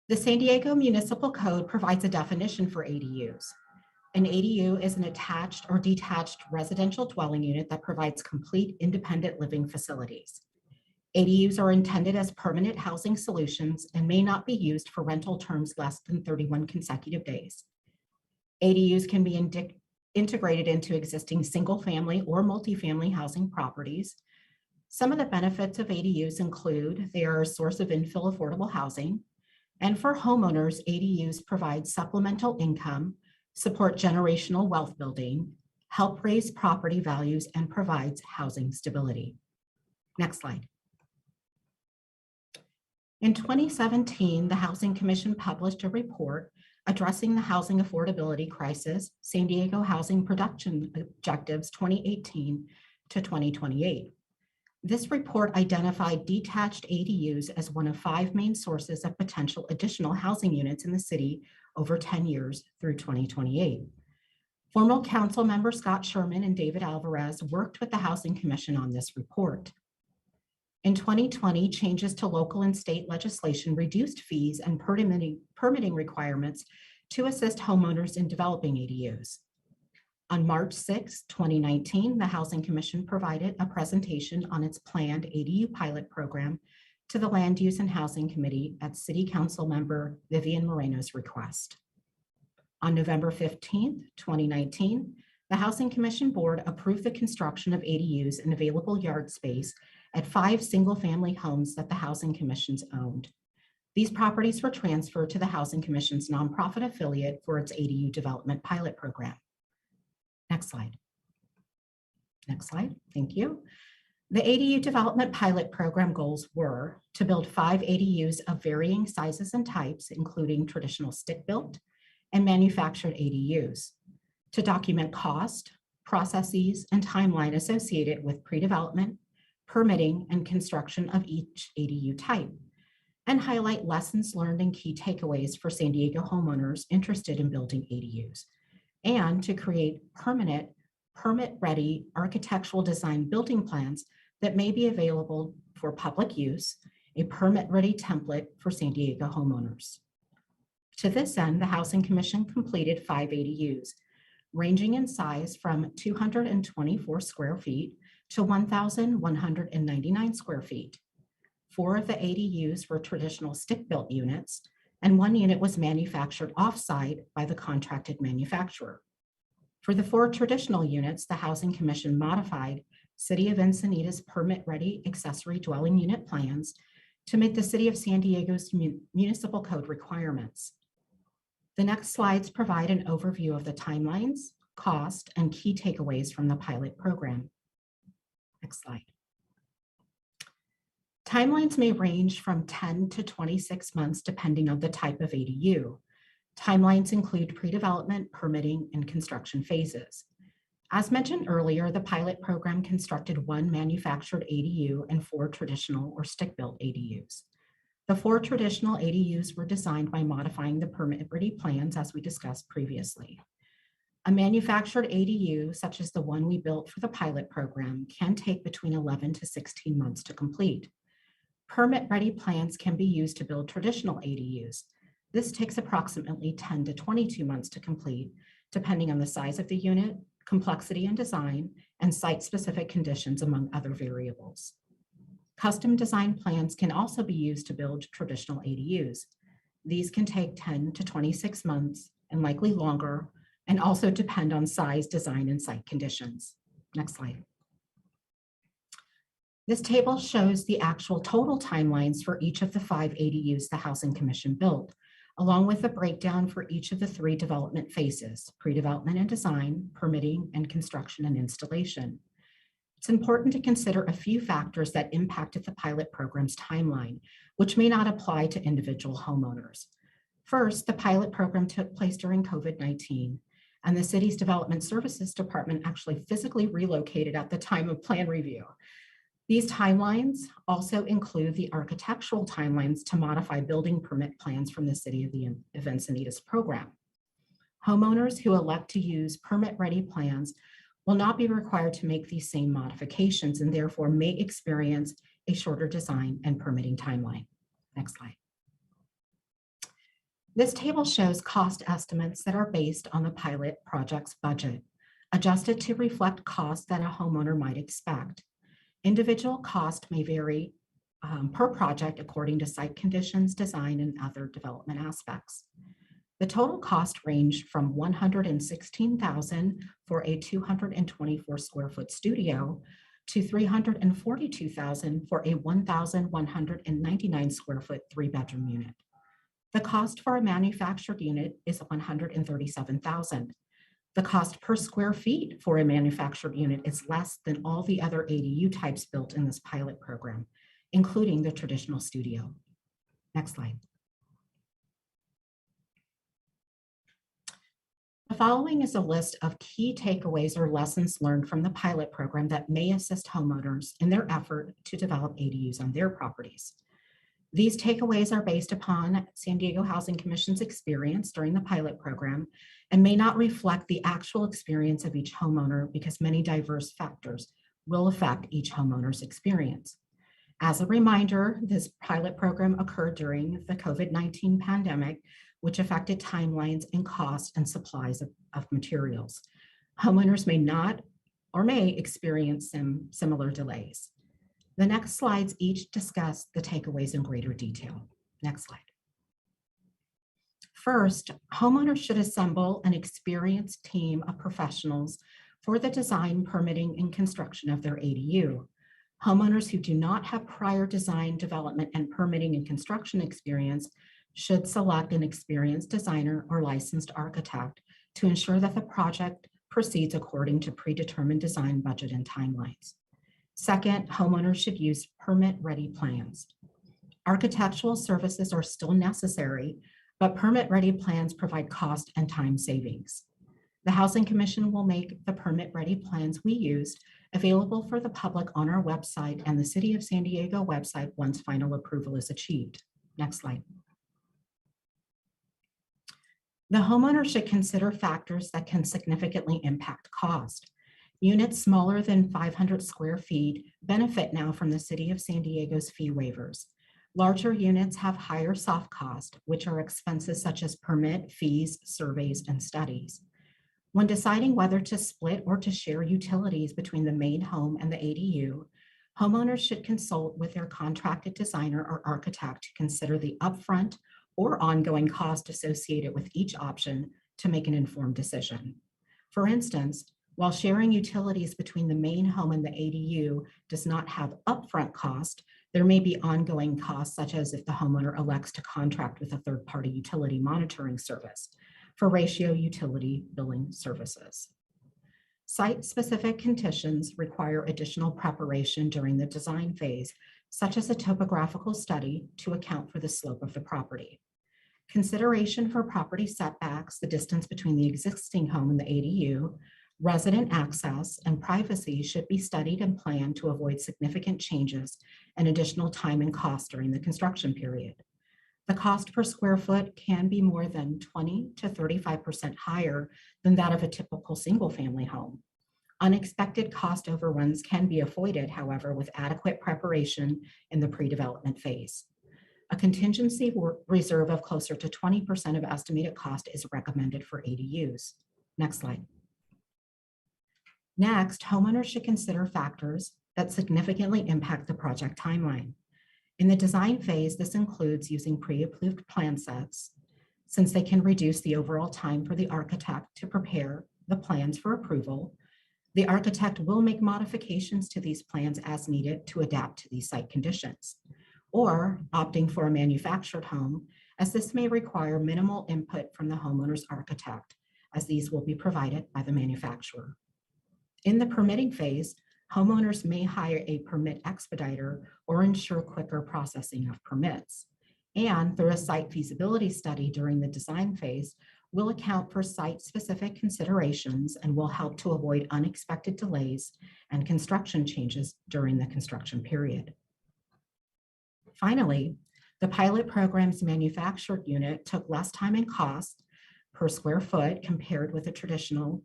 The San Diego Municipal Code provides a definition for ADUs. An ADU is an attached or detached residential dwelling unit that provides complete independent living facilities. ADUs are intended as permanent housing solutions and may not be used for rental terms less than 31 consecutive days. ADUs can be integrated into existing single-family or multifamily housing properties. Some of the benefits of ADUs include they are a source of infill affordable housing, and for homeowners, ADUs provide supplemental income, support generational wealth building, help raise property values, and provides housing stability. Next slide. In 2017, the Housing Commission published a report addressing the housing affordability crisis, San Diego Housing Production Objectives 2018 to 2028. This report identified detached ADUs as one of 5 main sources of potential additional housing units in the city over 10 years through 2028. Former council member Scott Sherman and David Alvarez worked with the Housing Commission on this report. In 2020, changes to local and state legislation reduced fees and permitting requirements to assist homeowners in developing ADUs. On March 6, 2019, the Housing Commission provided a presentation on its planned ADU pilot program to the Land Use and Housing Committee at City Council member Vivian Moreno's request. On November 15, 2019, the Housing Commission Board approved the construction of ADUs and available yard space at 5 single-family homes that the Housing Commission's owned. These properties were transferred to the Housing Commission's nonprofit affiliate for its ADU development pilot program. Next slide. Next slide, thank you. The ADU development pilot program goals were to build 5 ADUs of varying sizes and types, including traditional stick-built and manufactured ADUs, to document cost, processes, and timeline associated with pre-development, permitting, and construction of each ADU type, and highlight lessons learned and key takeaways for San Diego homeowners interested in building ADUs, and to create permanent, permit-ready architectural design building plans that may be available for public use, a permit-ready template for San Diego homeowners. To this end, the Housing Commission completed 5 ADUs, ranging in size from 224 square feet to 1,199 square feet. 4 of the ADUs were traditional stick-built units, and 1 unit was manufactured off-site by the contracted manufacturer. For the 4 traditional units, the Housing Commission modified City of Encinitas permit-ready accessory dwelling unit plans to meet the City of San Diego's municipal code requirements. The next slides provide an overview of the timelines, cost, and key takeaways from the pilot program. Next slide. Timelines may range from 10 to 26 months depending on the type of ADU. Timelines include pre-development, permitting, and construction phases. As mentioned earlier, the pilot program constructed 1 manufactured ADU and 4 traditional or stick-built ADUs. The 4 traditional ADUs were designed by modifying the permit-ready plans as we discussed previously. A manufactured ADU, such as the one we built for the pilot program, can take between 11 to 16 months to complete. Permit-ready plans can be used to build traditional ADUs. This takes approximately 10 to 22 months to complete, depending on the size of the unit, complexity and design, and site-specific conditions, among other variables. Custom design plans can also be used to build traditional ADUs. These can take 10 to 26 months and likely longer, and also depend on size, design, and site conditions. Next slide. This table shows the actual total timelines for each of the 5 ADUs the Housing Commission built, along with a breakdown for each of the 3 development phases: pre-development and design, permitting, and construction and installation. It's important to consider a few factors that impacted the pilot program's timeline, which may not apply to individual homeowners. First, the pilot program took place during COVID-19, and the city's Development Services Department actually physically relocated at the time of plan review. These timelines also include the architectural timelines to modify building permit plans from the City of the Encinitas program. Homeowners who elect to use permit-ready plans will not be required to make these same modifications and therefore may experience a shorter design and permitting timeline. Next slide. This table shows cost estimates that are based on the pilot project's budget, adjusted to reflect costs that a homeowner might expect. Individual cost may vary per project according to site conditions, design, and other development aspects. The total cost ranged from $116,000 for a 224 square foot studio to $342,000 for a 1,199 square foot 3-bedroom unit. The cost for a manufactured unit is $137,000. The cost per square feet for a manufactured unit is less than all the other ADU types built in this pilot program, including the traditional studio. Next slide. The following is a list of key takeaways or lessons learned from the pilot program that may assist homeowners in their effort to develop ADUs on their properties. These takeaways are based upon San Diego Housing Commission's experience during the pilot program and may not reflect the actual experience of each homeowner because many diverse factors will affect each homeowner's experience. As a reminder, this pilot program occurred during the COVID-19 pandemic, which affected timelines and costs and supplies of materials. Homeowners may not or may experience some similar delays. The next slides each discuss the takeaways in greater detail. Next slide. First, homeowners should assemble an experienced team of professionals for the design, permitting, and construction of their ADU. Homeowners who do not have prior design, development, and permitting and construction experience should select an experienced designer or licensed architect to ensure that the project proceeds according to predetermined design budget and timelines. Second, homeowners should use permit-ready plans. Architectural services are still necessary, but permit-ready plans provide cost and time savings. The Housing Commission will make the permit-ready plans we used available for the public on our website and the City of San Diego website once final approval is achieved. Next slide. The homeowner should consider factors that can significantly impact cost. Units smaller than 500 square feet benefit now from the City of San Diego's fee waivers. Larger units have higher soft cost, which are expenses such as permit, fees, surveys, and studies. When deciding whether to split or to share utilities between the main home and the ADU, homeowners should consult with their contracted designer or architect to consider the upfront or ongoing cost associated with each option to make an informed decision. For instance, while sharing utilities between the main home and the ADU does not have upfront cost, there may be ongoing costs, such as if the homeowner elects to contract with a third-party utility monitoring service for ratio utility billing services. Site-specific conditions require additional preparation during the design phase, such as a topographical study to account for the slope of the property. Consideration for property setbacks, the distance between the existing home and the ADU, resident access, and privacy should be studied and planned to avoid significant changes and additional time and cost during the construction period. The cost per square foot can be more than 20 to 35% higher than that of a typical single-family home. Unexpected cost overruns can be avoided, however, with adequate preparation in the pre-development phase. A contingency reserve of closer to 20% of estimated cost is recommended for ADUs. Next slide. Next, homeowners should consider factors that significantly impact the project timeline. In the design phase, this includes using pre-approved plan sets, since they can reduce the overall time for the architect to prepare the plans for approval. The architect will make modifications to these plans as needed to adapt to these site conditions, or opting for a manufactured home, as this may require minimal input from the homeowner's architect, as these will be provided by the manufacturer. In the permitting phase, homeowners may hire a permit expediter or ensure quicker processing of permits. And through a site feasibility study during the design phase, will account for site-specific considerations and will help to avoid unexpected delays and construction changes during the construction period. Finally, the pilot program's manufactured unit took less time and cost per square foot compared with the traditional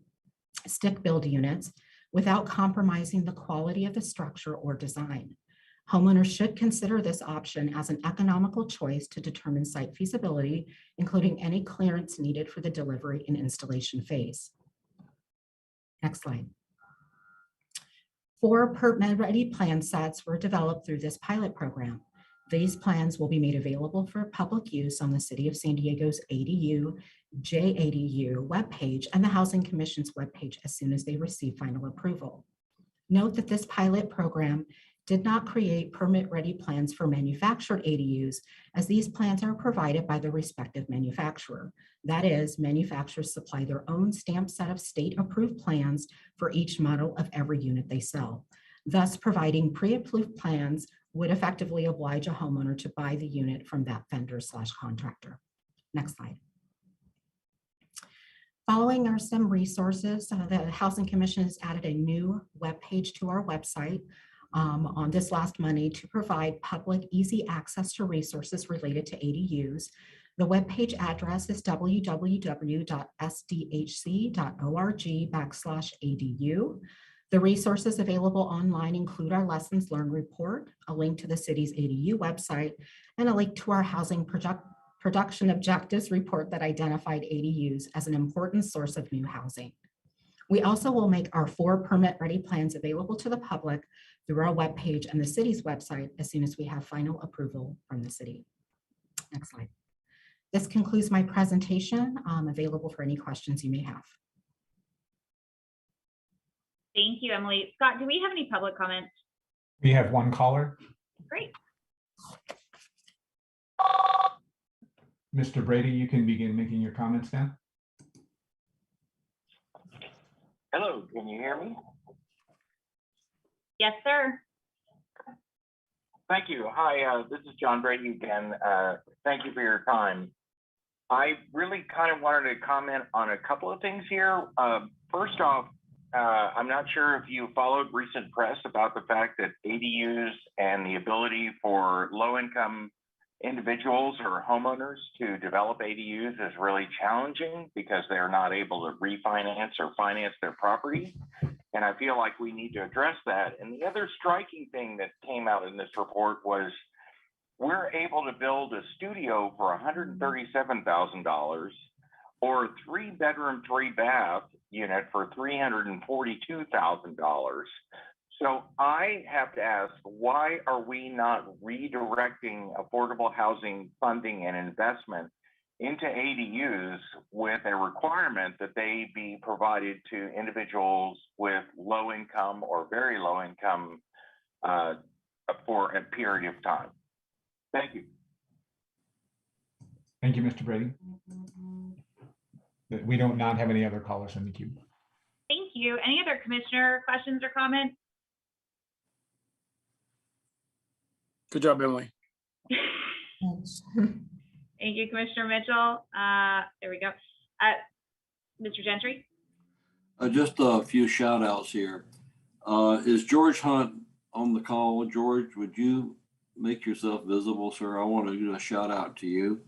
stick-build units without compromising the quality of the structure or design. Homeowners should consider this option as an economical choice to determine site feasibility, including any clearance needed for the delivery and installation phase. Next slide. 4 permit-ready plan sets were developed through this pilot program. These plans will be made available for public use on the City of San Diego's ADU, JADU webpage and the Housing Commission's webpage as soon as they receive final approval. Note that this pilot program did not create permit-ready plans for manufactured ADUs, as these plans are provided by the respective manufacturer. That is, manufacturers supply their own stamped set of state-approved plans for each model of every unit they sell. Thus, providing pre-approved plans would effectively oblige a homeowner to buy the unit from that vendor/contractor. Next slide. Following are some resources. The Housing Commission has added a new webpage to our website on this last Monday to provide public easy access to resources related to ADUs. The webpage address is www.sdhc.org/ADU. The resources available online include our lessons learned report, a link to the city's ADU website, and a link to our housing production objectives report that identified ADUs as an important source of new housing. We also will make our 4 permit-ready plans available to the public through our webpage and the city's website as soon as we have final approval from the city. Next slide. This concludes my presentation. I'm available for any questions you may have. Thank you, Emily. Scott, do we have any public comments? We have 1 caller. Great. Mr. Brady, you can begin making your comments now. Hello, can you hear me? Yes, sir. Thank you. Hi, this is John Brady again. Thank you for your time. I really kind of wanted to comment on a couple of things here. First off, I'm not sure if you followed recent press about the fact that ADUs and the ability for low-income individuals or homeowners to develop ADUs is really challenging because they're not able to refinance or finance their property. And I feel like we need to address that. And the other striking thing that came out in this report was we're able to build a studio for $137,000 or a 3-bedroom, 3-bath unit for $342,000. So I have to ask, why are we not redirecting affordable housing funding and investment into ADUs with a requirement that they be provided to individuals with low income or very low income for a period of time? Thank you. Thank you, Mr. Brady. We don't not have any other callers in the queue. Thank you. Any other commissioner questions or comments? Good job, Emily. Thank you, Commissioner Mitchell. There we go. Mr. Gentry? Just a few shout outs here. Is George Hunt on the call? George, would you make yourself visible, sir? I want to do a shout out to you.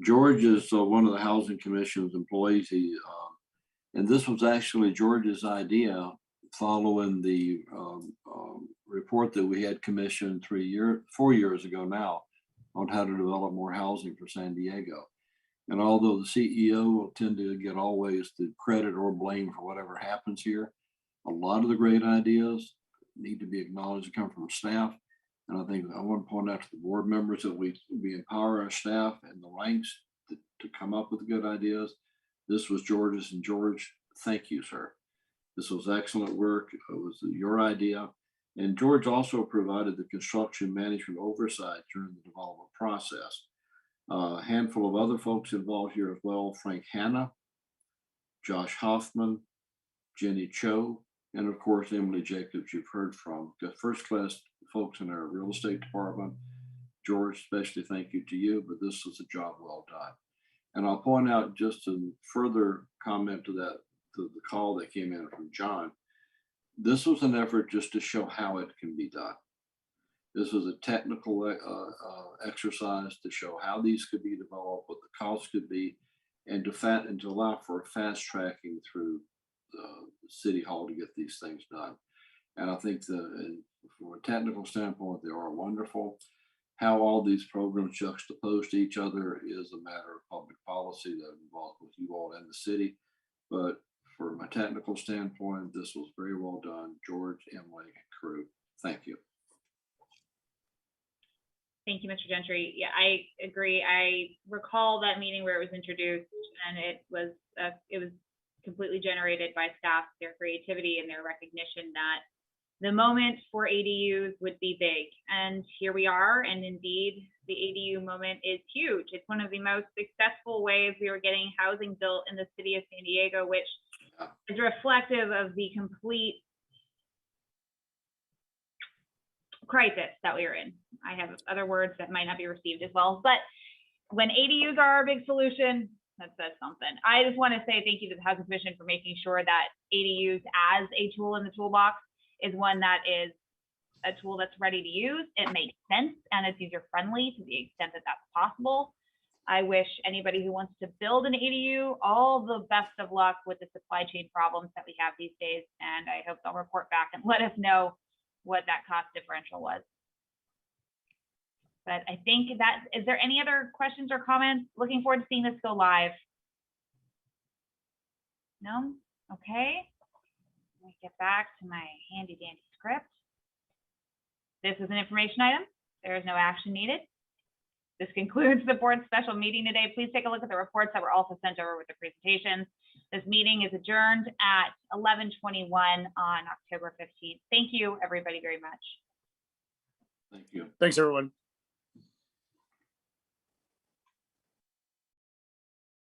George is one of the Housing Commission's employees. And this was actually George's idea following the report that we had commissioned 4 years ago now on how to develop more housing for San Diego. And although the CEO will tend to get always the credit or blame for whatever happens here, a lot of the great ideas need to be acknowledged and come from staff. And I think I want to point out to the board members that we empower our staff and the ranks to come up with good ideas. This was George's, and George, thank you, sir. This was excellent work. It was your idea. And George also provided the construction management oversight during the development process. A handful of other folks involved here as well: Frank Hanna, Josh Hoffman, Jenny Cho, and of course, Emily Jacobs, you've heard from. The first-class folks in our real estate department. George, especially thank you to you, but this was a job well done. And I'll point out, just to further comment to that, to the call that came in from John, this was an effort just to show how it can be done. This was a technical exercise to show how these could be developed, what the costs could be, and to allow for a fast tracking through the City Hall to get these things done. And I think from a technical standpoint, they are wonderful. How all these programs juxtapose to each other is a matter of public policy that involves with you all and the city. But from a technical standpoint, this was very well done. George, Emily, and crew, thank you. Thank you, Mr. Gentry. Yeah, I agree. I recall that meeting where it was introduced, and it was completely generated by staff, their creativity and their recognition that the moment for ADUs would be big. And here we are. And indeed, the ADU moment is huge. It's one of the most successful ways we are getting housing built in the city of San Diego, which is reflective of the complete crisis that we are in. I have other words that might not be received as well, but when ADUs are our big solution, that says something. I just want to say thank you to the Housing Commission for making sure that ADUs as a tool in the toolbox is one that is a tool that's ready to use. It makes sense and it's user friendly to the extent that that's possible. I wish anybody who wants to build an ADU all the best of luck with the supply chain problems that we have these days. And I hope they'll report back and let us know what that cost differential was. But I think that, is there any other questions or comments? Looking forward to seeing this go live. No? Okay. Let me get back to my handy dandy script. This is an information item. There is no action needed. This concludes the board's special meeting today. Please take a look at the reports that were also sent over with the presentations. This meeting is adjourned at 11:21 on October 15th. Thank you, everybody, very much. Thank you. Thanks, everyone.